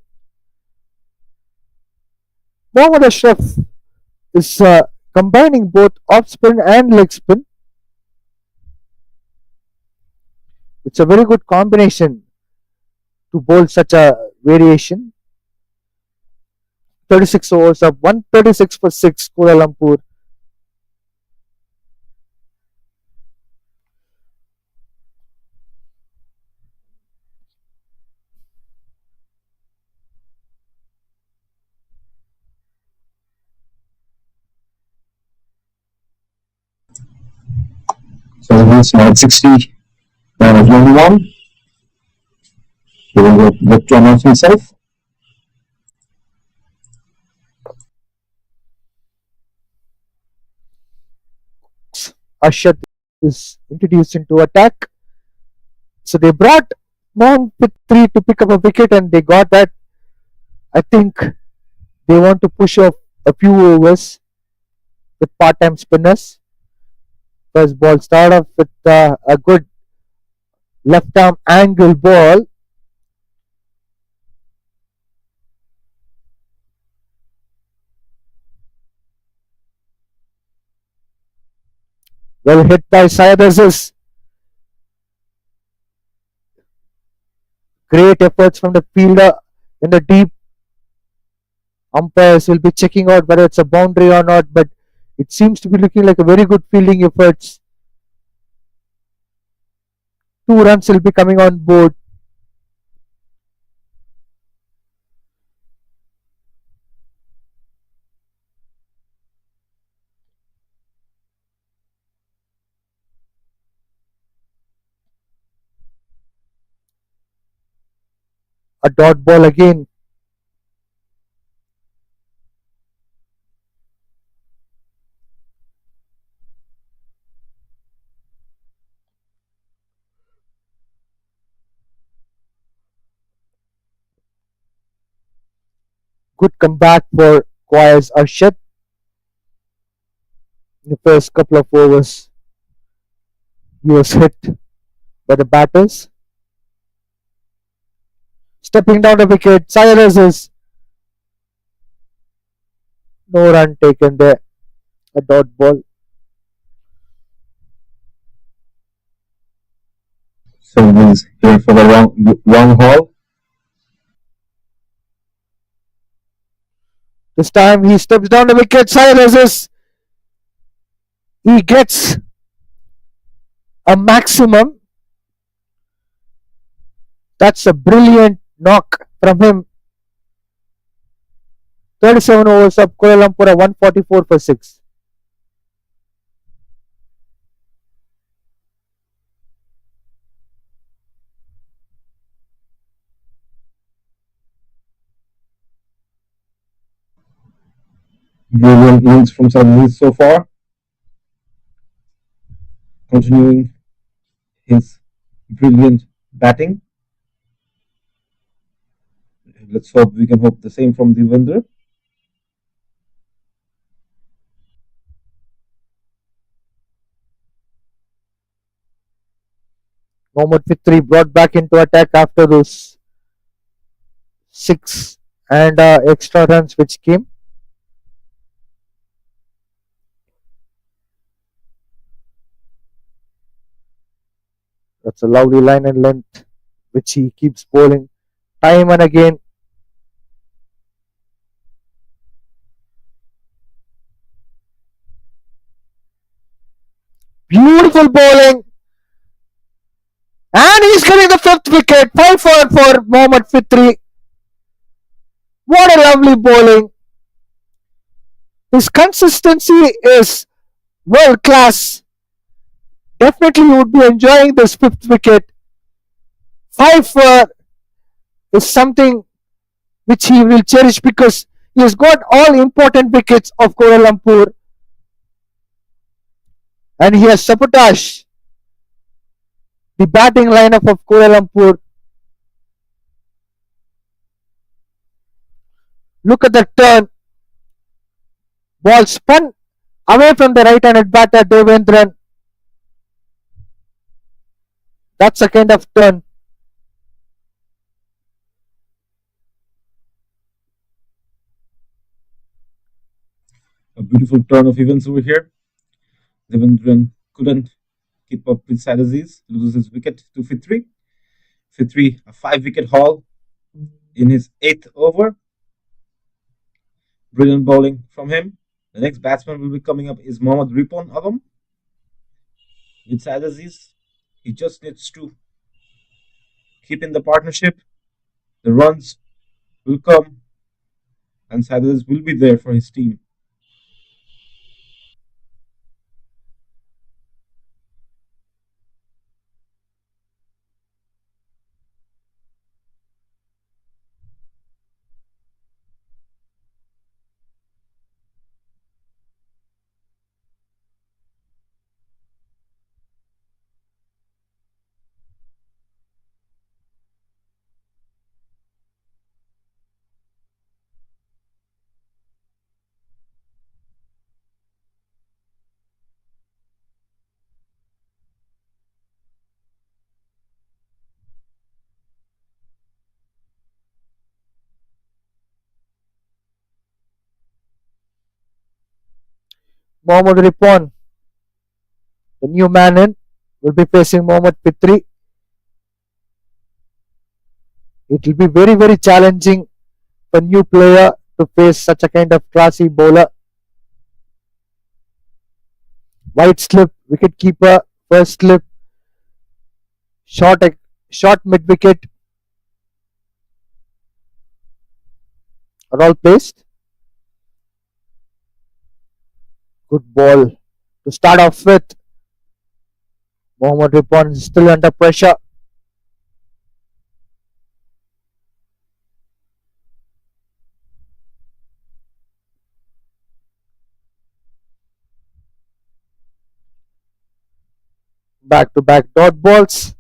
Mohammad Ashraf is combining both off spin and leg spin. It's a very good combination to bowl such a variation. 36 overs of 136 for 6, Kuala Lumpur. So he's now at 60, down at 21. He will get to announce himself. Ashad is introduced into attack. So they brought Mohammad Fitri to pick up a wicket and they got that. I think they want to push off a few overs with part-time spinners. First ball start off with a good left arm angle ball. Well hit by Syed Aziz. Great efforts from the fielder in the deep. Umpires will be checking out whether it's a boundary or not, but it seems to be looking like a very good fielding efforts. 2 runs will be coming on board. A dot ball again. Good comeback for Quay's Arshad in the first couple of overs. He was hit by the batters. Stepping down the wicket, Cyrus, no run taken there, a dot ball. So he's here for the long haul. This time he steps down the wicket, Cyrus, he gets a maximum. That's a brilliant knock from him. 37 overs of Kuala Lumpur, 144 for 6. Brilliant innings from Southeast so far. Continuing his brilliant batting. Let's hope we can hope the same from Devendra. Mohammad Fitri brought back into attack after those 6 and extra runs which came. That's a lovely line and length which he keeps bowling time and again. Beautiful bowling. And he's getting the 5th wicket. 5 for Mohammad Fitri. What a lovely bowling. His consistency is world class. Definitely you would be enjoying this 5th wicket. 5 is something which he will cherish because he has got all important wickets of Kuala Lumpur and he has sabotaged the batting lineup of Kuala Lumpur. Look at the turn. Ball spun away from the right-handed batter Devendran. That's a kind of turn. A beautiful turn of events over here. Devendran couldn't keep up with Sadazis, loses his wicket to Fitri. Fitri, a 5-wicket haul in his 8th over. Brilliant bowling from him. The next batsman will be coming up is Mohammad Ripon Agam. With Sadazis, he just needs to keep in the partnership. The runs will come and Sadazis will be there for his team. Mohammad Ripon, the new man in, will be facing Mohammad Fitri. It will be very, very challenging for new player to face such a kind of classy bowler. Wide slip, wicket keeper, first slip, short, short mid wicket are all placed. Good ball to start off with. Mohammad Ripon is still under pressure. Back to back dot balls.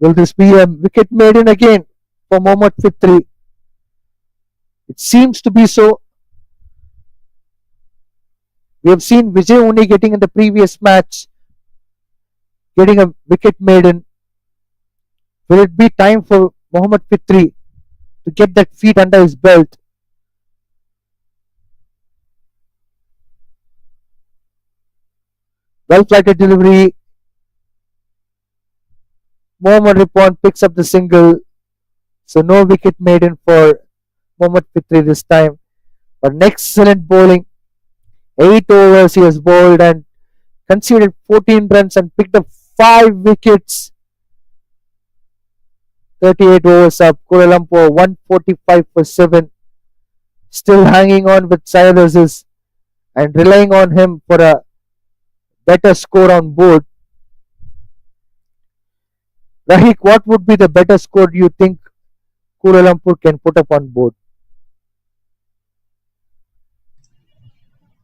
Will this be a wicket maiden again for Mohammad Fitri? It seems to be so. We have seen Vijay Uni getting in the previous match, getting a wicket maiden. Will it be time for Mohammad Fitri to get that feat under his belt? Well flighted delivery. Mohammad Ripon picks up the single. So no wicket maiden for Mohammad Fitri this time. But an excellent bowling. 8 overs he has bowled and conceded 14 runs and picked up 5 wickets. 38 overs up. Kuala Lumpur 145 for 7. Still hanging on with Syed Aziz and relying on him for a better score on board. Rahik, what would be the better score do you think Kuala Lumpur can put up on board?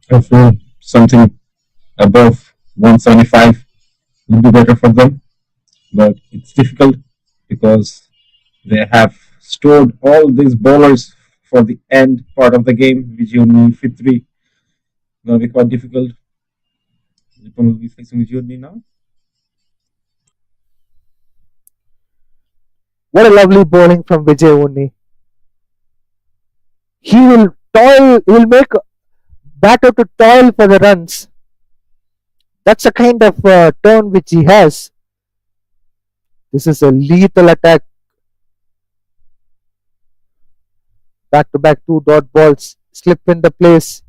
I feel something above 175 would be better for them, but it's difficult because they have stored all these bowlers for the end part of the game, which only Fitri gonna be quite difficult. Japan will be facing Vijay now. What a lovely bowling from Vijay Uni. He will toil, he will make batter to toil for the runs. That's a kind of turn which he has. This is a lethal attack. Back to back 2 dot balls. Slip in the place.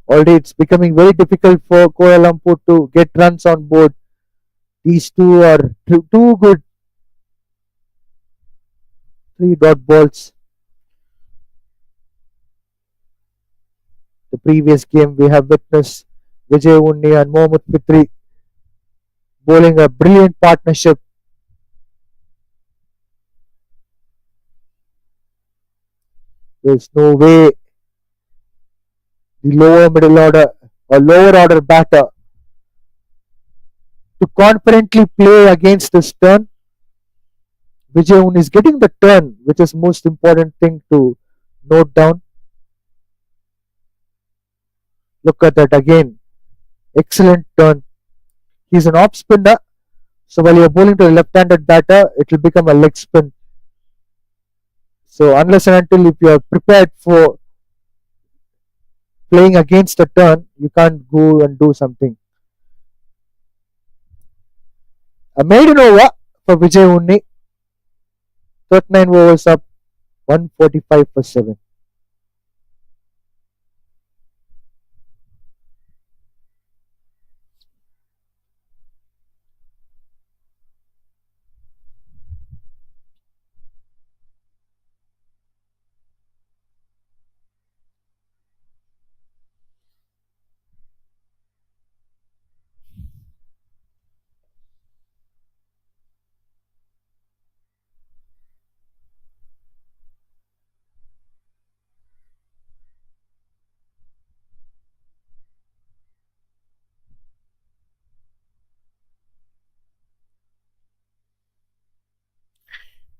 Already it's becoming very difficult for Kuala Lumpur to get runs on board. These two are too good. 3 dot balls. The previous game we have witnessed Vijay Unni and Mohammad Fitri bowling a brilliant partnership. There's no way the lower middle order or lower order batter to confidently play against this turn. Vijay Unni is getting the turn, which is most important thing to note down. Look at that again. Excellent turn. He's an off spinner. So while you're bowling to a left-handed batter, it will become a leg spin. So unless and until if you are prepared for playing against a turn, you can't go and do something. A maiden over for Vijay Unni. 39 overs up, 145 for 7.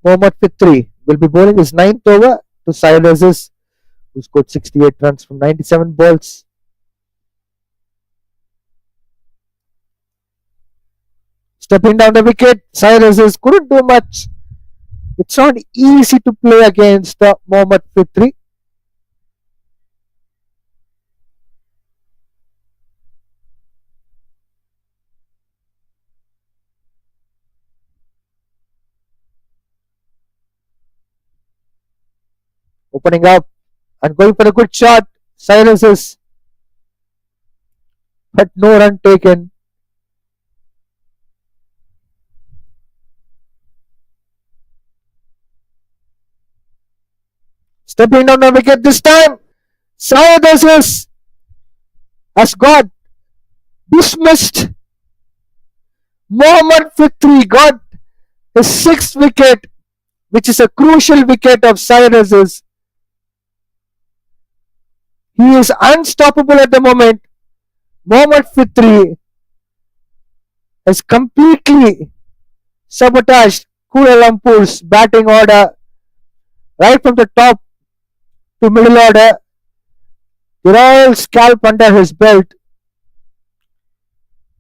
Mohammad Fitri will be bowling his 9th over to Syed Aziz, who scored 68 runs from 97 balls. Stepping down the wicket, Syed Aziz couldn't do much. It's not easy to play against Mohammad Fitri. Opening up and going for a good shot. Syed Aziz, but no run taken. Stepping down the wicket this time. Syed Aziz has got dismissed. Mohammad Fitri got his 6th wicket, which is a crucial wicket of Syed Aziz. He is unstoppable at the moment. Mohammad Fitri has completely sabotaged Kuala Lumpur's batting order right from the top to middle order. The royal scalp under his belt.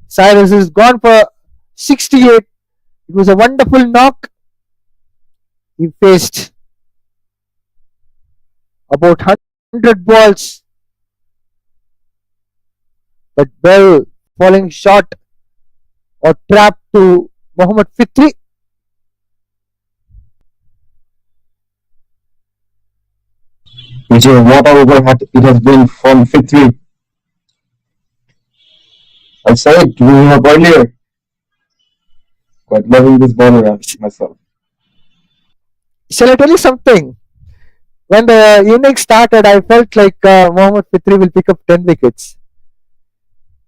Cyrus is gone for 68. It was a wonderful knock. He faced about 100 balls, but Bell falling short or trapped to Mohammad Fitri. Vijay, what a over it has been from Fitri. I said giving him up earlier. Quite loving this bowler myself. Shall I tell you something? When the innings started, I felt like Mohammad Fitri will pick up 10 wickets.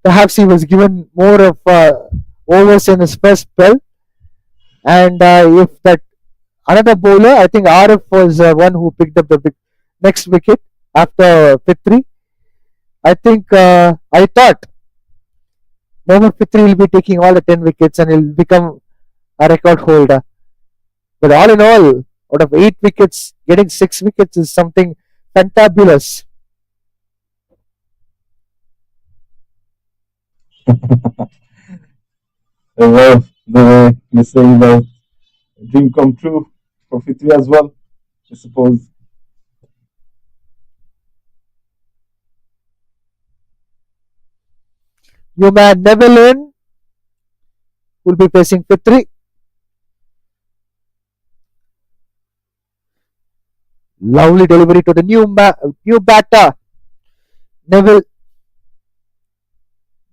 Perhaps he was given more of overs in his first spell. And if that another bowler, I think Arif was one who picked up the next wicket after Fitri. I think I thought Mohammad Fitri will be taking all the 10 wickets and he'll become a record holder. But all in all, out of 8 wickets, getting 6 wickets is something fantabulous. I love the way you say that dream come true for Fitri as well, I suppose. New man Neville will be facing Fitri. Lovely delivery to the new batter. Neville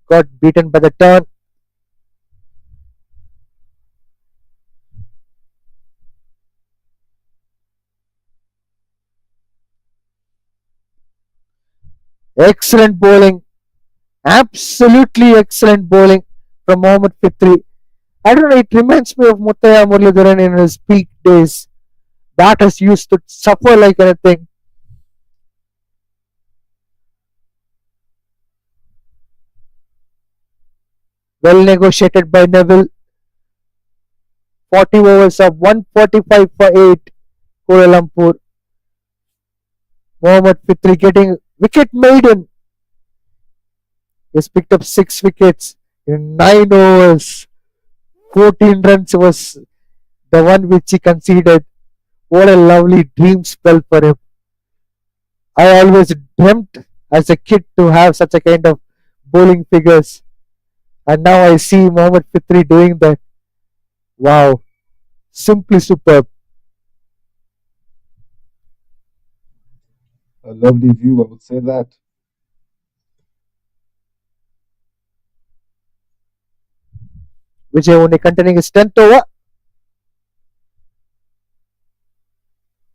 got beaten by the turn. Excellent bowling. Absolutely excellent bowling from Mohammad Fitri. I don't know, it reminds me of Muttaya Muralidharan in his peak days. Batters used to suffer like anything. Well negotiated by Neville. 40 overs of 145 for 8. Kuala Lumpur. Mohammad Fitri getting wicket maiden. He's picked up 6 wickets in 9 overs. 14 runs was the one which he conceded. What a lovely dream spell for him. I always dreamt as a kid to have such a kind of bowling figures. And now I see Mohammad Fitri doing that. Wow. Simply superb. A lovely view, I would say that. Vijay only containing his 10th over.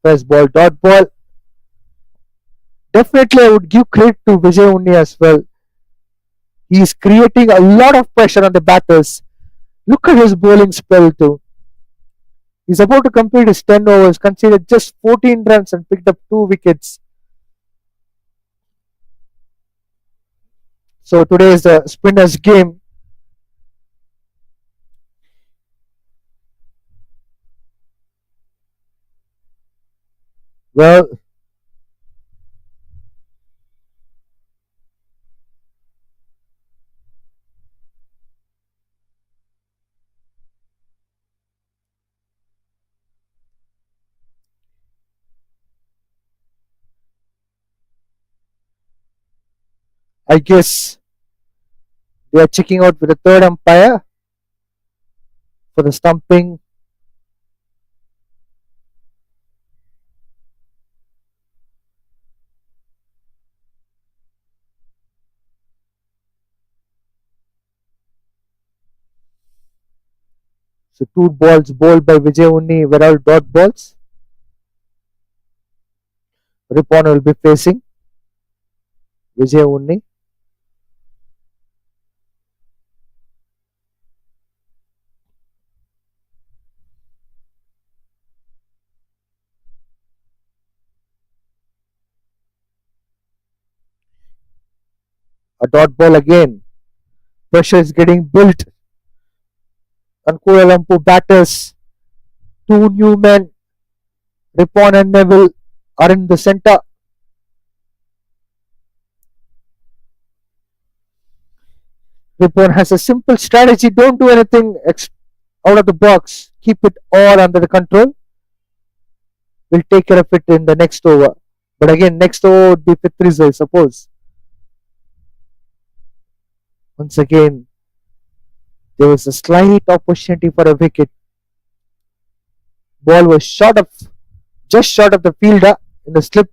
First ball, dot ball. Definitely, I would give credit to Vijay Unni as well. He is creating a lot of pressure on the batters. Look at his bowling spell too. He's about to complete his 10 overs, conceded just 14 runs and picked up 2 wickets. So today is the spinners game. Well, I guess they are checking out with the third umpire for the stumping. So 2 balls bowled by Vijay Unni were all dot balls. Ripon will be facing Vijay Unni. A dot ball again. Pressure is getting built on Kuala Lumpur batters. Two new men, Ripon and Neville, are in the center. Ripon has a simple strategy. Don't do anything out of the box. Keep it all under the control. We'll take care of it in the next over. But again, next over would be Fitri's, I suppose. Once again, there was a slight opportunity for a wicket. Ball was just short of the fielder in the slip.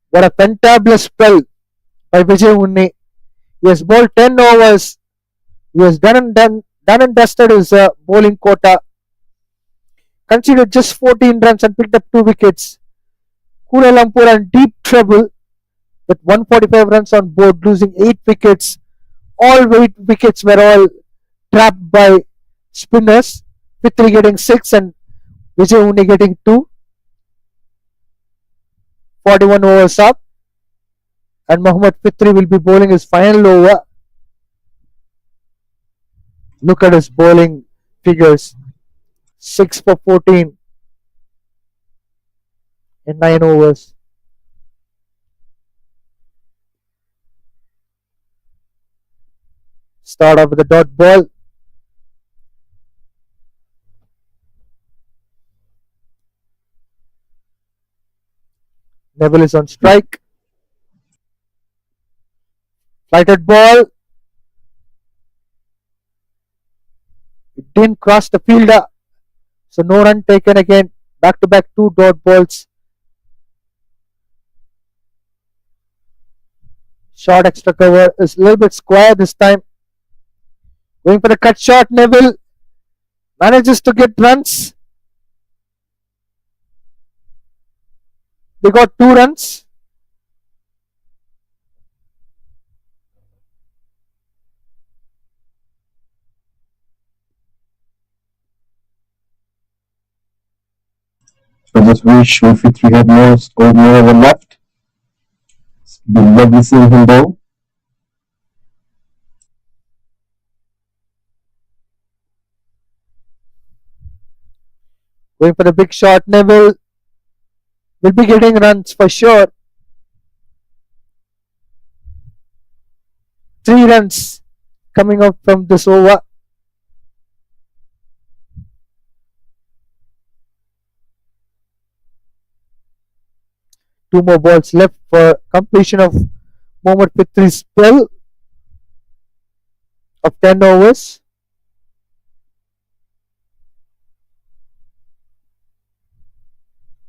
What a fantabulous spell by Vijay Unni. He has bowled 10 overs. He has done and dusted his bowling quota. Conceded just 14 runs and picked up 2 wickets. Kuala Lumpur are in deep trouble with 145 runs on board, losing 8 wickets. All 8 wickets were all trapped by spinners. Fitri getting 6 and Vijay Unni getting 2. 41 overs up. And Mohammad Fitri will be bowling his final over. Look at his bowling figures. 6 for 14 in 9 overs. Start off with a dot ball. Neville is on strike. Flighted ball. It didn't cross the fielder. So no run taken again. Back to back 2 dot balls. Short extra cover is a little bit square this time. Going for the cut shot. Neville manages to get runs. They got 2 runs. So just wish Fitri had more over left. It's been lovely seeing him bowl. Going for the big shot. Neville will be getting runs for sure. 3 runs coming up from this over. Two more balls left for completion of Mohammad Fitri's spell of 10 overs.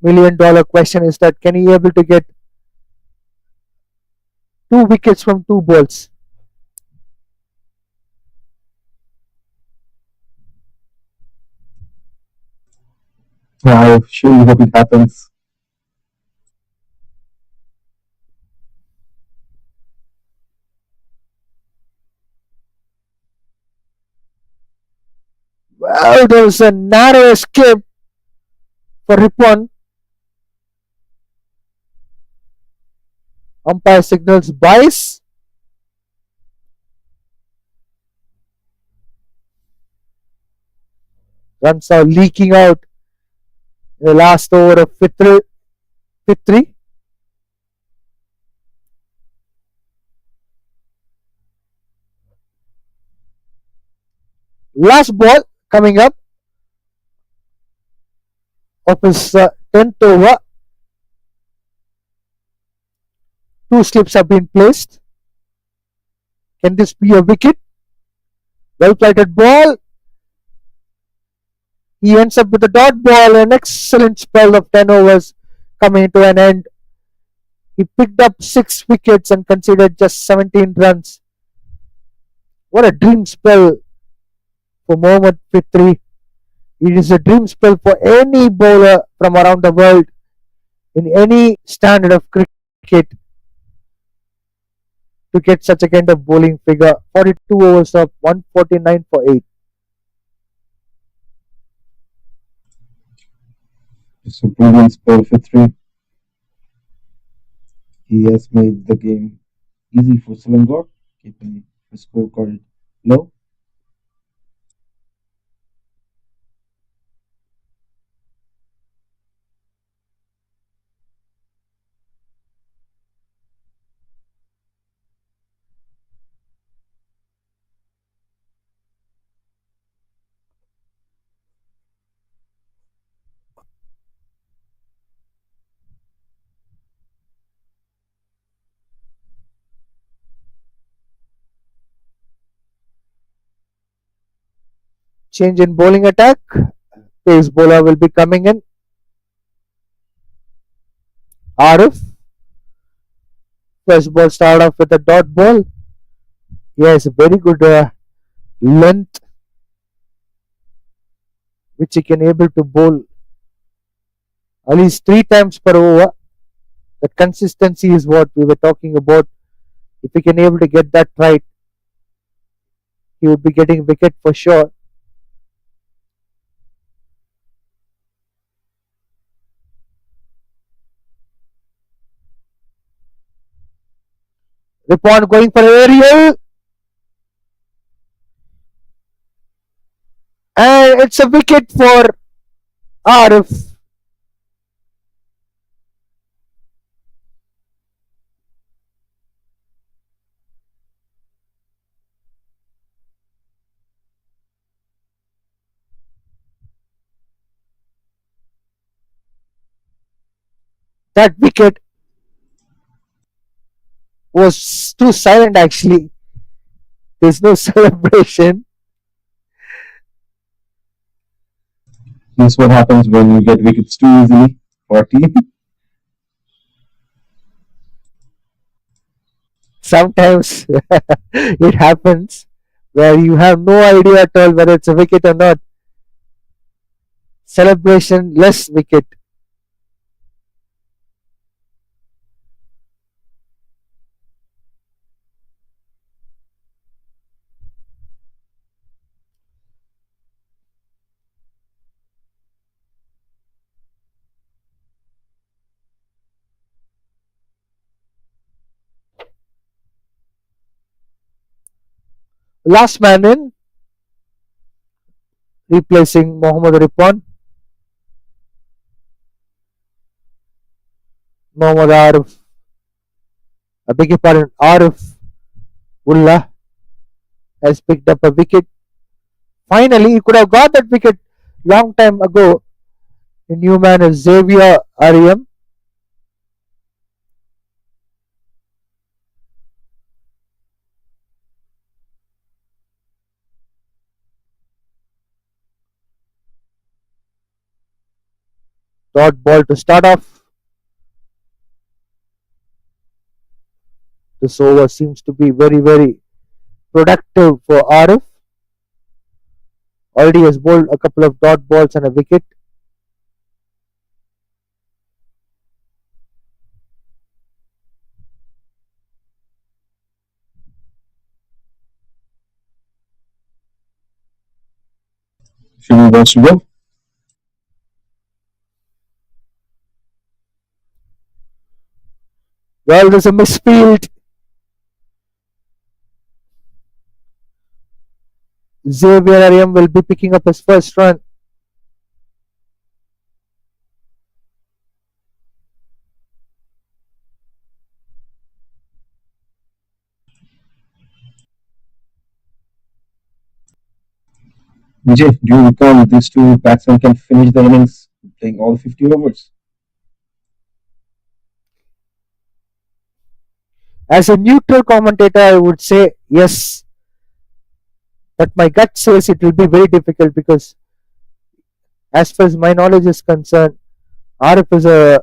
$1 million question is that can he be able to get 2 wickets from 2 balls? I surely hope it happens. Well, there was a narrow escape for Ripon. Umpire signals bias. Runs are leaking out in the last over of Fitri. Last ball coming up of his 10th over. 2 slips have been placed. Can this be a wicket? Well flighted ball. He ends up with a dot ball. An excellent spell of 10 overs coming to an end. He picked up 6 wickets and conceded just 17 runs. What a dream spell for Mohammad Fitri. It is a dream spell for any bowler from around the world in any standard of cricket to get such a kind of bowling figure. 42 overs of 149 for 8. It's a brilliant spell for three. He has made the game easy for Selangor, keeping the scorecard low. Change in bowling attack. Pace bowler will be coming in. Arif. First ball start off with a dot ball. He has a very good length which he can able to bowl at least 3 times per over. The consistency is what we were talking about. If he can able to get that right, he would be getting wicket for sure. Ripon going for aerial, and it's a wicket for Arif. That wicket was too silent actually. There's no celebration. This is what happens when you get wickets too easily for a team. Sometimes it happens where you have no idea at all whether it's a wicket or not. Celebration, less wicket. Last man in, replacing Mohammad Ripon. Mohammad Arif, I beg your pardon, Arif Ullah has picked up a wicket. Finally, he could have got that wicket long time ago. The new man is Xavier Ariam. Dot ball to start off. This over seems to be very, very productive for Arif. Already has bowled a couple of dot balls and a wicket. Should wants to go. Well, there's a misfield. Xavier Ariam will be picking up his first run. Vijay, do you recall these two batsmen can finish the innings playing all 50 overs? As a neutral commentator, I would say yes, but my gut says it will be very difficult because, as far as my knowledge is concerned, Arif is a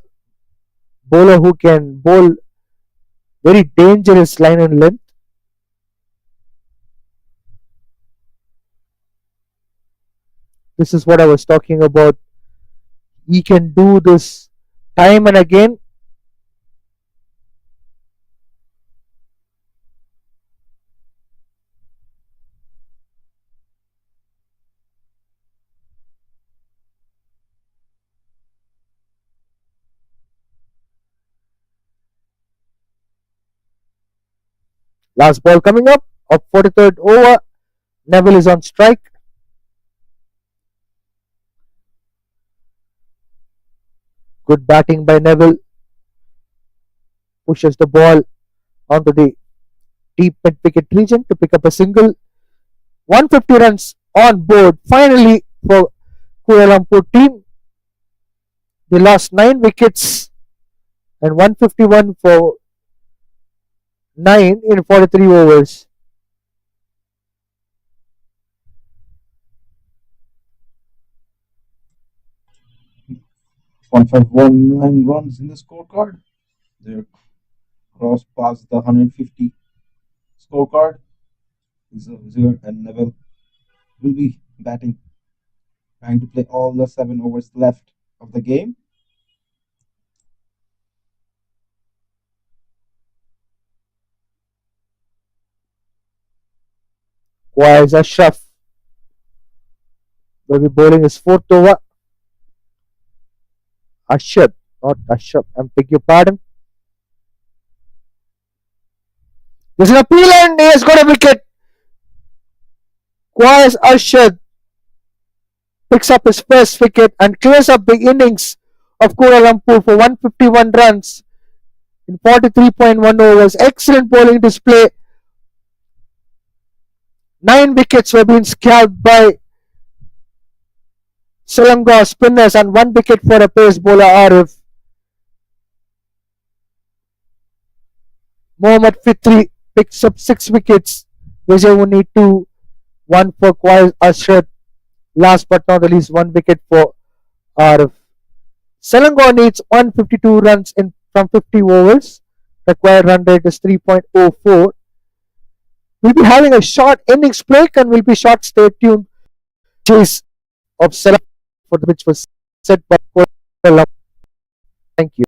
bowler who can bowl very dangerous line and length. This is what I was talking about. He can do this time and again. Last ball coming up of 43rd over. Neville is on strike. Good batting by Neville. Pushes the ball onto the deep mid wicket region to pick up a single. 150 runs on board finally for Kuala Lumpur team. They lost 9 wickets and 151 for 9 in 43 overs. .519 runs in the scorecard. They're crossed past the 150 scorecard. Zir and Neville will be batting, trying to play all the 7 overs left of the game. Quires Ashraf will be bowling his 4th over. Ashraf, not Ashraf, I beg your pardon. There's an appeal and he has got a wicket. Quires Ashraf picks up his first wicket and clears up the innings of Kuala Lumpur for 151 runs in 43.1 overs. Excellent bowling display. 9 wickets were being scalped by Selangor spinners and 1 wicket for a pace bowler Arif. Mohammad Fitri picks up 6 wickets. Vijay will need 2, 1 for Quais Ashraf. Last but not the least, 1 wicket for Arif. Selangor needs 152 runs in from 50 overs. Required run rate is 3.04. We'll be having a short innings break and we'll be short. Stay tuned. Chase of Selangor for which was set by Kuala Lumpur. Thank you.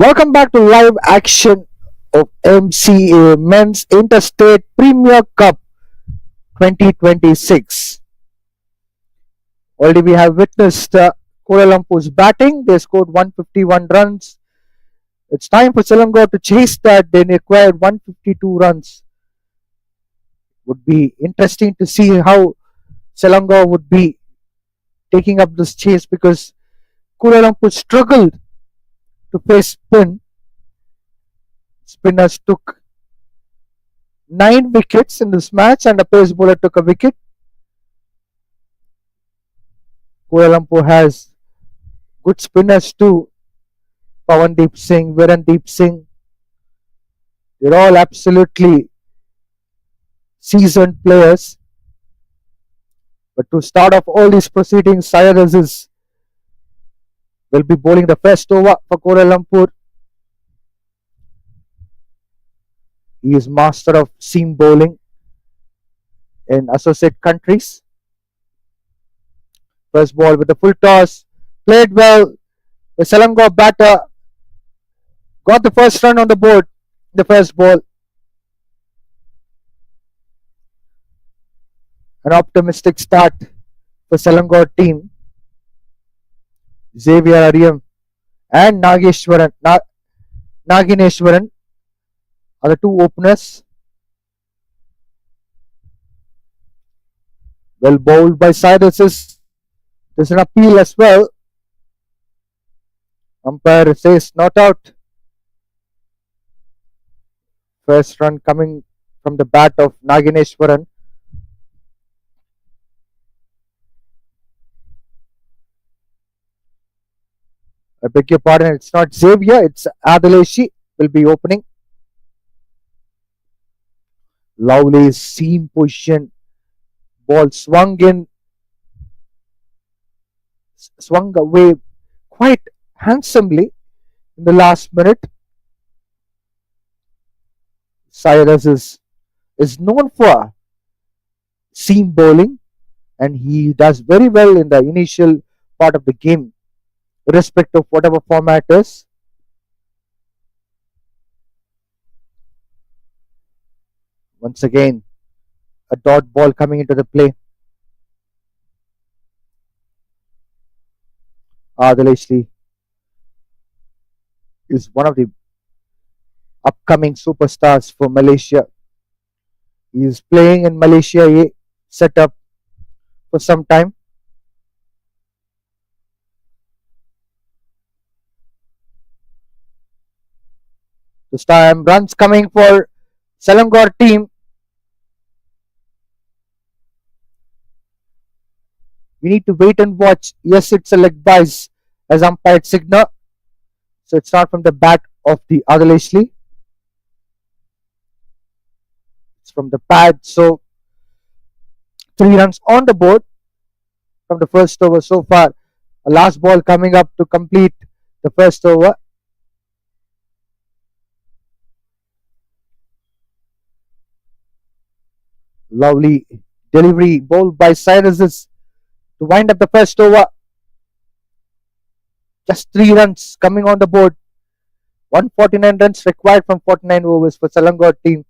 Welcome back to live action of MCA Men's Interstate Premier Cup 2026. Already we have witnessed Kuala Lumpur's batting. They scored 151 runs. It's time for Selangor to chase that. They required 152 runs. Would be interesting to see how Selangor would be taking up this chase because Kuala Lumpur struggled to face spin. Spinners took 9 wickets in this match and a pace bowler took a wicket. Kuala Lumpur has good spinners too. Pawandeep Singh, Virandep Singh. They're all absolutely seasoned players. But to start off all these proceedings, Syed Aziz will be bowling the first over for Kuala Lumpur. He is master of seam bowling in associate countries. First ball with the full toss. Played well. The Selangor batter got the first run on the board. The first ball. An optimistic start for Selangor team. Xavier Ariyam and Nagineshwaran are the two openers. Well bowled by Cyrus. There's an appeal as well. Umpire says not out. First run coming from the bat of Nagineshwaran. I beg your pardon, it's not Xavier, it's Adeleshi will be opening. Lovely seam position. Ball swung away quite handsomely in the last minute. Cyrus is known for seam bowling and he does very well in the initial part of the game, irrespective of whatever format is. Once again, a dot ball coming into the play. Adeleshi is one of the upcoming superstars for Malaysia. He is playing in Malaysia A setup for some time. This time runs coming for Selangor team. We need to wait and watch. Yes, it's a leg bias as umpired signal. So it's not from the bat of the Adeleshi. It's from the pad. So 3 runs on the board from the first over so far. A last ball coming up to complete the first over. Lovely delivery bowled by Cyrus to wind up the first over. Just 3 runs coming on the board. 149 runs required from 49 overs for Selangor team.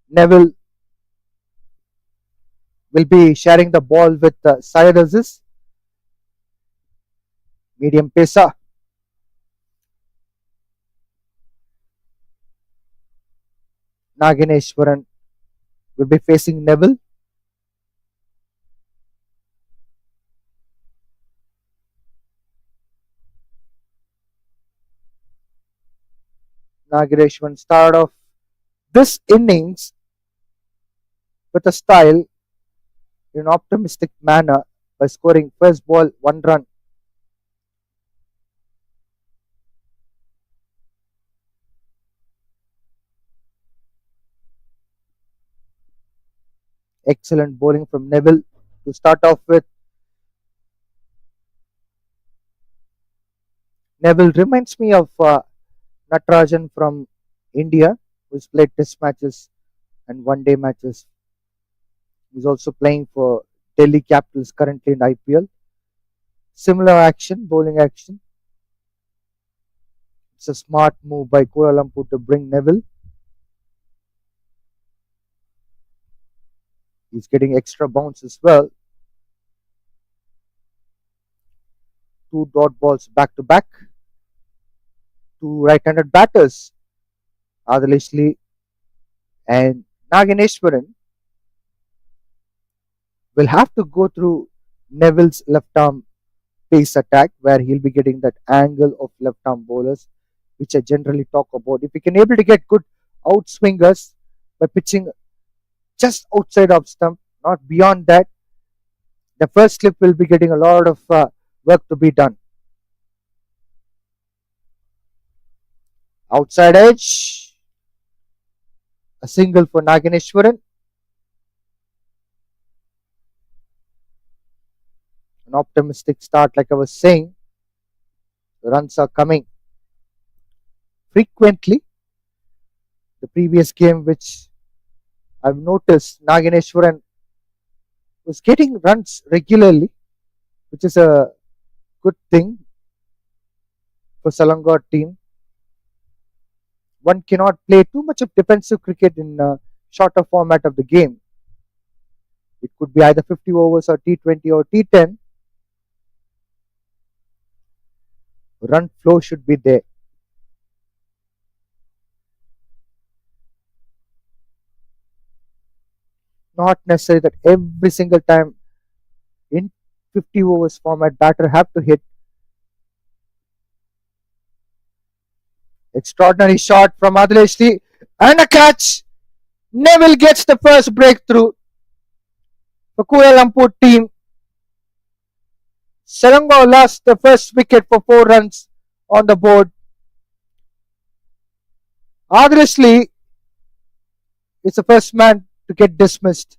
Neville will be sharing the ball with Cyrus. Medium pesa. Nagineshwaran will be facing Neville. Nagineshwaran started off this innings with a style in an optimistic manner by scoring first ball 1 run. Excellent bowling from Neville to start off with. Neville reminds me of Natarajan from India, who's played test matches and one-day matches. He's also playing for Delhi Capitals currently in IPL. Similar action, bowling action. It's a smart move by Kuala Lumpur to bring Neville. He's getting extra bounce as well. 2 dot balls back to back. 2 right-handed batters, Adil and Naganeshwaran, will have to go through Neville's left arm pace attack, where he'll be getting that angle of left arm bowlers, which I generally talk about. If he can able to get good outswingers by pitching just outside of stump, not beyond that, the first slip will be getting a lot of work to be done. Outside edge, a single for Naganeshwaran. An optimistic start, like I was saying. The runs are coming frequently. The previous game, which I've noticed, Naganeshwaran was getting runs regularly, which is a good thing for Selangor team. One cannot play too much of defensive cricket in a shorter format of the game. It could be either 50 overs or T20 or T10. Run flow should be there. Not necessary that every single time in 50 overs format batter have to hit. Extraordinary shot from Adil and a catch. Neville gets the first breakthrough for Kuala Lumpur team. Selangor lost the first wicket for 4 runs on the board. Adil is the first man to get dismissed.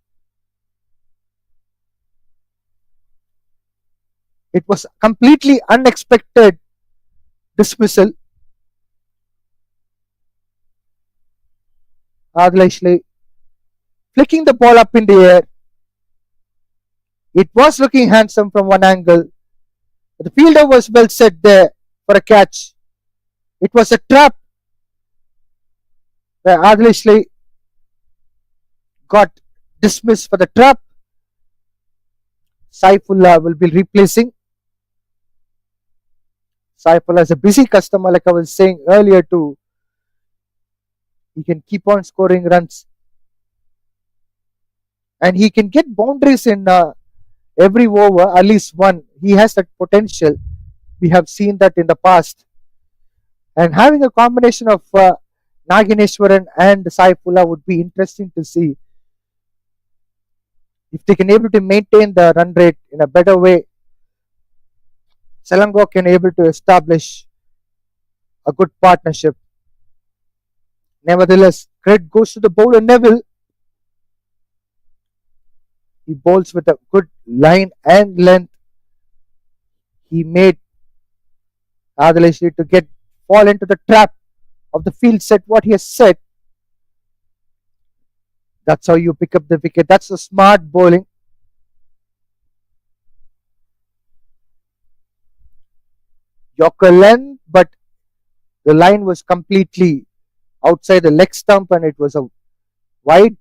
It was completely unexpected dismissal. Adil flicking the ball up in the air. It was looking handsome from one angle. The fielder was well set there for a catch. It was a trap where Adil got dismissed for the trap. Saifullah will be replacing. Saifullah is a busy customer, like I was saying earlier too. He can keep on scoring runs. And he can get boundaries in every over, at least one. He has that potential. We have seen that in the past. And having a combination of Naganeshwaran and Saifullah would be interesting to see. If they can able to maintain the run rate in a better way, Selangor can able to establish a good partnership. Nevertheless, credit goes to the bowler Neville. He bowls with a good line and length. He made Adil to fall into the trap of the field set, what he has said. That's how you pick up the wicket. That's a smart bowling. Yorker length, but the line was completely outside the leg stump and it was a wide.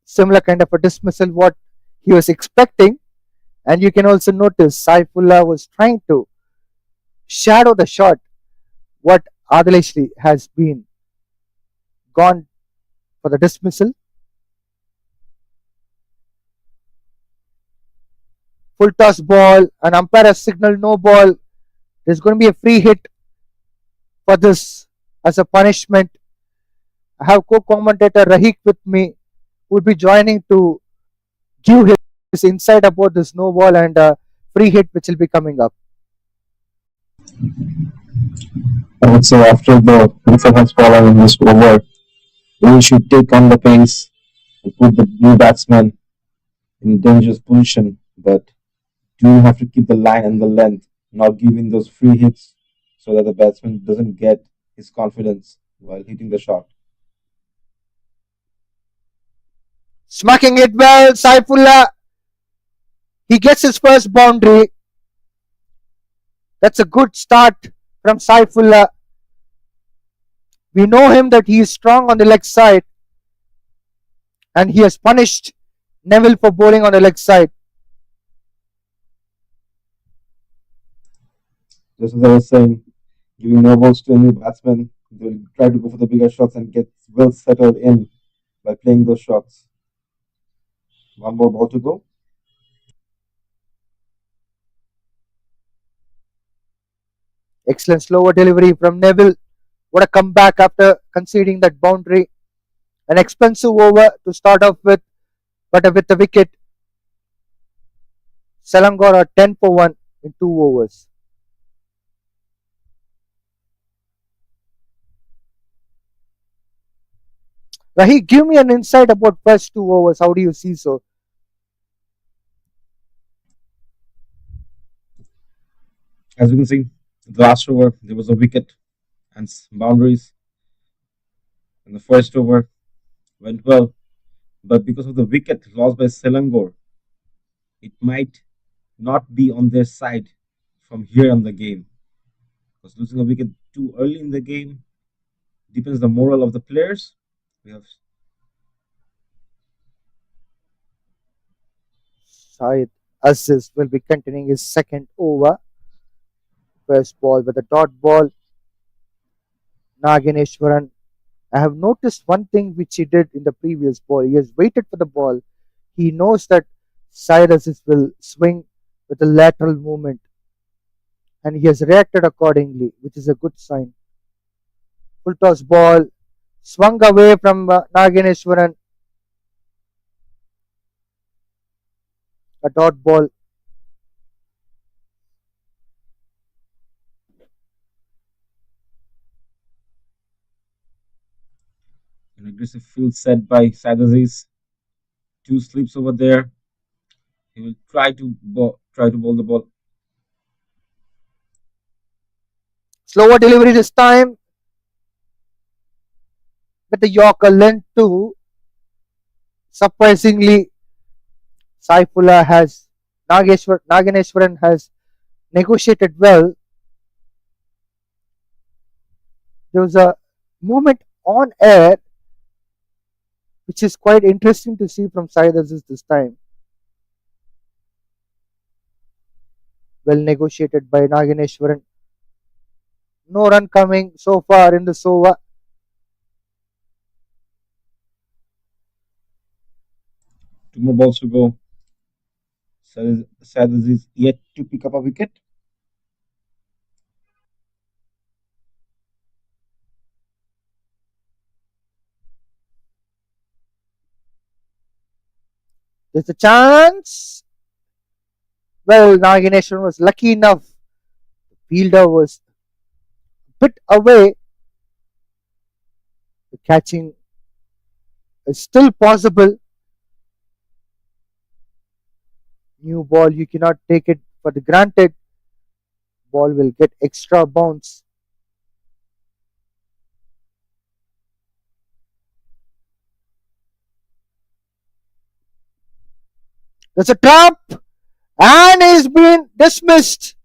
Similar kind of a dismissal what he was expecting. And you can also notice Saifullah was trying to shadow the shot what Adil has been gone for the dismissal. Full toss ball, an umpire has signaled no ball. There's going to be a free hit for this as a punishment. I have co-commentator Rahik with me, who will be joining to give his insight about this no ball and free hit which will be coming up. I would say after the wicket has fallen in this over, we should take on the pace and put the new batsman in dangerous position, but do have to keep the line and the length, not giving those free hits so that the batsman doesn't get his confidence while hitting the shot. Smacking it well, Saifullah. He gets his first boundary. That's a good start from Saifullah. We know him that he is strong on the leg side, and he has punished Neville for bowling on the leg side. Just as I was saying, giving no balls to a new batsman, they'll try to go for the bigger shots and get well settled in by playing those shots. One more ball to go. Excellent slower delivery from Neville. What a comeback after conceding that boundary. An expensive over to start off with, but with a wicket. Selangor are 10 for 1 in 2 overs. Rahi, give me an insight about first 2 overs. How do you see so? As you can see, the last over there was a wicket and boundaries, and the first over went well, but because of the wicket lost by Selangor, it might not be on their side from here on the game. Because losing a wicket too early in the game depends the moral of the players. We have Syed Aziz will be continuing his second over. First ball with a dot ball. Nagineshwaran. I have noticed one thing which he did in the previous ball. He has waited for the ball. He knows that Syed Aziz will swing with a lateral movement, and he has reacted accordingly, which is a good sign. Full toss ball swung away from Nagineshwaran. A dot ball. an aggressive field set by Sadaziz. Two slips over there. He will try to bowl the ball. Slower delivery this time. But the Yorker length too. Surprisingly, Saifullah has Nagineshwaran has negotiated well. There was a movement on air which is quite interesting to see from Syed Aziz this time. Well negotiated by Nagineshwaran. No run coming so far in this over. Two more balls to go. Sadaziz is yet to pick up a wicket. There's a chance. Well, Nagineshwaran was lucky enough. The fielder was a bit away. The catching is still possible. New ball, you cannot take it for the granted. Ball will get extra bounce. There's a trap, and he's been dismissed.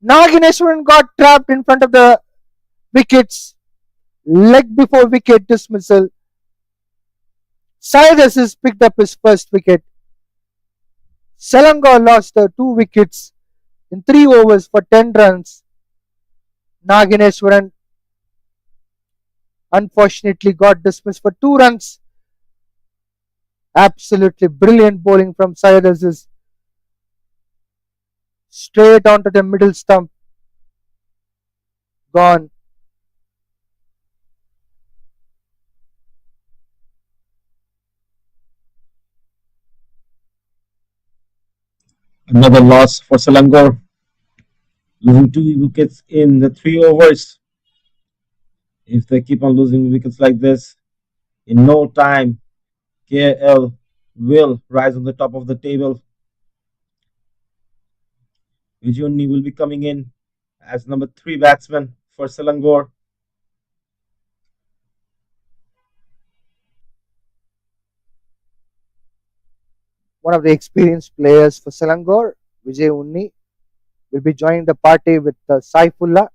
Nagineshwaran got trapped in front of the wickets. Leg before wicket dismissal. Syed Aziz picked up his first wicket. Selangor lost 2 wickets in 3 overs for 10 runs. Nagineshwaran unfortunately got dismissed for 2 runs. Absolutely brilliant bowling from Syed Aziz. Straight onto the middle stump. Gone. Another loss for Selangor, losing 2 wickets in the 3 overs. If they keep on losing wickets like this, in no time, KL will rise on the top of the table. Vijayuni will be coming in as number 3 batsman for Selangor. One of the experienced players for Selangor, Vijay Unni, will be joining the party with Saifullah.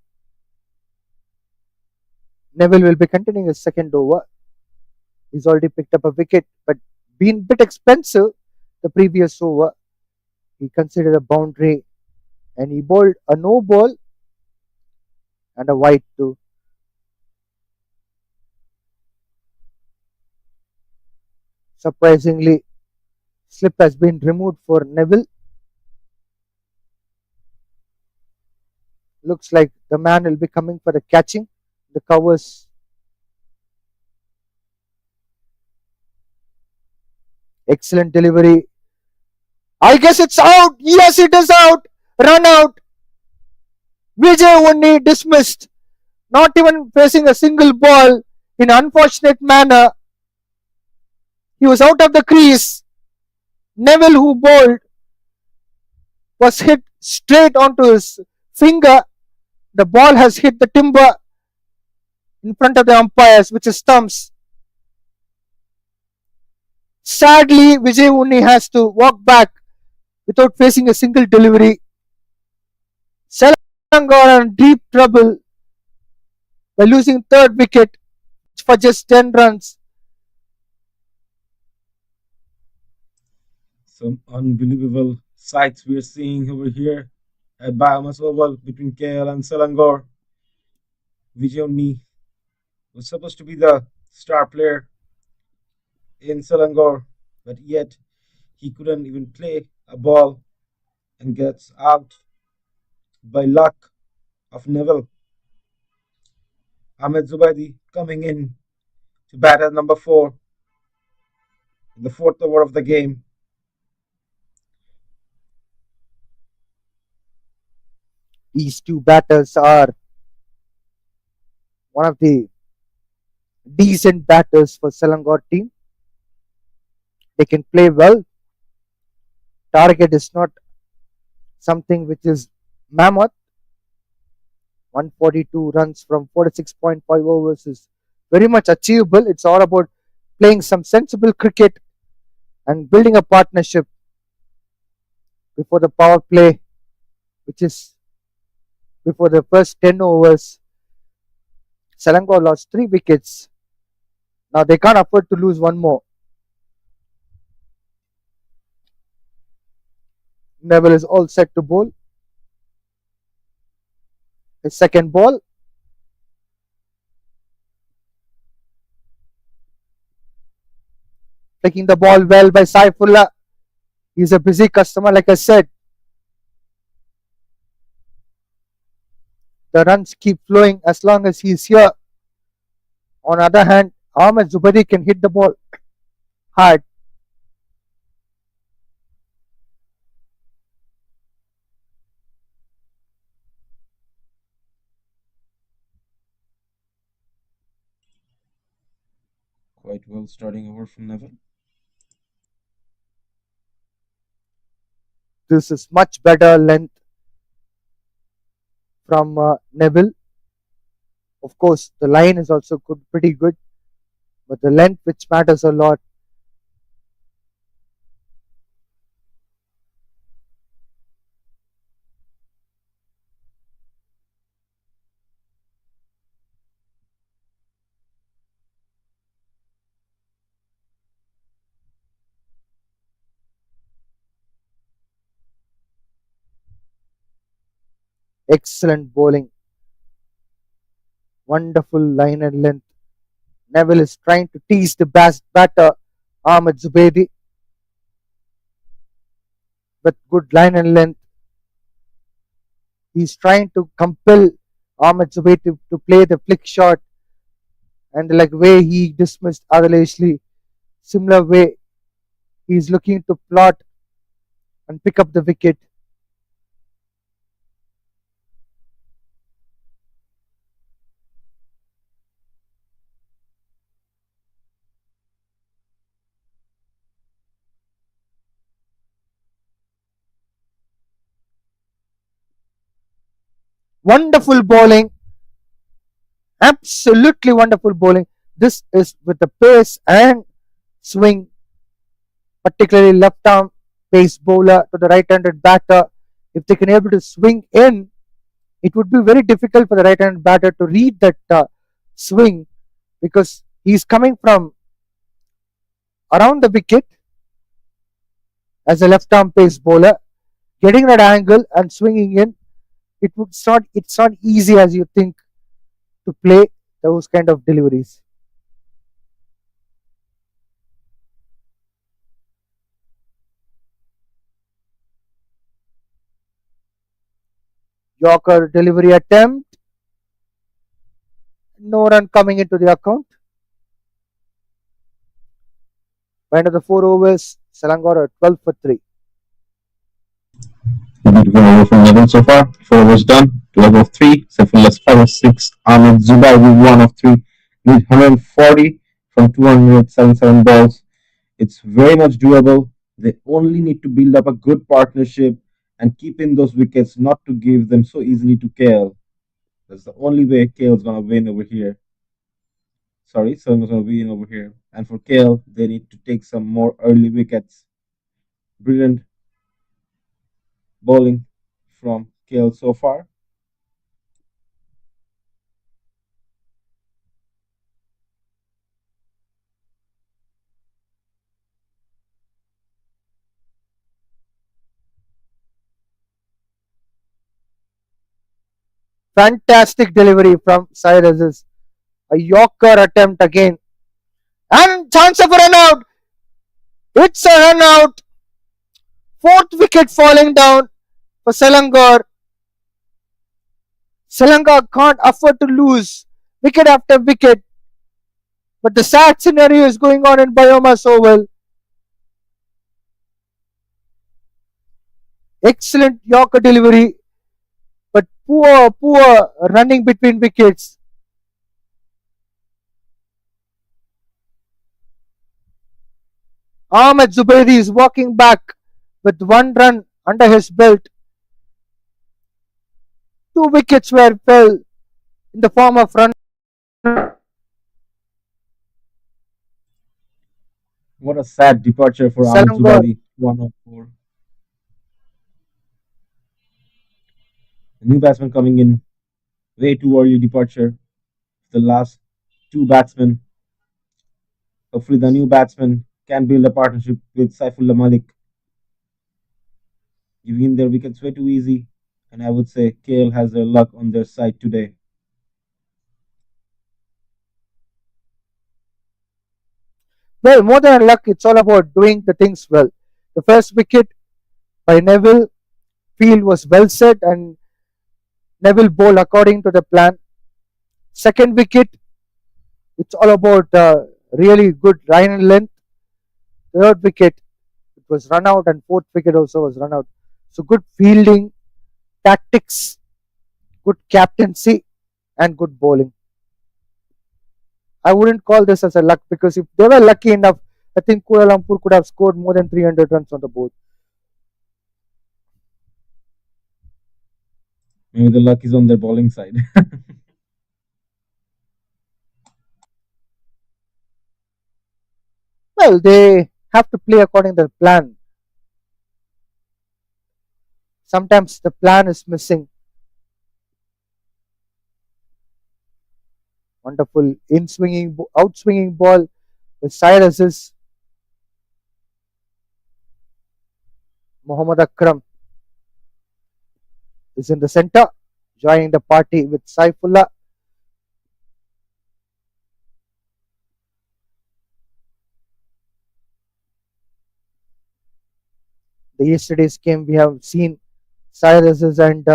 Neville will be continuing his second over. He's already picked up a wicket, but been a bit expensive the previous over. He considered a boundary and he bowled a no ball and a wide too. Surprisingly, slip has been removed for Neville. Looks like the man will be coming for the catching. The covers. Excellent delivery. I guess it's out. Yes, it is out. Run out. Vijay Unni dismissed. Not even facing a single ball in unfortunate manner. He was out of the crease. Neville, who bowled, was hit straight onto his finger. The ball has hit the timber in front of the umpires, which is stumps. Sadly, Vijay Unni has to walk back without facing a single delivery. Selangor in deep trouble by losing third wicket for just 10 runs. Some unbelievable sights we're seeing over here at BAYUEMAS Oval between KL and Selangor. Vijayuni was supposed to be the star player in Selangor, but yet he couldn't even play a ball and gets out by luck of Neville. Ahmed Zubaidi coming in to bat at number 4 in the 4th over of the game. These two batters are one of the decent batters for Selangor team. They can play well. Target is not something which is mammoth. 142 runs from 46.5 overs is very much achievable. It's all about playing some sensible cricket and building a partnership before the power play, which is before the first 10 overs. Selangor lost 3 wickets. Now they can't afford to lose one more. Neville is all set to bowl. His second ball. Taking the ball well by Saifullah. He's a busy customer, like I said. The runs keep flowing as long as he's here. On the other hand, Ahmed Zubaidi can hit the ball hard. Quite well starting over from Neville. This is much better length from Neville. Of course, the line is also good, pretty good, but the length which matters a lot. Excellent bowling. Wonderful line and length. Neville is trying to tease the batter Ahmed Zubaidi with good line and length. He's trying to compel Ahmed Zubaidi to play the flick shot, and like way he dismissed Adil Ashley, similar way he's looking to plot and pick up the wicket. Wonderful bowling, absolutely wonderful bowling. This is with the pace and swing, particularly left arm pace bowler to the right-handed batter. If they can able to swing in, it would be very difficult for the right-handed batter to read that swing, because he's coming from around the wicket as a left-arm pace bowler, getting that angle and swinging in. It's not easy as you think to play those kind of deliveries. Yorker delivery attempt, no run coming into the account. By end of the 4 overs, Selangor are 12 for 3. Beautiful over from Neville so far. 4 overs done. 12 of 3. Saifullah 5 of 6. Ahmed Zubair with 1 of 3. Need 140 from 277 balls. It's very much doable. They only need to build up a good partnership and keep in those wickets, not to give them so easily to KL. That's the only way KL is gonna win over here. Sorry, Selangor's gonna win over here. And for KL, they need to take some more early wickets. Brilliant bowling from KL so far. Fantastic delivery from Syed Aziz. A Yorker attempt again. And chance of a run out. It's a run out. Fourth wicket falling down for Selangor. Selangor can't afford to lose wicket after wicket. But the sad scenario is going on in BAYUEMAS Oval. Excellent Yorker delivery, but poor running between wickets. Ahmed Zubairi is walking back with 1 run under his belt. 2 wickets were fell in the form of run. What a sad departure for Ahmed Selangor. Zubairi. 1 of 4. A new batsman coming in. Way too early departure. The last 2 batsmen. Hopefully, the new batsman can build a partnership with Saifullah Malik, giving their wickets way too easy. And I would say KL has their luck on their side today. Well, more than luck, it's all about doing the things well. The first wicket by Neville field was well set, and Neville bowled according to the plan. Second wicket, it's all about really good line and length. Third wicket, it was run out, and fourth wicket also was run out. So good fielding, tactics, good captaincy, and good bowling. I wouldn't call this as a luck, because if they were lucky enough, I think Kuala Lumpur could have scored more than 300 runs on the board. Maybe the luck is on their bowling side. Well, they have to play according to the plan. Sometimes the plan is missing. Wonderful out swinging ball with side assist. Mohammad Akram is in the center, joining the party with Saifullah. The yesterday's game, we have seen Cyrus and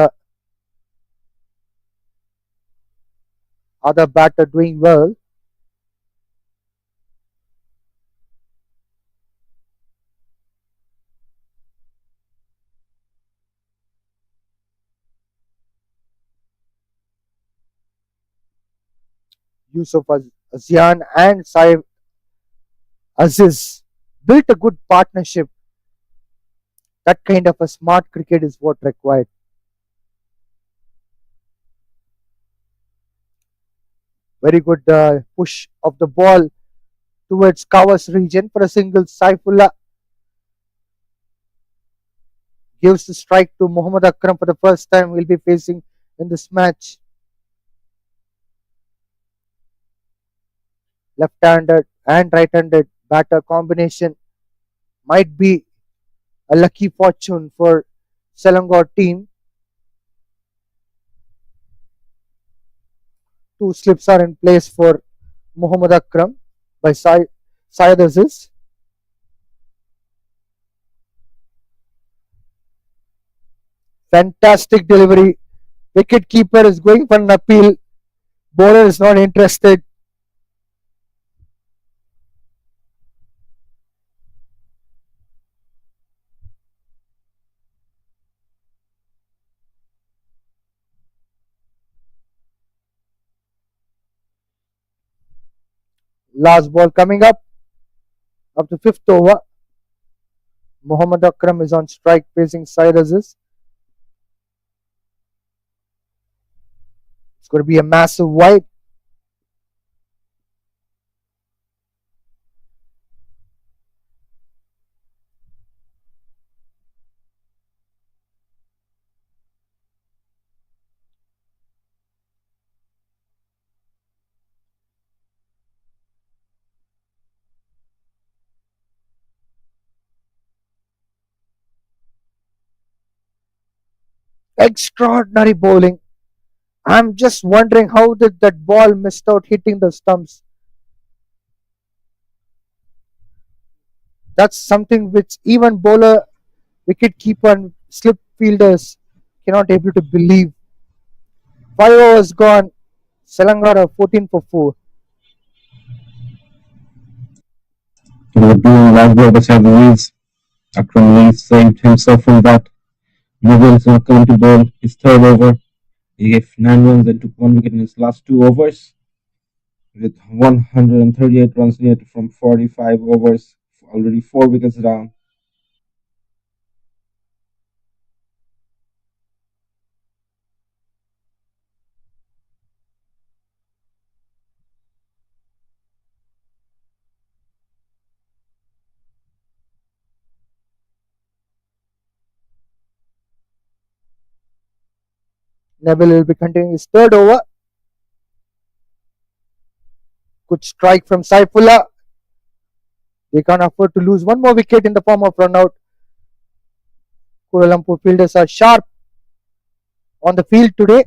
other batter doing well. Yusuf Azian and Saif Aziz built a good partnership. That kind of a smart cricket is what required. Very good push of the ball towards Kawas region for a single. Saifullah gives the strike to Muhammad Akram for the first time we'll be facing in this match. Left-handed and right-handed batter combination might be a lucky fortune for Selangor team. Two slips are in place for Muhammad Akram by Syed Aziz. Fantastic delivery. Wicket keeper is going for an appeal. Bowler is not interested. Last ball coming up of the fifth over. Muhammad Akram is on strike facing Syed Aziz. It's going to be a massive wide. Extraordinary bowling. I'm just wondering how did that ball missed out hitting the stumps. That's something which even bowler, wicket keeper and slip fielders cannot able to believe. 5 overs gone. Selangor are 14 for 4. The blue last ball beside the wheels. Akram Lee saved himself from that. Mughal is not going to bowl his third over. He gave 9 runs and took 1 wicket in his last 2 overs. With 138 runs needed from 45 overs, already 4 wickets down. Neville will be continuing his third over. Good strike from Saifullah. They can't afford to lose one more wicket in the form of run out. Kuala Lumpur fielders are sharp on the field today.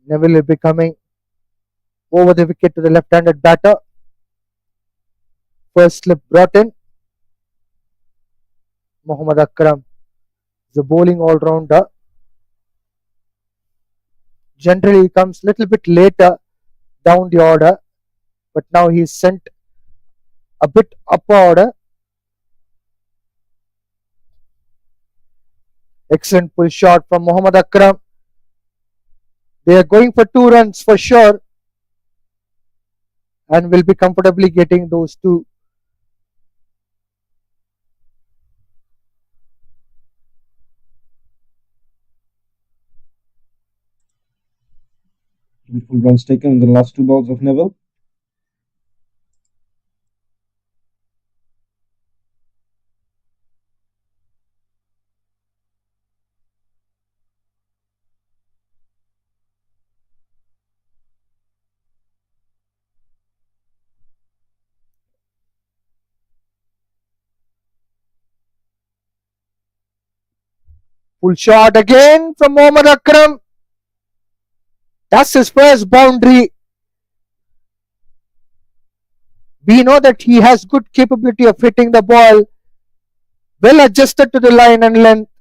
Neville will be coming over the wicket to the left-handed batter. First slip brought in. Muhammad Akram is a bowling all-rounder. Generally, he comes a little bit later down the order, but now he's sent a bit upper order. Excellent pull shot from Muhammad Akram. They are going for 2 runs for sure and will be comfortably getting those 2. Beautiful runs taken in the last 2 balls of Neville. Full shot again from Muhammad Akram. That's his first boundary. We know that he has good capability of hitting the ball. Well adjusted to the line and length.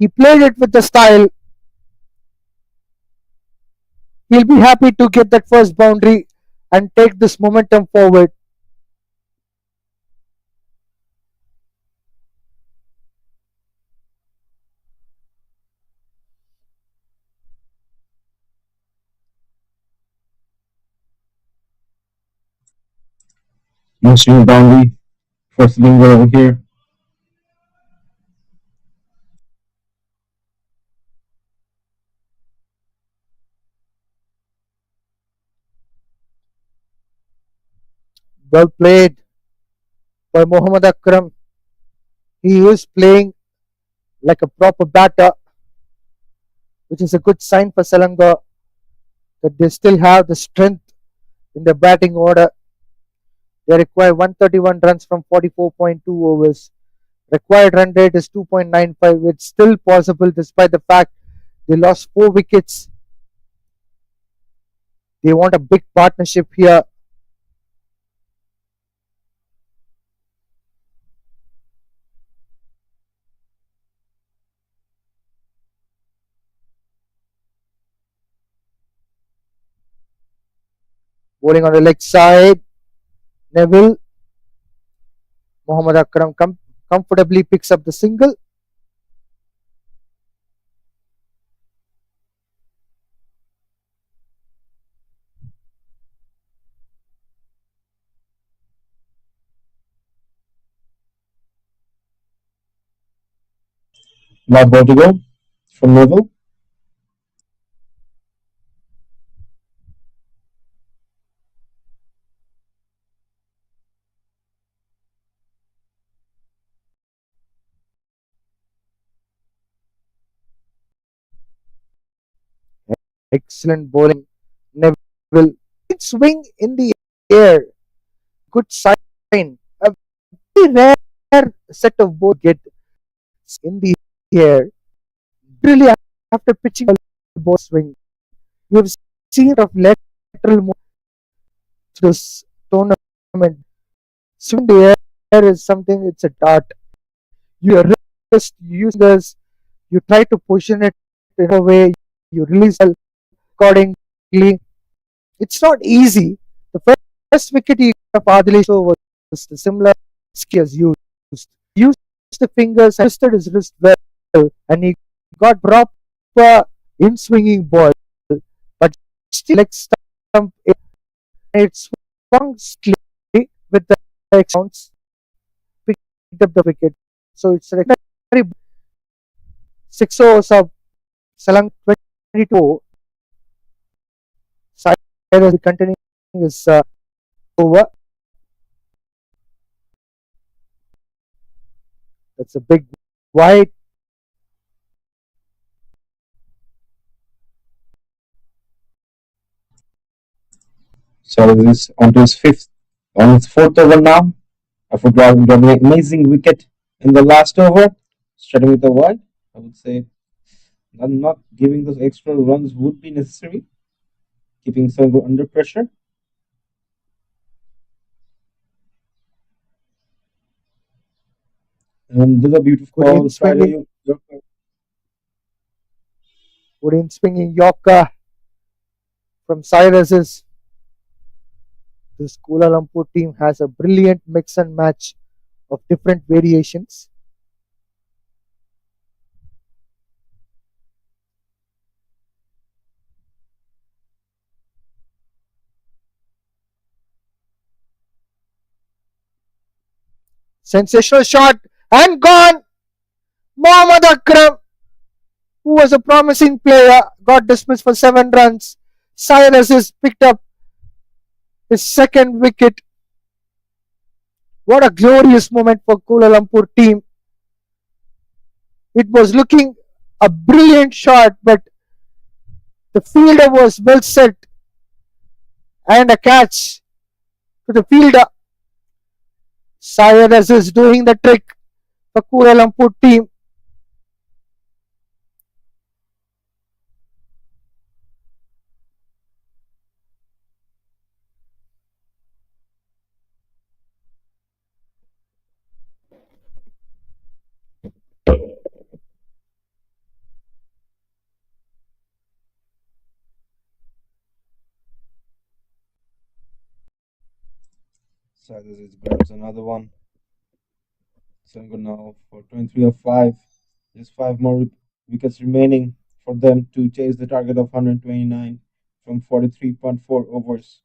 He played it with the style. He'll be happy to get that first boundary and take this momentum forward. National boundary for Selangor over here. Well played by Mohammad Akram. He is playing like a proper batter, which is a good sign for Selangor that they still have the strength in the batting order. They require 131 runs from 44.2 overs. Required run rate is 2.95. It's still possible despite the fact they lost 4 wickets. They want a big partnership here. Bowling on the leg side, Neville. Mohammad Akram comfortably picks up the single. Last ball to go from Neville. Excellent bowling. Neville. Swing in the air. Good sign. A very rare set of bowls get in the air. Really, after pitching a ball swing, we have seen of lateral move to this tournament. Swing in the air is something, it's a dart. You wrist, you use fingers, you try to position it in a way, you release it accordingly. It's not easy. The first wicket he got Adil was the similar skills used. He used the fingers and twisted his wrist well, and he got proper in swinging ball, but still like stump it swung slightly with the bounce, picked up the wicket. So it's like very 6 overs of Salang 22. Side continuing is over. That's a big wide. So this on to his fifth, on his fourth over now. After driving an amazing wicket in the last over, starting with a wide, I would say not giving those extra runs would be necessary, keeping Selangor under pressure. And this is a beautiful Good ball in on side of swinging. you. Good in swinging Yorker from Cyrus's. This Kuala Lumpur team has a brilliant mix and match of different variations. Sensational shot and gone. Mohammad Akram, who was a promising player, got dismissed for 7 runs. Cyrus has picked up his second wicket. What a glorious moment for Kuala Lumpur team. It was looking a brilliant shot, but the fielder was well set and a catch to the fielder. Cyrus is doing the trick for Kuala Lumpur team. Cyrus grabs another one. Selangor now for 23 of 5. Just 5 more wickets remaining for them to chase the target of 129 from 43.4 overs.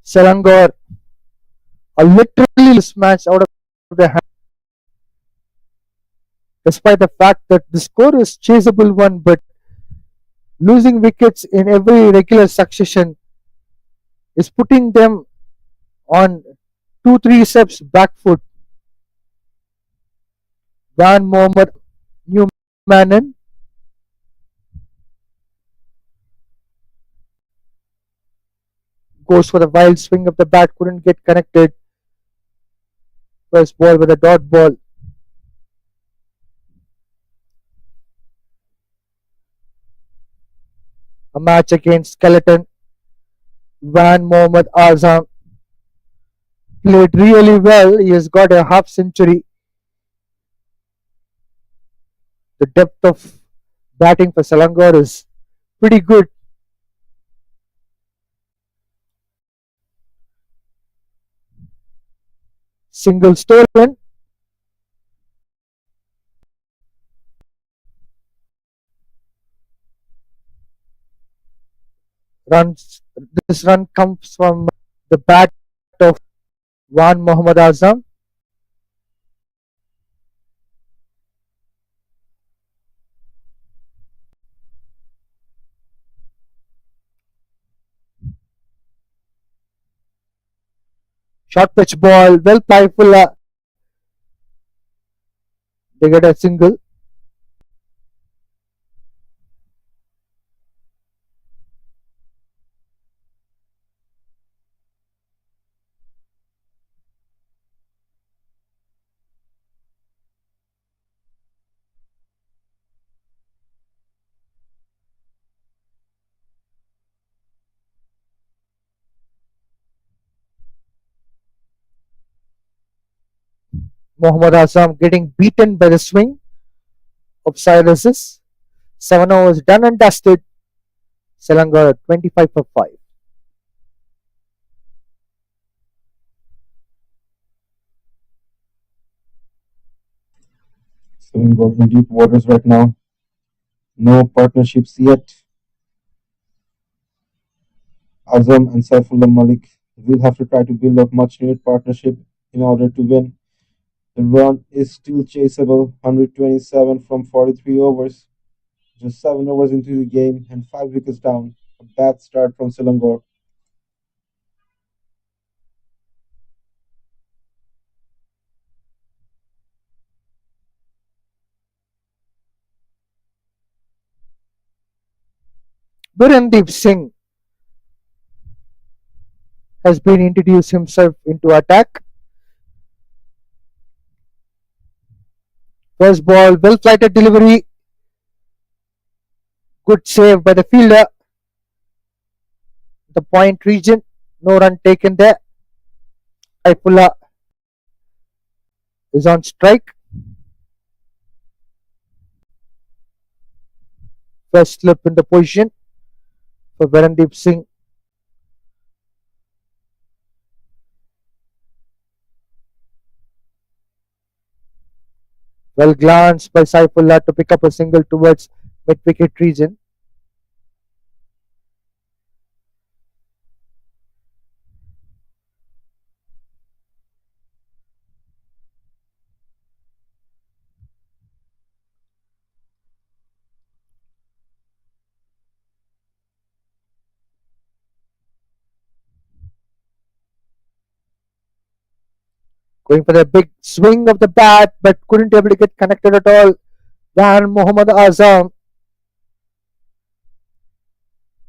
Selangor are literally this match out of their hand, despite the fact that the score is chaseable one, but losing wickets in every regular succession is putting them on 2-3 steps back foot. Van Mohammed Newmanen goes for the wild swing of the bat, couldn't get connected. First ball with a dot ball. A match against Skeleton. Van Mohammed Azam played really well. He has got a half century. The depth of batting for Selangor is pretty good. Single stolen. Runs. This run comes from the bat of Van Mohammed Azam. Short pitch ball. Well playful. They get a single. Mohammad Azam getting beaten by the swing of Cyrus's. 7 overs done and dusted. Selangor 25 for 5. Selangor in deep waters right now. No partnerships yet. Azam and Saifullah Malik will have to try to build up much needed partnership in order to win. The run is still chaseable, 127 from 43 overs. Just 7 overs into the game and 5 wickets down. A bad start from Selangor. Virandep Singh has been introduced himself into attack. First ball, well flighted delivery. Good save by the fielder. The point region, no run taken there. Saifullah is on strike. First slip in the position for Virandep Singh. Well glanced by Saifullah to pick up a single towards mid-wicket region. Going for the big swing of the bat, but couldn't able to get connected at all. Van Mohammed Azam.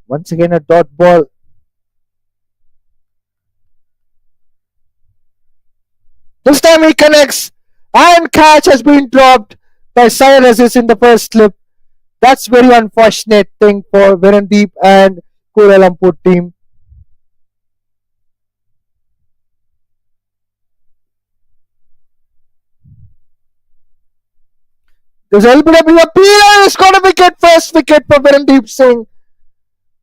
Once again a dot ball. This time he connects, and catch has been dropped by Cyrus in the first slip. That's very unfortunate thing for Virandep and Kuala Lumpur team. There's LBW appeal. He's got a wicket. First wicket for Virandep Singh.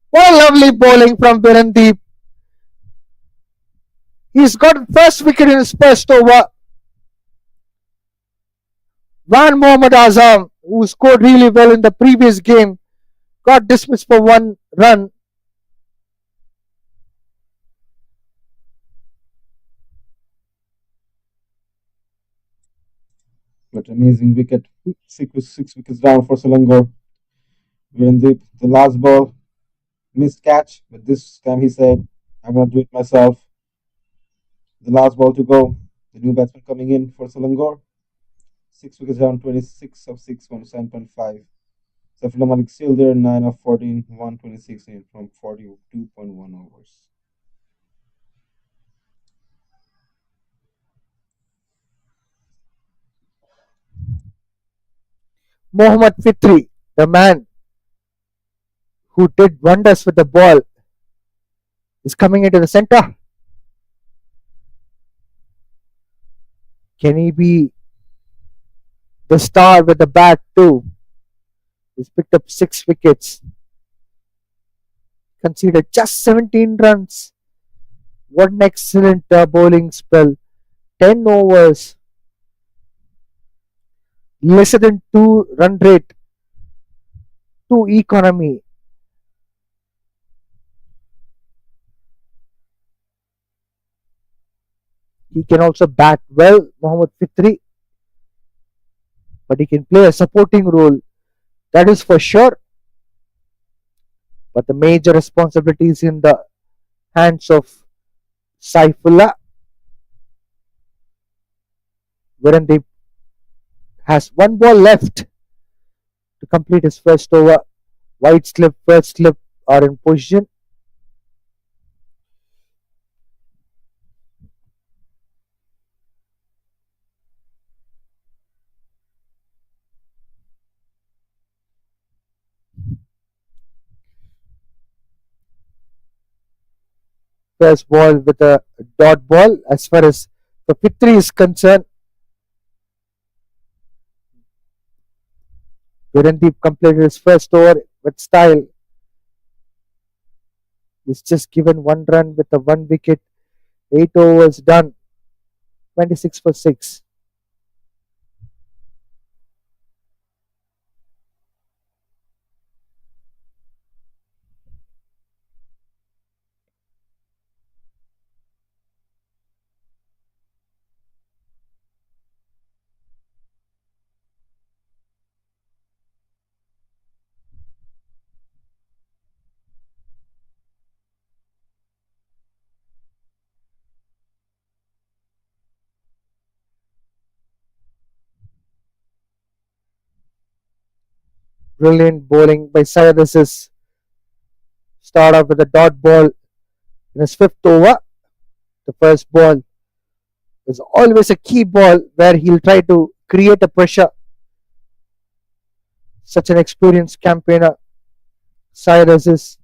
What a lovely bowling from Virandep. He's got first wicket in his first over. Van Mohammad Azam, who scored really well in the previous game, got dismissed for 1 run. But amazing wicket. Six wickets down for Selangor. Virandep, the last ball, missed catch, but this time he said, I'm going to do it myself. The last ball to go. The new batsman coming in for Selangor. 6 wickets down, 26 of 6, 107.5. Saifullah Malik still there, 9 of 14, 126 from 42.1 overs. Mohammad Fitri, the man who did wonders with the ball, is coming into the center. Can he be the star with the bat too? He's picked up 6 wickets, conceded just 17 runs. What an excellent bowling spell. 10 overs, lesser than 2 run rate, 2 economy. He can also bat well, Mohammad Fitri, but he can play a supporting role. That is for sure. But the major responsibility is in the hands of Saifullah. Virandep has 1 ball left to complete his first over. Wide slip, first slip are in position. First ball with a dot ball as far as the Fitri is concerned. Virandep completed his first over with style. He's just given 1 run with a 1 wicket. 8 overs done. 26 for 6. Brilliant bowling by Syed Aziz. Start off with a dot ball in his fifth over. The first ball is always a key ball where he'll try to create a pressure. Such an experienced campaigner, Syed Aziz.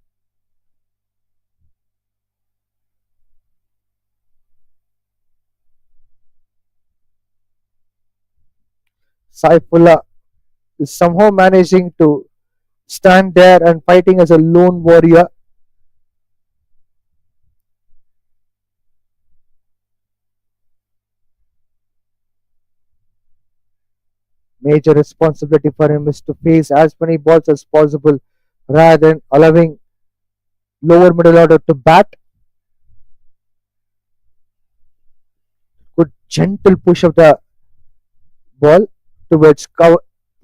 Saifullah is somehow managing to stand there and fighting as a lone warrior. Major responsibility for him is to face as many balls as possible rather than allowing lower middle order to bat. Good gentle push of the ball towards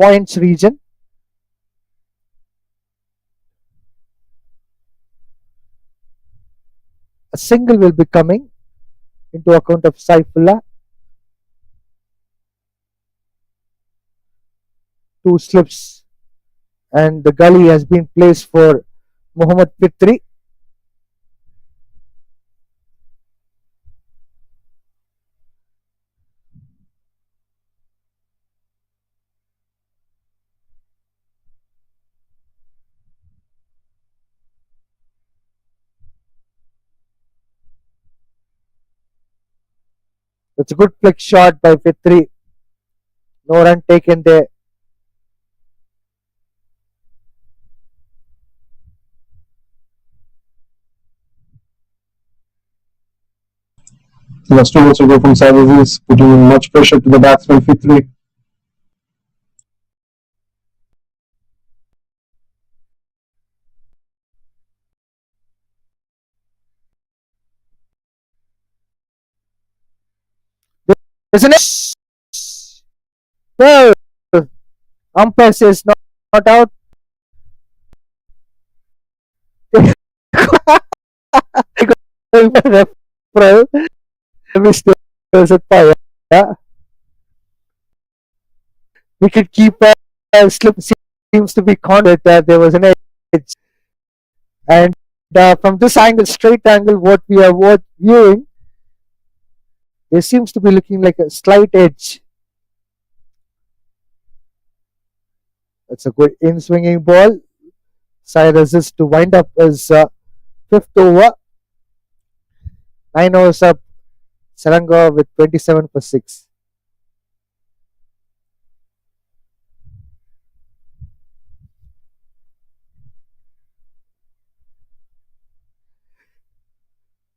points region. A single will be coming into account of Saifullah. 2 slips and the gully has been placed for Mohammad Fitri. That's a good flick shot by Fitri. No run taken there. Just 2 balls to go from services, putting much pressure to the batsman Fitri. Isn't it? Well, umpire says not out. Going for referral. Mr. Fire. Wicket keeper slip seems to be confident that there was an edge. And from this angle, straight angle, what we are viewing, there seems to be looking like a slight edge. It's a good in swinging ball. Side assist to wind up his fifth over. 9 overs up. Selangor with 27 for 6.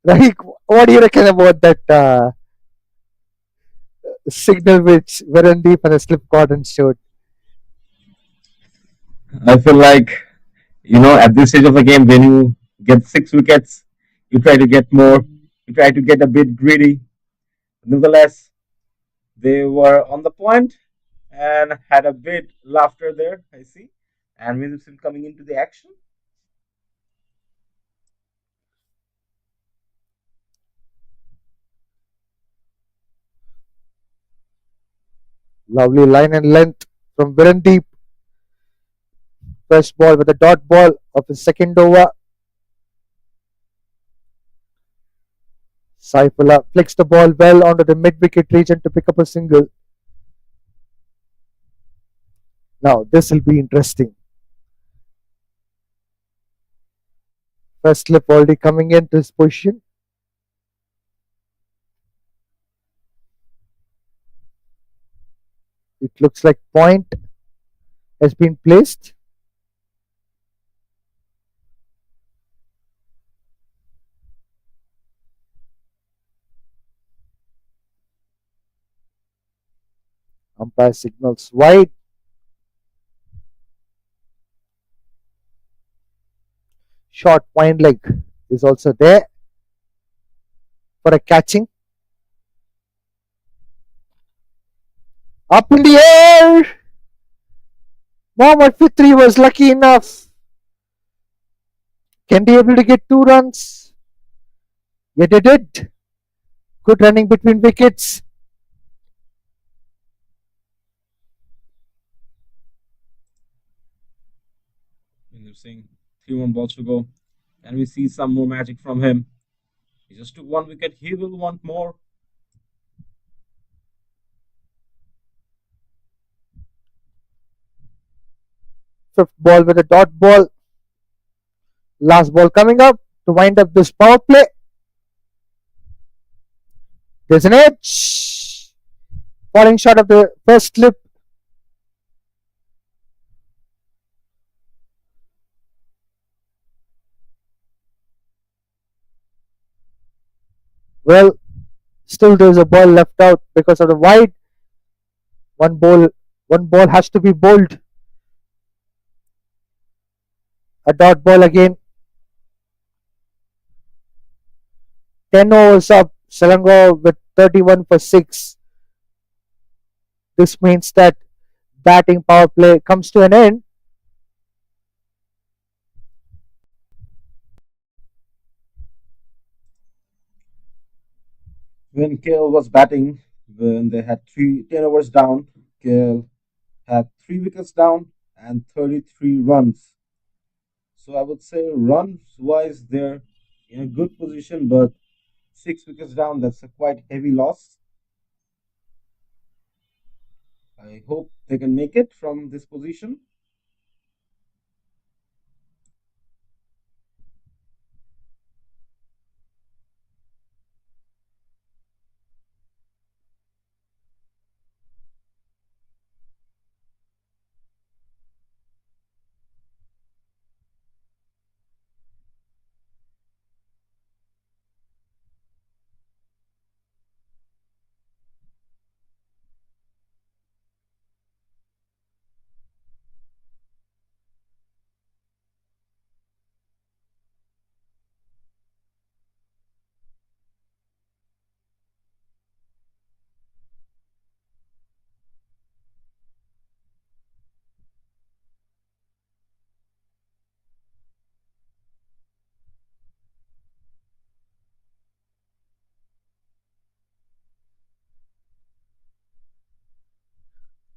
Rahik, what do you reckon about that signal which Virandep and the slip Gordon showed? I feel like, at this stage of the game, when you get 6 wickets, you try to get more, you try to get a bit greedy. Nevertheless, they were on the point and had a bit laughter there, I see. And Williamson coming into the action. Lovely line and length from Virandep. First ball with a dot ball of his second over. Saifullah flicks the ball well onto the mid-wicket region to pick up a single. Now, this will be interesting. First slip already coming into his position. It looks like point has been placed. Umpire signals wide. Short point leg is also there for a catching. Up in the air. Mohammad Fitri was lucky enough. Can be able to get 2 runs. Yet they did. Good running between wickets. Virandep Singh, 3 balls to go. And we see some more magic from him. He just took 1 wicket. He will want more. Fifth ball with a dot ball. Last ball coming up to wind up this power play. There's an edge. Falling short of the first slip. Well, still there's a ball left out because of the wide. One ball has to be bowled. A dot ball again. 10 overs up. Selangor with 31 for 6. This means that batting power play comes to an end. When KL was batting, when they had 10 overs down, KL had 3 wickets down and 33 runs. So I would say runs wise, they're in a good position, but 6 wickets down, that's a quite heavy loss. I hope they can make it from this position.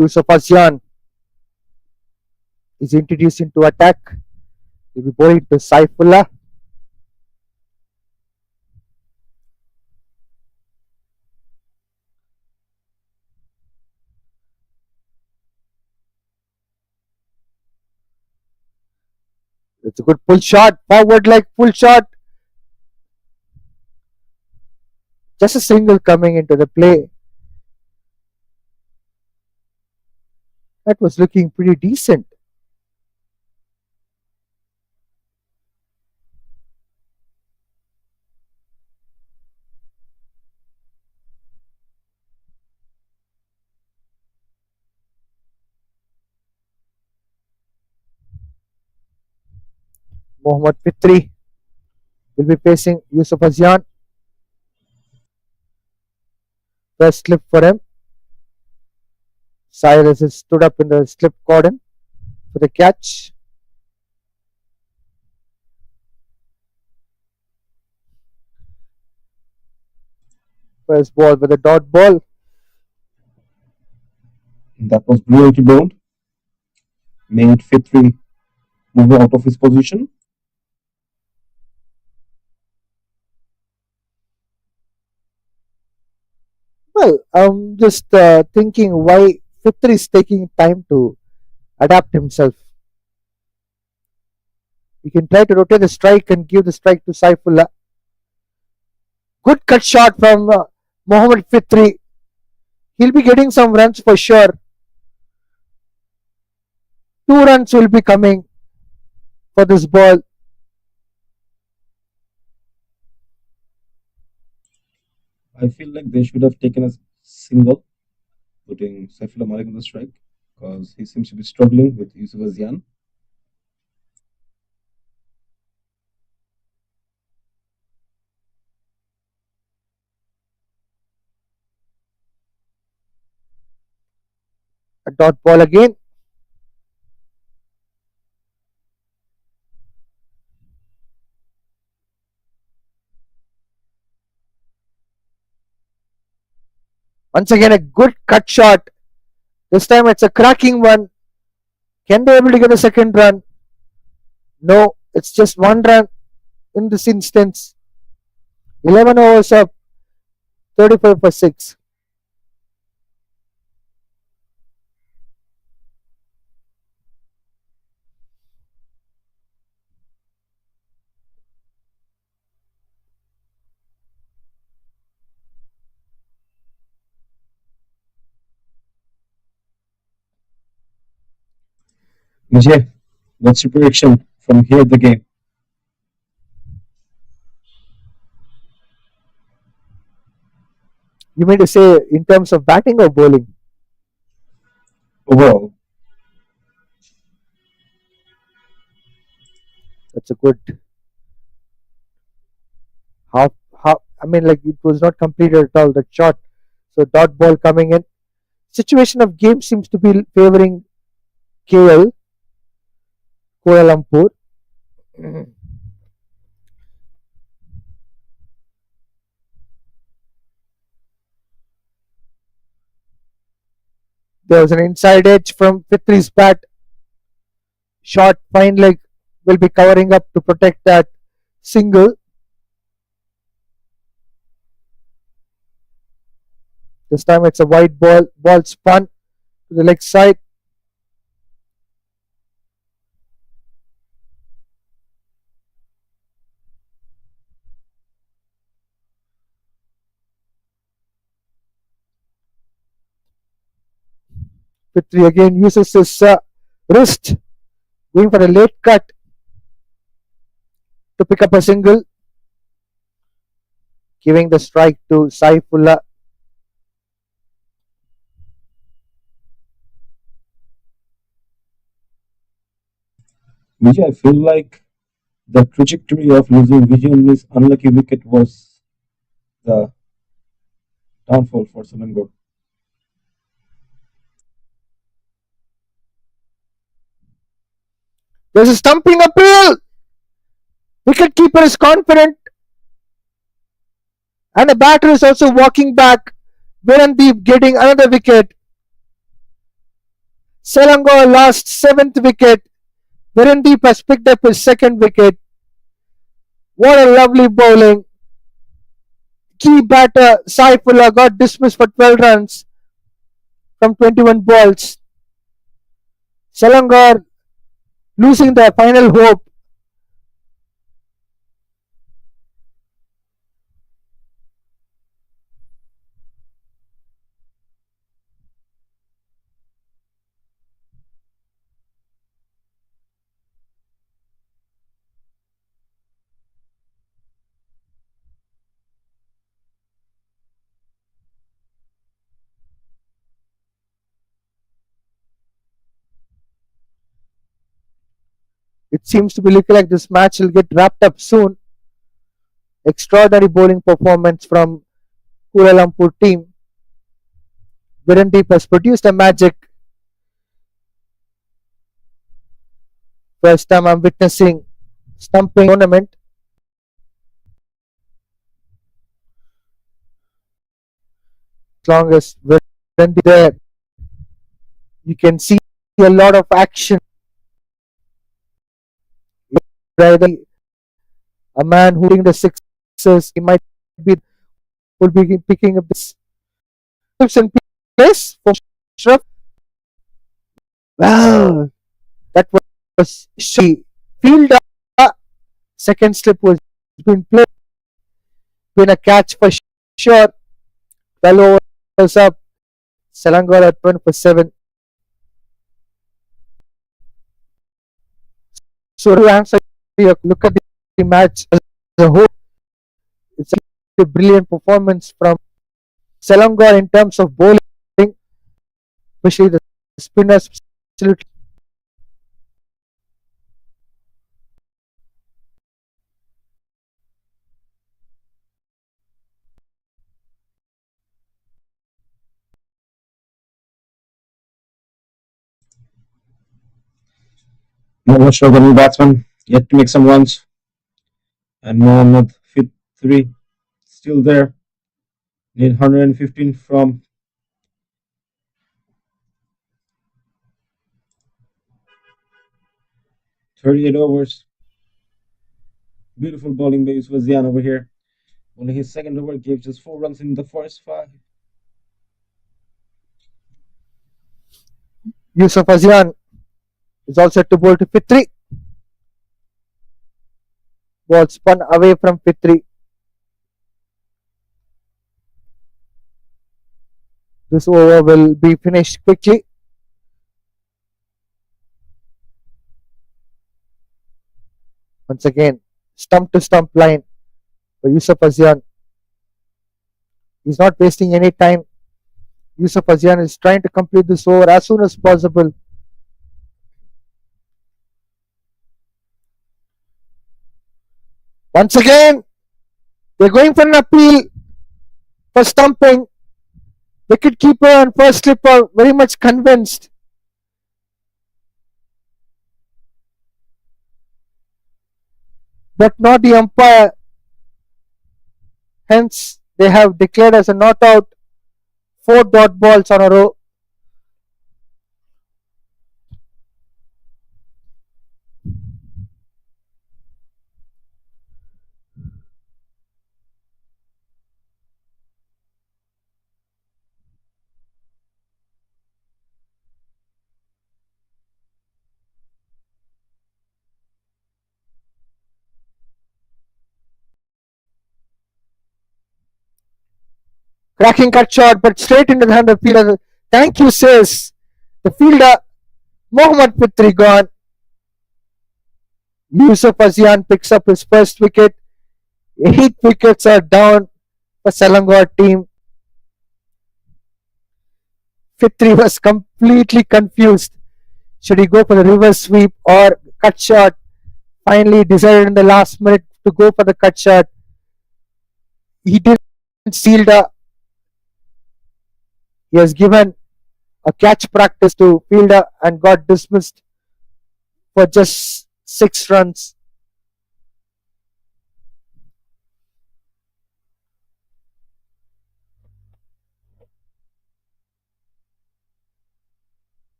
Yusuf Asian is introduced into attack. He'll be bowling to Saifullah. It's a good pull shot, forward leg pull shot. Just a single coming into the play. That was looking pretty decent. Mohammad Fitri will be facing Yusuf Asian. First slip for him. Cyrus has stood up in the slip cordon for the catch. First ball with a dot ball. That was brilliantly bowled. Made Fitri move out of his position. Well, I'm just thinking why Fitri is taking time to adapt himself. You can try to rotate the strike and give the strike to Saifullah. Good cut shot from Mohammad Fitri. He'll be getting some runs for sure. 2 runs will be coming for this ball. I feel like they should have taken a single, putting Saifullah Malik on the strike, because he seems to be struggling with Yusuf Asian. A dot ball again. Once again, a good cut shot. This time it's a cracking one. Can they able to get a second run? No, it's just 1 run in this instance. 11 overs up, 35 for 6. Vijay, what's your prediction from here the game? You mean to say in terms of batting or bowling? Overall, That's a good half. I mean, like it was not completed at all. That shot. So dot ball coming in. Situation of game seems to be favoring KL, Kuala Lumpur. There was an inside edge from Fitri's bat. Short fine leg will be covering up to protect that single. This time it's a wide ball. Ball spun to the leg side. Fitri again uses his wrist, going for a late cut to pick up a single, giving the strike to Saifullah. Vijay, I feel like the trajectory of losing Vijay's unlucky wicket was the downfall for Selangor. There's a stumping appeal. Wicket keeper is confident, and the batter is also walking back. Virandep getting another wicket. Selangor lost seventh wicket. Virandep has picked up his second wicket. What a lovely bowling. Key batter Saifullah got dismissed for 12 runs from 21 balls. Selangor losing their final hope. It seems to be looking like this match will get wrapped up soon. Extraordinary bowling performance from Kuala Lumpur team. Virandep has produced a magic. First time I'm witnessing stumping tournament. As long as Virandep there, you can see a lot of action. Rather a man who hitting the sixes, he might be will be picking up this in place for Shraf. Well, that was she field. Second slip was been played, been a catch for sure. 12 overs up. Selangor at 1 for 7. So to answer your look at the match as a whole, it's a brilliant performance from Selangor in terms of bowling, especially the spinners. Absolutely. Mohammad Shah, the new batsman, yet to make some runs. And Mohammad Fit 3 still there. Need 115 from 38 overs. Beautiful bowling by Yusuf Zian over here. Only his second over gave just 4 runs in the first 5. Yusuf Azian is all set to bowl to Fitri. Ball spun away from Fitri. This over will be finished quickly. Once again, stump to stump line for Yusuf Azian. He's not wasting any time. Yusuf Azian is trying to complete this over as soon as possible. Once again, they're going for an appeal for stumping. Wicketkeeper and first slipper very much convinced. But not the umpire. Hence, they have declared as a not out 4 dot balls on a row. Cracking cut shot, but straight into the hand of the fielder. Thank you, says the fielder. Mohammad Fitri gone. Yusuf Azian picks up his first wicket. 8 wickets are down for Selangor team. Fitri was completely confused. Should he go for the reverse sweep or cut shot? Finally decided in the last minute to go for the cut shot. He didn't seal the. He has given a catch practice to fielder and got dismissed for just 6 runs.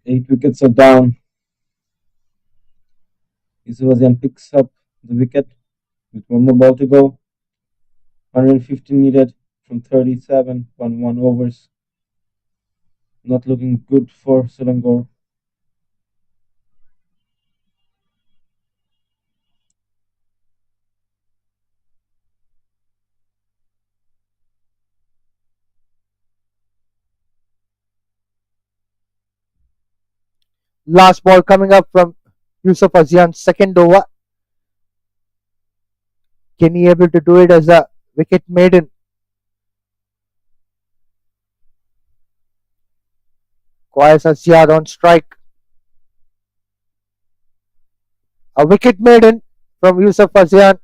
8 wickets are down. Iswazian picks up the wicket with one more ball to go. 150 needed from 37.1 overs. Not looking good for Selangor. Last ball coming up from Yusuf Azian's second over. Can he able to do it as a wicket maiden? Quayas Aziad on strike. A wicket maiden from Yusuf Azian.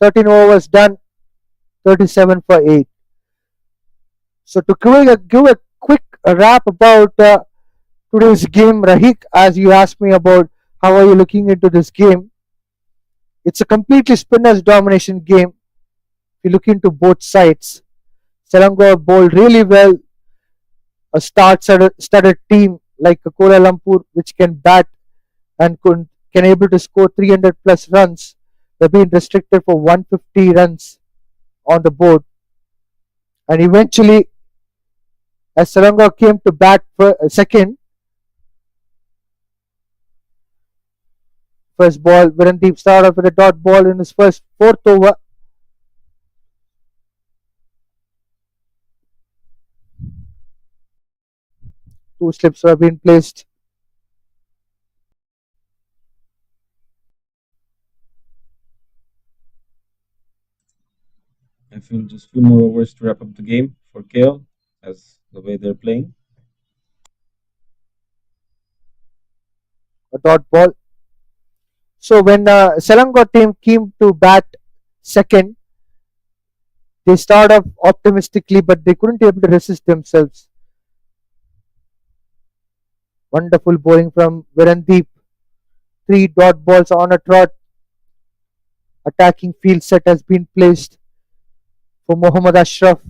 13 overs done. 37 for 8. So to give a quick wrap about today's game, Rahik, as you asked me about how are you looking into this game, it's a completely spinners domination game. If you look into both sides, Selangor bowled really well. A star-studded team like Kuala Lumpur, which can bat and can able to score 300 plus runs, they've been restricted for 150 runs on the board. And eventually, as Selangor came to bat for second, first ball, Virandep started off with a dot ball in his first fourth over. Two slips have been placed. I feel just few more overs to wrap up the game for KL as the way they're playing. A dot ball. So when Selangor team came to bat second, they started off optimistically, but they couldn't able to resist themselves. Wonderful bowling from Virandep. Three dot balls on a trot. Attacking field set has been placed for Mohammad Ashraf.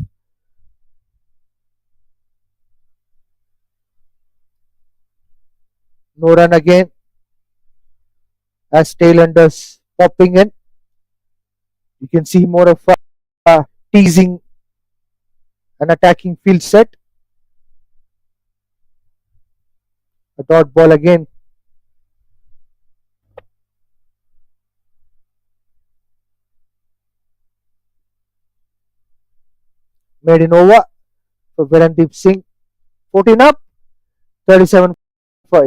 No run again as tailenders popping in. You can see more of teasing an attacking field set. A dot ball again. Made in over for Virandep Singh. 14 up, 37 for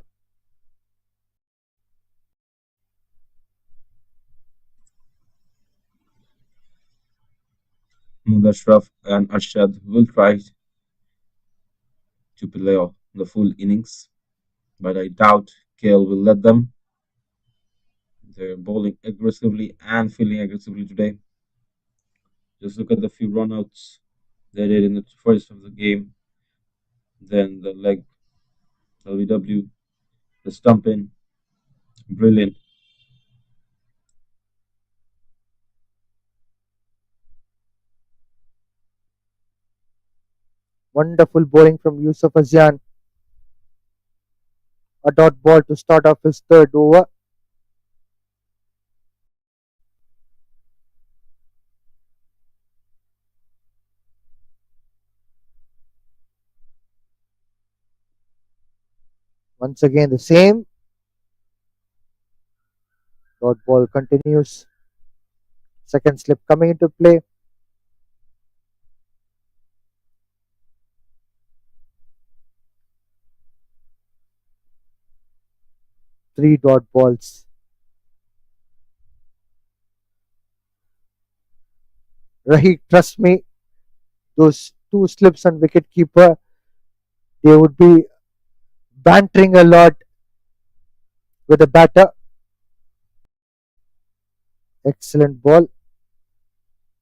Ashraf and Arshad will try to play off the full innings, but I doubt KL will let them. They're bowling aggressively and feeling aggressively today. Just look at the few runouts they did in the first of the game. Then the leg, LBW, the stump in, brilliant. wonderful bowling from Yusuf Azian. A dot ball to start off his third over. Once again, the same. Dot ball continues. Second slip coming into play. Three dot balls. Rahik, trust me, those two slips and wicket keeper, they would be bantering a lot with the batter. Excellent ball.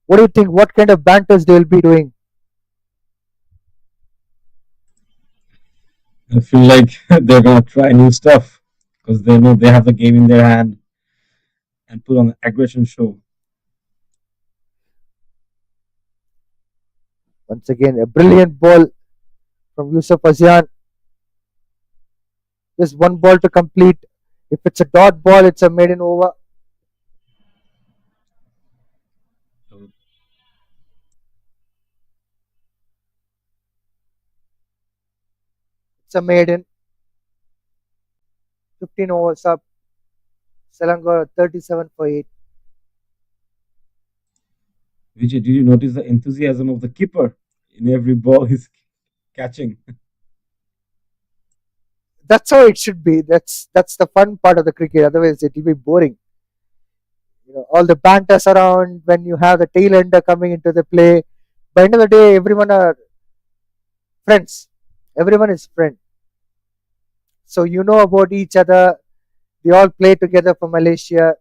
What do you think? What kind of banters they will be doing? I feel like they're gonna try new stuff because they know they have the game in their hand and put on an aggression show. Once again, a brilliant ball from Yusuf Azian. There's one ball to complete. If it's a dot ball, it's a maiden over. It's a maiden. 15 overs up. Selangor 37 for 8. Vijay, did you notice the enthusiasm of the keeper in every ball he's catching? That's how it should be. That's the fun part of the cricket. Otherwise, it will be boring. All the banters around when you have the tail ender coming into the play. By the end of the day, everyone are friends. Everyone is friend. So you know about each other. They all play together for Malaysia.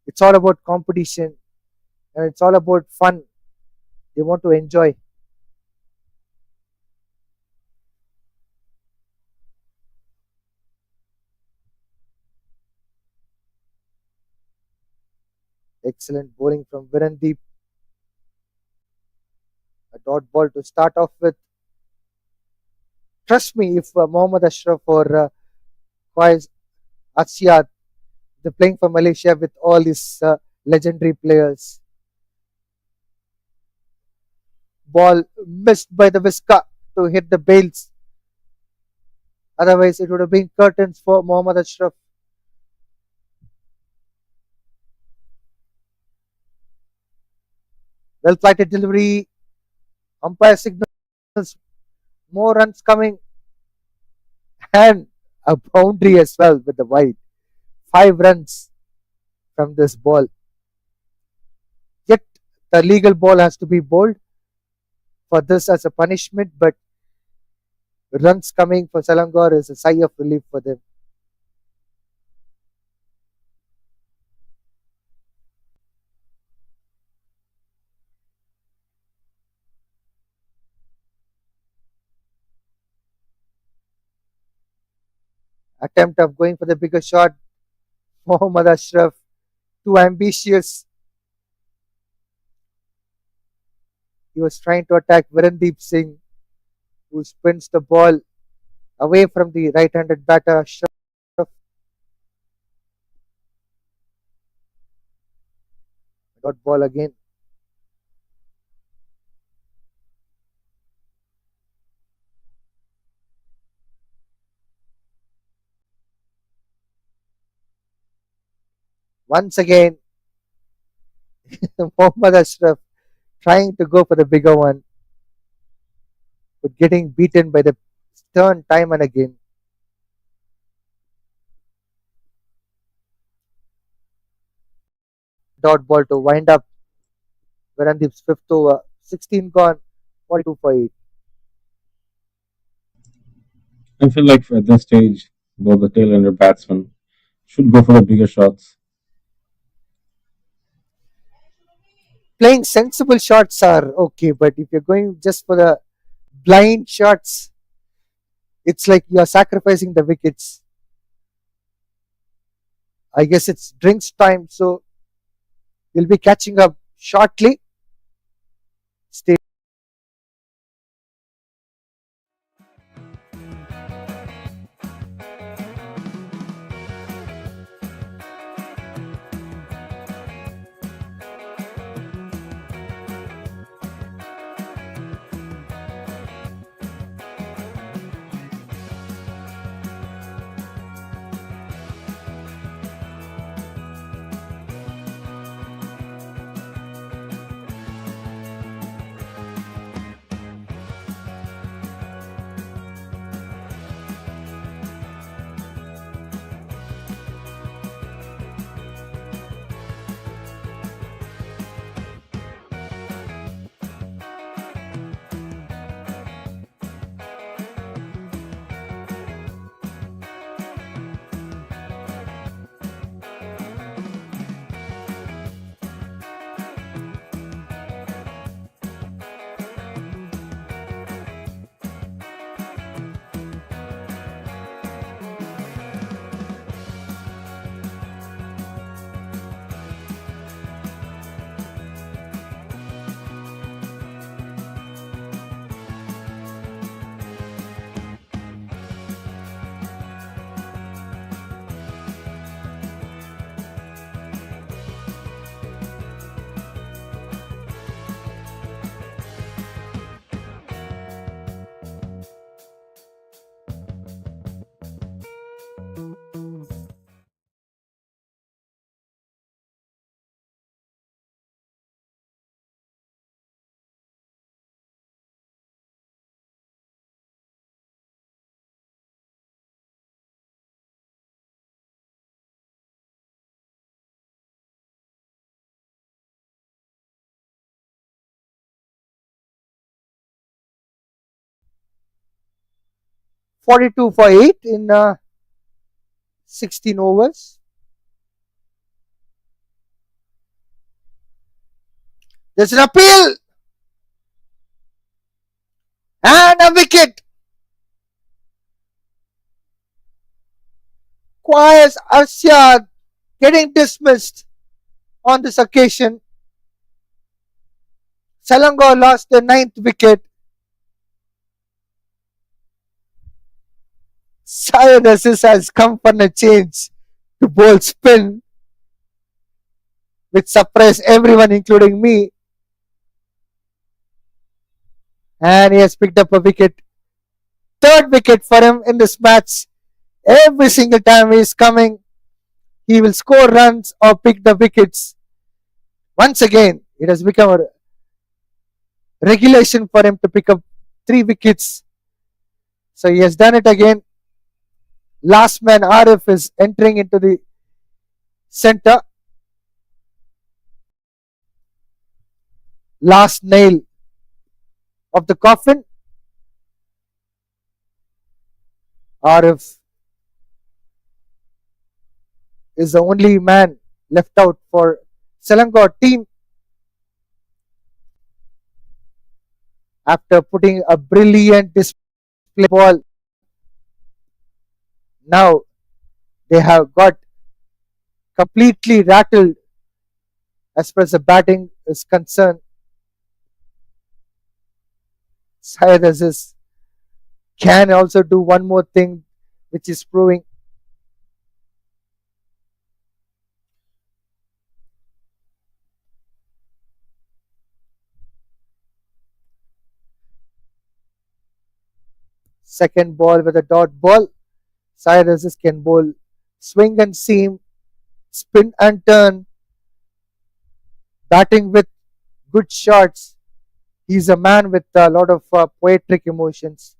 It's all about competition and it's all about fun. They want to enjoy. Excellent bowling from Virandep. A dot ball to start off with. Trust me, if Mohammad Ashraf or Faiz Asyad, they're playing for Malaysia with all these legendary players. Ball missed by the whisker to hit the bails. Otherwise, it would have been curtains for Mohammad Ashraf. Well flighted delivery. Umpire signals more runs coming and a boundary as well with the wide. 5 runs from this ball. Yet the legal ball has to be bowled for this as a punishment, but runs coming for Selangor is a sigh of relief for them. Attempt of going for the bigger shot. Mohammad Ashraf, too ambitious. He was trying to attack Virandep Singh, who spins the ball away from the right-handed batter Ashraf. Dot ball again. Once again, Mohammad Ashraf trying to go for the bigger one, but getting beaten by the stern time and again. Dot ball to wind up Virandep's fifth over. 16 gone, 42 for 8. I feel like at this stage, both the tail ender batsmen should go for the bigger shots. Playing sensible shots are okay, but if you're going just for the blind shots, it's like you're sacrificing the wickets. I guess it's drinks time, so we'll be catching up shortly. Stay. 42 for 8 in 16 overs. There's an appeal and a wicket. Quires Arshad getting dismissed on this occasion. Selangor lost their 9th wicket. Syed Aziz has come for a change to bowl spin, which surprised everyone, including me. And he has picked up a wicket. 3rd wicket for him in this match. Every single time he is coming, he will score runs or pick the wickets. Once again, it has become a regulation for him to pick up 3 wickets. So he has done it again. Last man Arif is entering into the center. Last nail of the coffin. Arif is the only man left out for Selangor team after putting a brilliant display ball. Now they have got completely rattled as far as the batting is concerned. Syed Aziz can also do one more thing, which is proving second ball with a dot ball. Syed Aziz can bowl swing and seam, spin and turn, batting with good shots. He's a man with a lot of poetic emotions.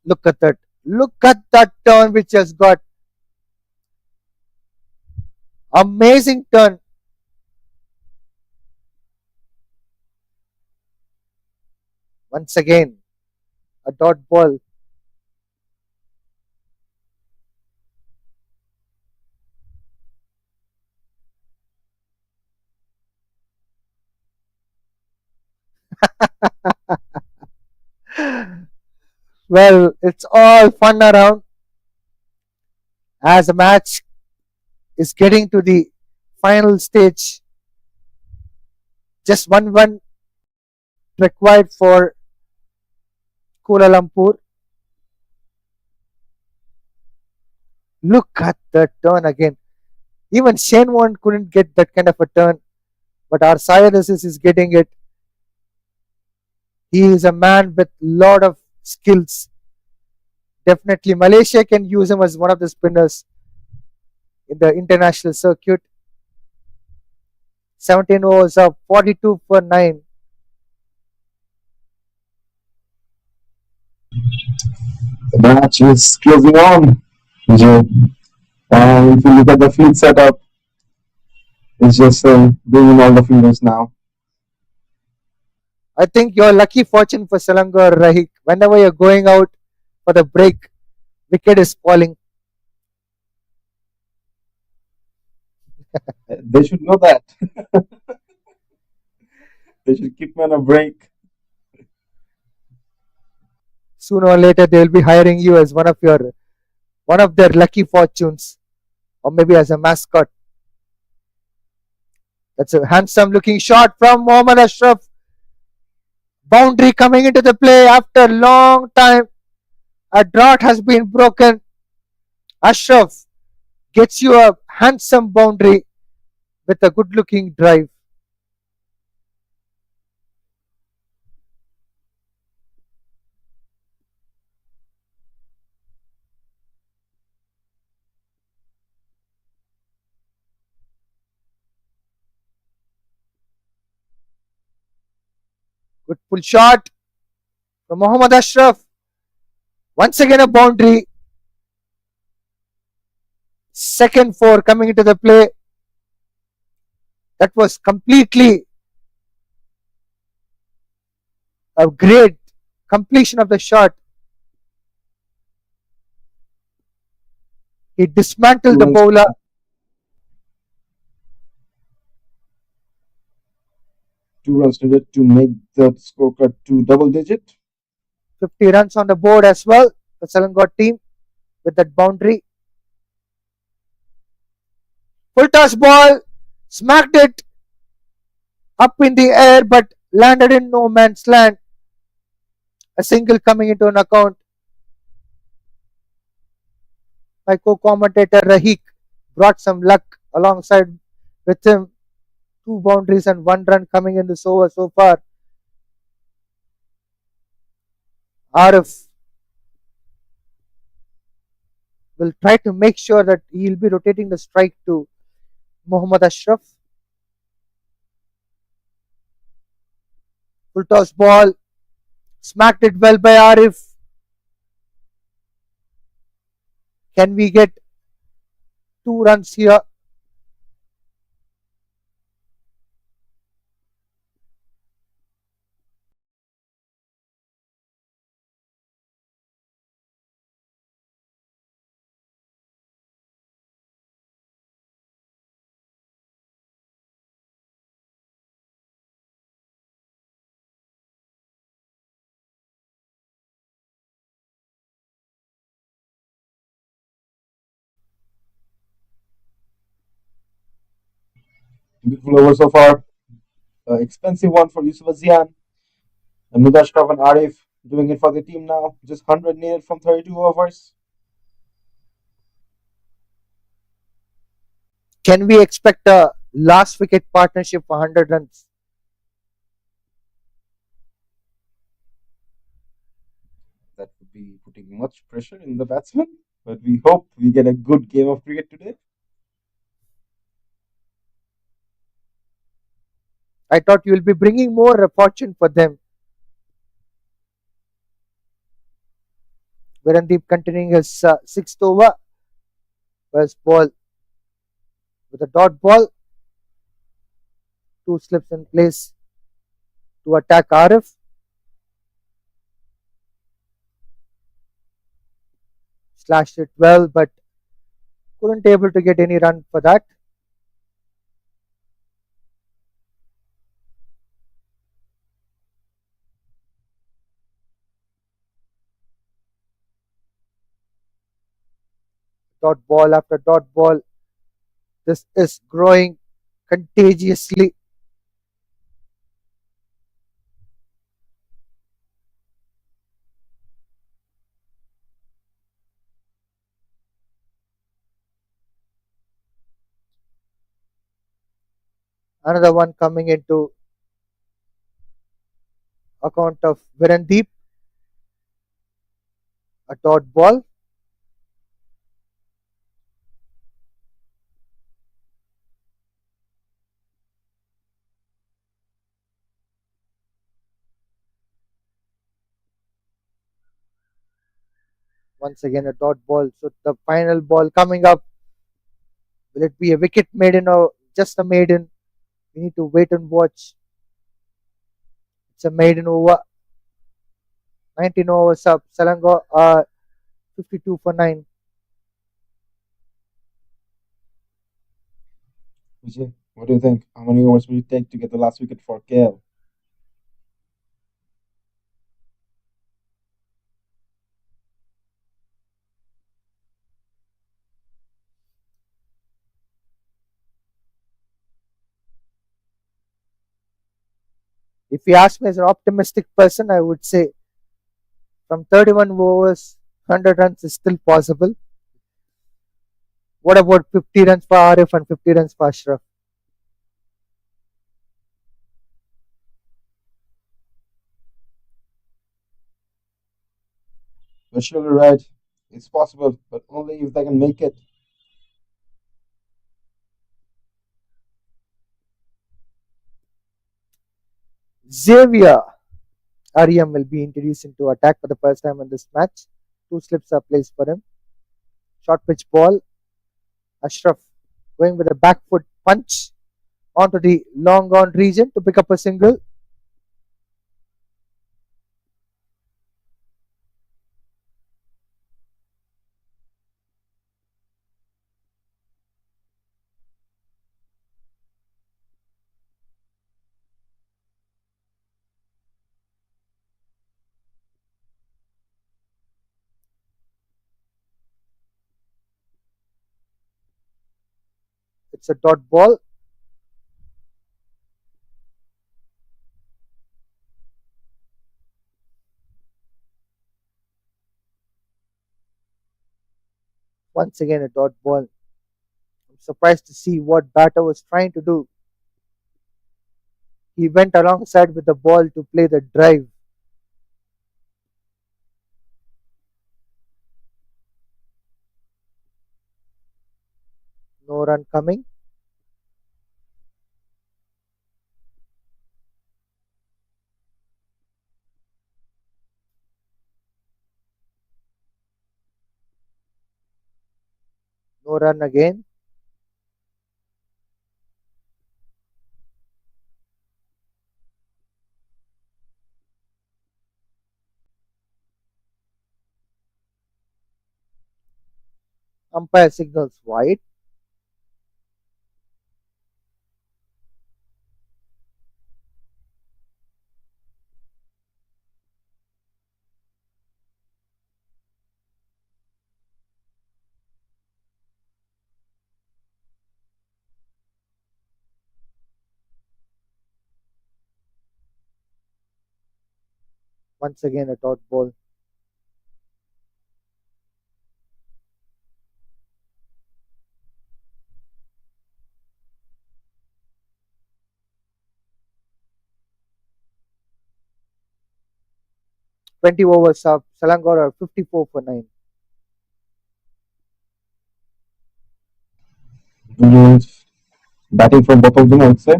Look at that. Look at that turn which has got. Amazing turn. Once again, a dot ball. Well, it's all fun around as the match is getting to the final stage. Just 1 required for Kuala Lumpur. Look at the turn again. Even Shane Warne couldn't get that kind of a turn, but our Syed Aziz is getting it. He is a man with lot of skills. Definitely, Malaysia can use him as one of the spinners in the international circuit. 17 overs of 42 for 9. The match is closing on, Vijay. And if you look at the field setup, it's just bringing all the fielders now. I think your lucky fortune for Selangor, Rahik. Whenever you're going out for the break, wicket is falling. They should know that. They should keep me on a break. Sooner or later, they will be hiring you as one of their lucky fortunes, or maybe as a mascot. That's a handsome looking shot from Mohammad Ashraf. Boundary coming into the play after a long time. A drought has been broken. Ashraf gets you a handsome boundary with a good looking drive. Good pull shot from Mohammad Ashraf. Once again a boundary. Second 4 coming into the play. That was completely a great completion of the shot. He Two dismantled the runs, bowler. 2 runs needed to make the scorecard to double digit. 50 runs on the board as well. The Selangor team with that boundary. Full toss ball, smacked it up in the air but landed in no man's land. A single coming into an account. My co-commentator Rahik brought some luck alongside with him. 2 boundaries and 1 run coming in this over so far. Arif will try to make sure that he'll be rotating the strike to Mohammad Ashraf. Full toss ball, smacked it well by Arif. Can we get 2 runs here? Beautiful over so far. Expensive one for Yusuf Azian. And Mudashkar and Arif doing it for the team now. Just 100 needed from 32 overs. Can we expect a last wicket partnership for 100 runs? That would be putting much pressure in the batsman. But we hope we get a good game of cricket today. I thought you will be bringing more fortune for them. Virandep continuing his sixth over. First ball with a dot ball. 2 slips in place to attack Arif. Slashed it well, but couldn't able to get any run for that. Dot ball after dot ball. This is growing contagiously. Another one coming into account of Virandep. A dot ball. Once again a dot ball. So the final ball coming up. Will it be a wicket maiden or just a maiden? We need to wait and watch. It's a maiden over. 19 overs up. Selangor 52 for 9. Vijay, what do you think? How many overs will it take to get the last wicket for KL? If you ask me as an optimistic person, I would say from 31 overs, 100 runs is still possible. What about 50 runs for Arif and 50 runs for Ashraf? You're surely right. It's possible, but only if they can make it. Xavier Ariam will be introduced into attack for the first time in this match. 2 slips are placed for him. Short pitch ball. Ashraf going with a back foot punch onto the long on region to pick up a single. It's a dot ball. Once again, a dot ball. I'm surprised to see what batter was trying to do. He went alongside with the ball to play the drive. No run coming. No run again. Umpire signals wide. Once again, a dot ball. Twenty overs up. Selangor are 54 for 9. Brilliant batting from both of them, I would say.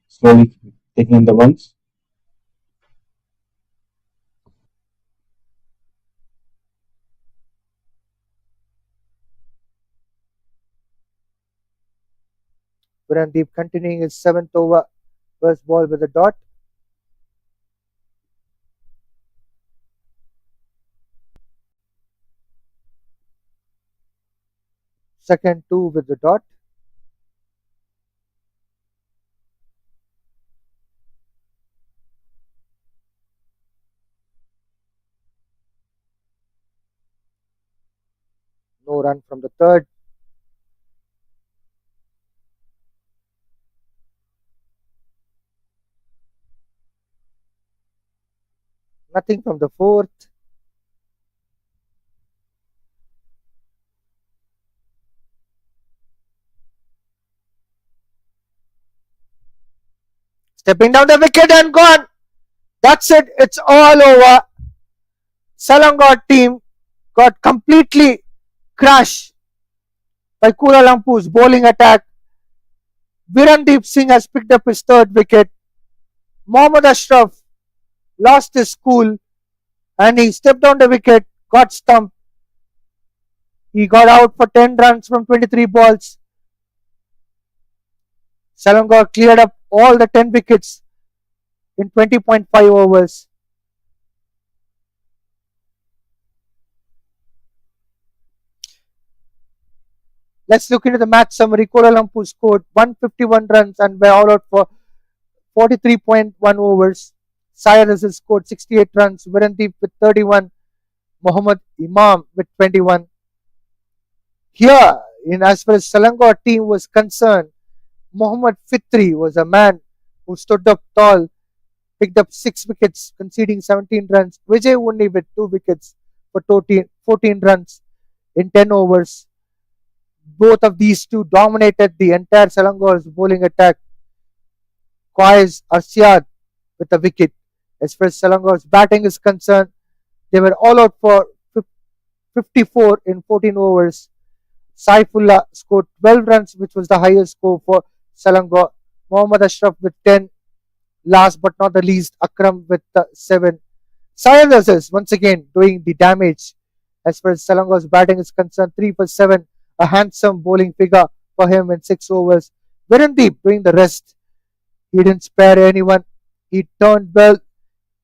Slowly taking in the runs. Virandep continuing his 7th over. First ball with a dot. Second 2 with the dot. No run from the third. Nothing from the fourth. Stepping down the wicket and gone. That's it. It's all over. Selangor team got completely crushed by Kuala Lumpur's bowling attack. Virandep Singh has picked up his third wicket. Mohammad Ashraf lost his cool and he stepped on the wicket, got stumped. He got out for 10 runs from 23 balls. Selangor cleared up all the 10 wickets in 20.5 overs. Let's look into the match summary. Kuala Lumpur scored 151 runs and were all out for 43.1 overs. Cyrus has scored 68 runs. Virandep with 31. Muhammad Imam with 21. Here, in as far as Selangor team was concerned, Muhammad Fitri was a man who stood up tall, picked up 6 wickets, conceding 17 runs. Vijay Unni with 2 wickets for 14 runs in 10 overs. Both of these two dominated the entire Selangor's bowling attack. Qais Arsyad with a wicket. As far as Selangor's batting is concerned, they were all out for 54 in 14 overs. Saifullah scored 12 runs, which was the highest score for Selangor. Mohammad Ashraf with 10. Last but not the least, Akram with 7. Syed is once again doing the damage. As far as Selangor's batting is concerned, 3 for 7. A handsome bowling figure for him in 6 overs. Virandep doing the rest. He didn't spare anyone. He turned well.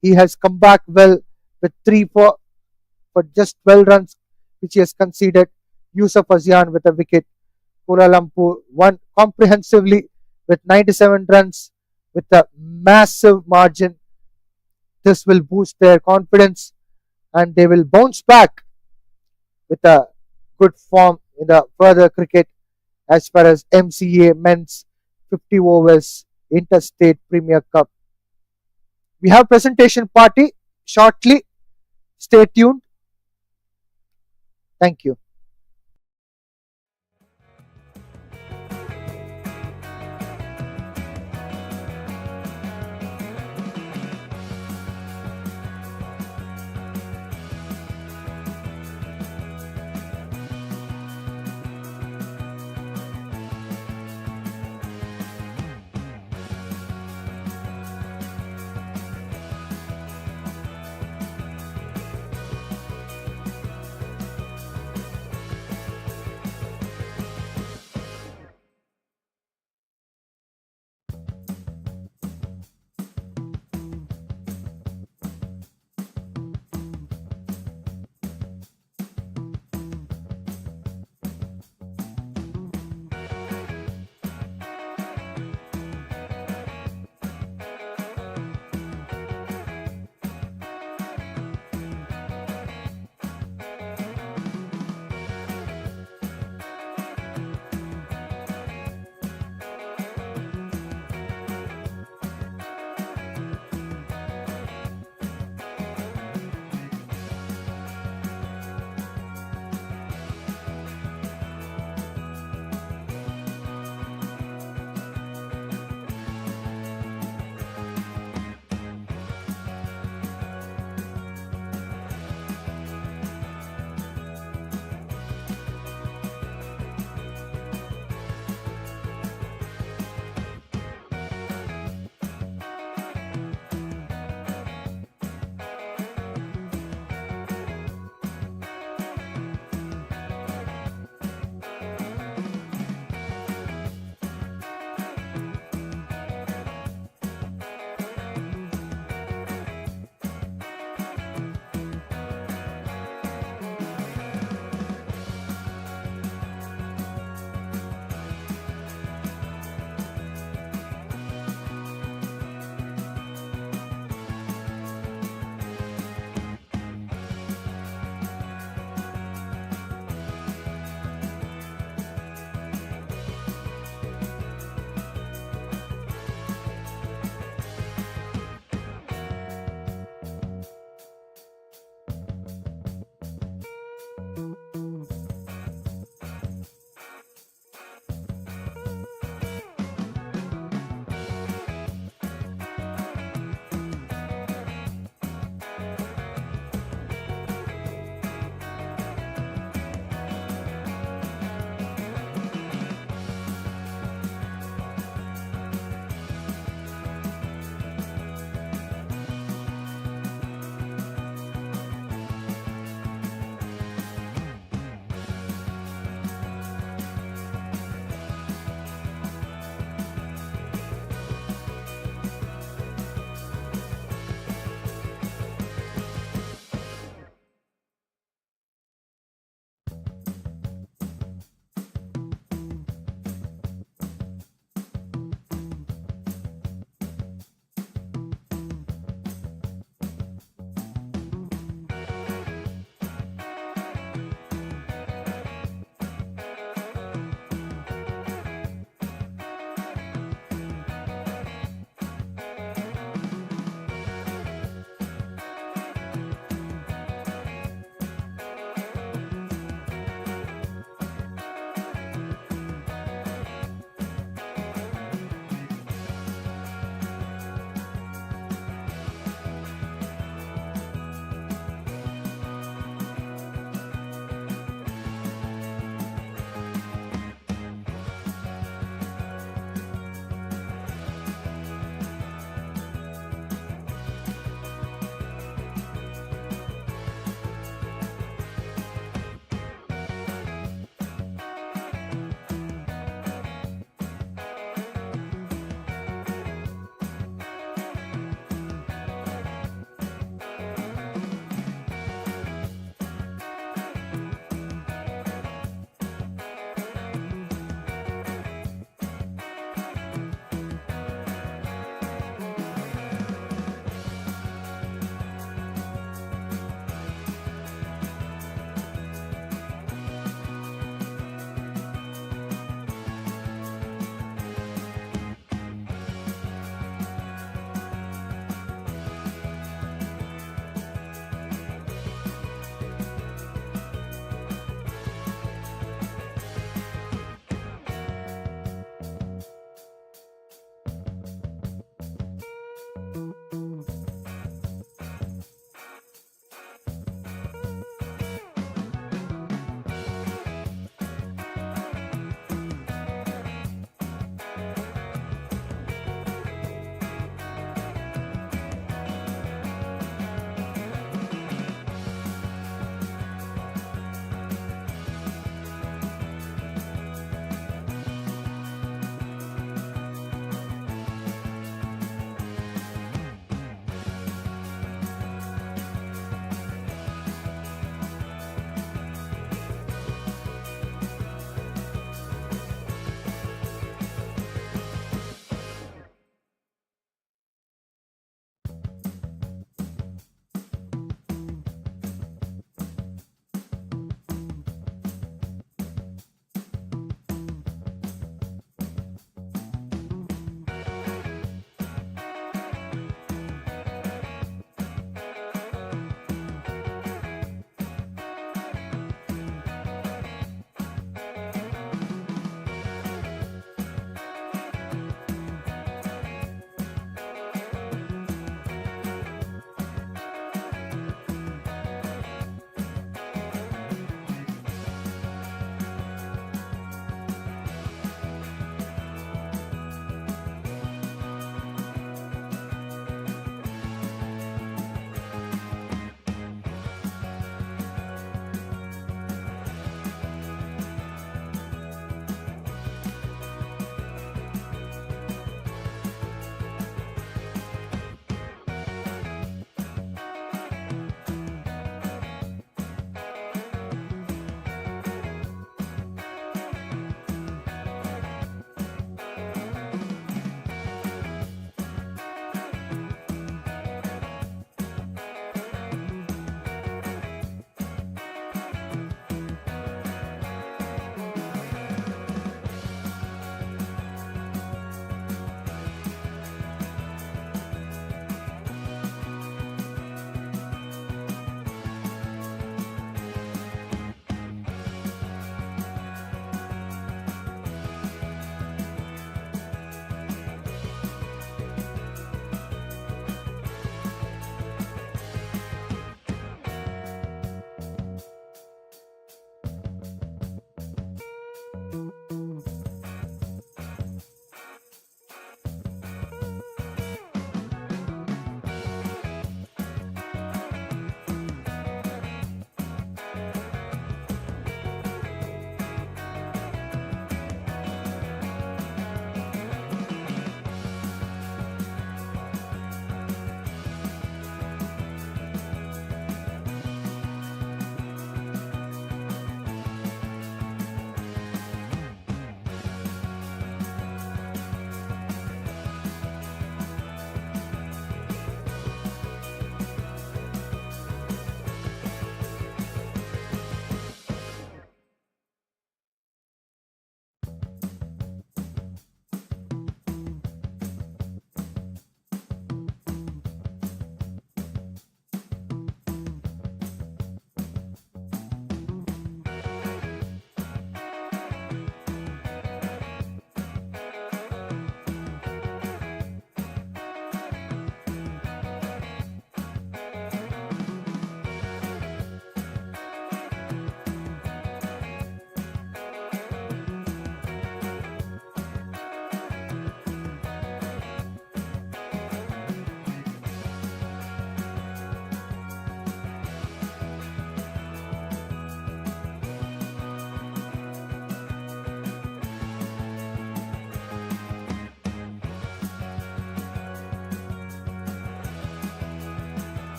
He has come back well with 3 for just 12 runs, which he has conceded. Yusuf Azian with a wicket. Kuala Lumpur won comprehensively with 97 runs with a massive margin. This will boost their confidence and they will bounce back with a good form in the further cricket as far as MCA men's 50 overs interstate Premier Cup. We have presentation party shortly. Stay tuned. Thank you.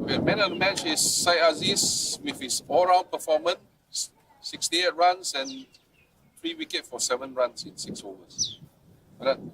Okay, man of the match is Sai Aziz with his all-round performance, 68 runs and 3 wickets for 7 runs in 6 overs. Well done.